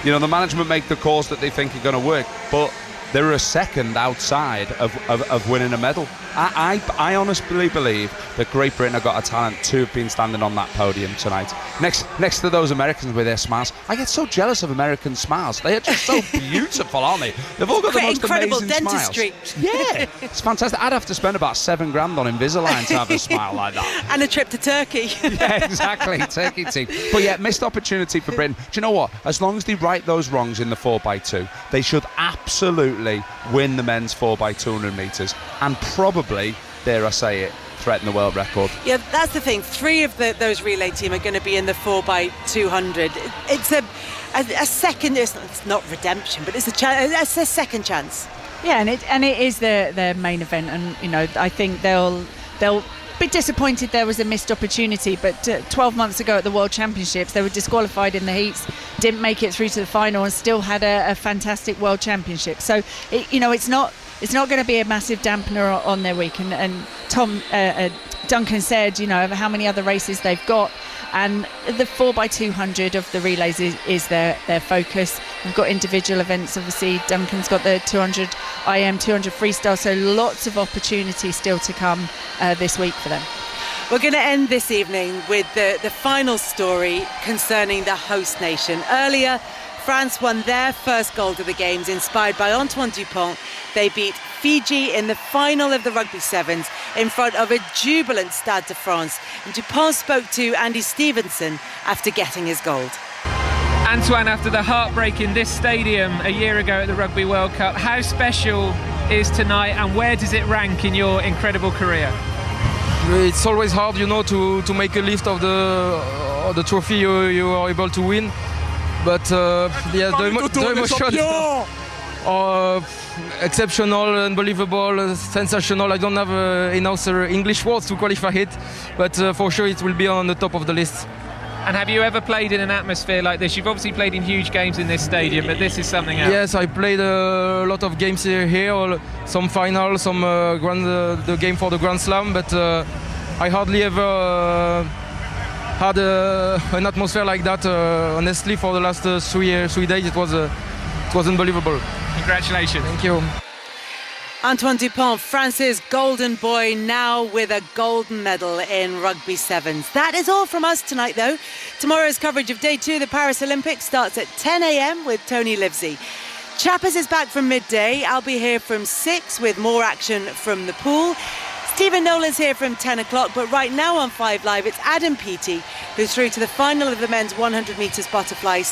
you know, the management make the calls that they think are going to work, but they're a second outside of winning a medal. I honestly believe that Great Britain have got a talent to have been standing on that podium tonight. Next to those Americans with their smiles. I get so jealous of American smiles. They are just so beautiful, aren't they? They've all got the most incredible amazing dentistry. smiles. Yeah, it's fantastic. I'd have to spend about $7,000 on Invisalign to have a smile like that. And a trip to Turkey. Yeah, exactly. Turkey team. But yeah, missed opportunity for Britain. Do you know what? As long as they right those wrongs in the 4x2, they should absolutely win the men's 4x200 metres and probably, dare I say it, threaten the world record. Yeah, that's the thing. 3 of those relay team are going to be in the 4x200. It's a second. It's not redemption, but it's a second chance. Yeah, and it is their main event, and you know, I think they'll be disappointed there was a missed opportunity, but 12 months ago at the World Championships they were disqualified in the heats, didn't make it through to the final, and still had a fantastic World Championship. So it's not going to be a massive dampener on their week. And Tom Duncan said, you know, how many other races they've got, and the 4x200 of the relays is their focus. We've got individual events, obviously. Duncan's got the 200 IM, 200 freestyle, so lots of opportunity still to come this week for them. We're going to end this evening with the final story concerning the host nation. Earlier, France won their first gold of the Games, inspired by Antoine Dupont. They beat Fiji in the final of the Rugby Sevens in front of a jubilant Stade de France. And Dupont spoke to Andy Stevenson after getting his gold. Antoine, after the heartbreak in this stadium a year ago at the Rugby World Cup, how special is tonight and where does it rank in your incredible career? It's always hard, you know, to make a list of the trophy you are able to win. But yeah, the emotion are exceptional, unbelievable, sensational. I don't have enough English words to qualify it, but for sure it will be on the top of the list. And have you ever played in an atmosphere like this? You've obviously played in huge games in this stadium, but this is something else. Yes, I played a lot of games here, some finals, some the game for the Grand Slam, but I hardly ever had an atmosphere like that. Honestly, for the last 3 days, it was unbelievable. Congratulations. Thank you. Antoine Dupont, France's golden boy, now with a golden medal in Rugby Sevens. That is all from us tonight, though. Tomorrow's coverage of Day 2 of the Paris Olympics starts at 10 a.m. with Tony Livesey. Chappers is back from midday. I'll be here from 6 with more action from the pool. Stephen Nolan's here from 10 o'clock, but right now on 5 Live, it's Adam Peaty, who's through to the final of the men's 100 metres breaststroke,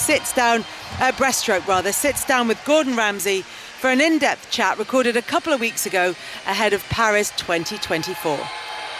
sits down with Gordon Ramsay for an in-depth chat recorded a couple of weeks ago ahead of Paris 2024.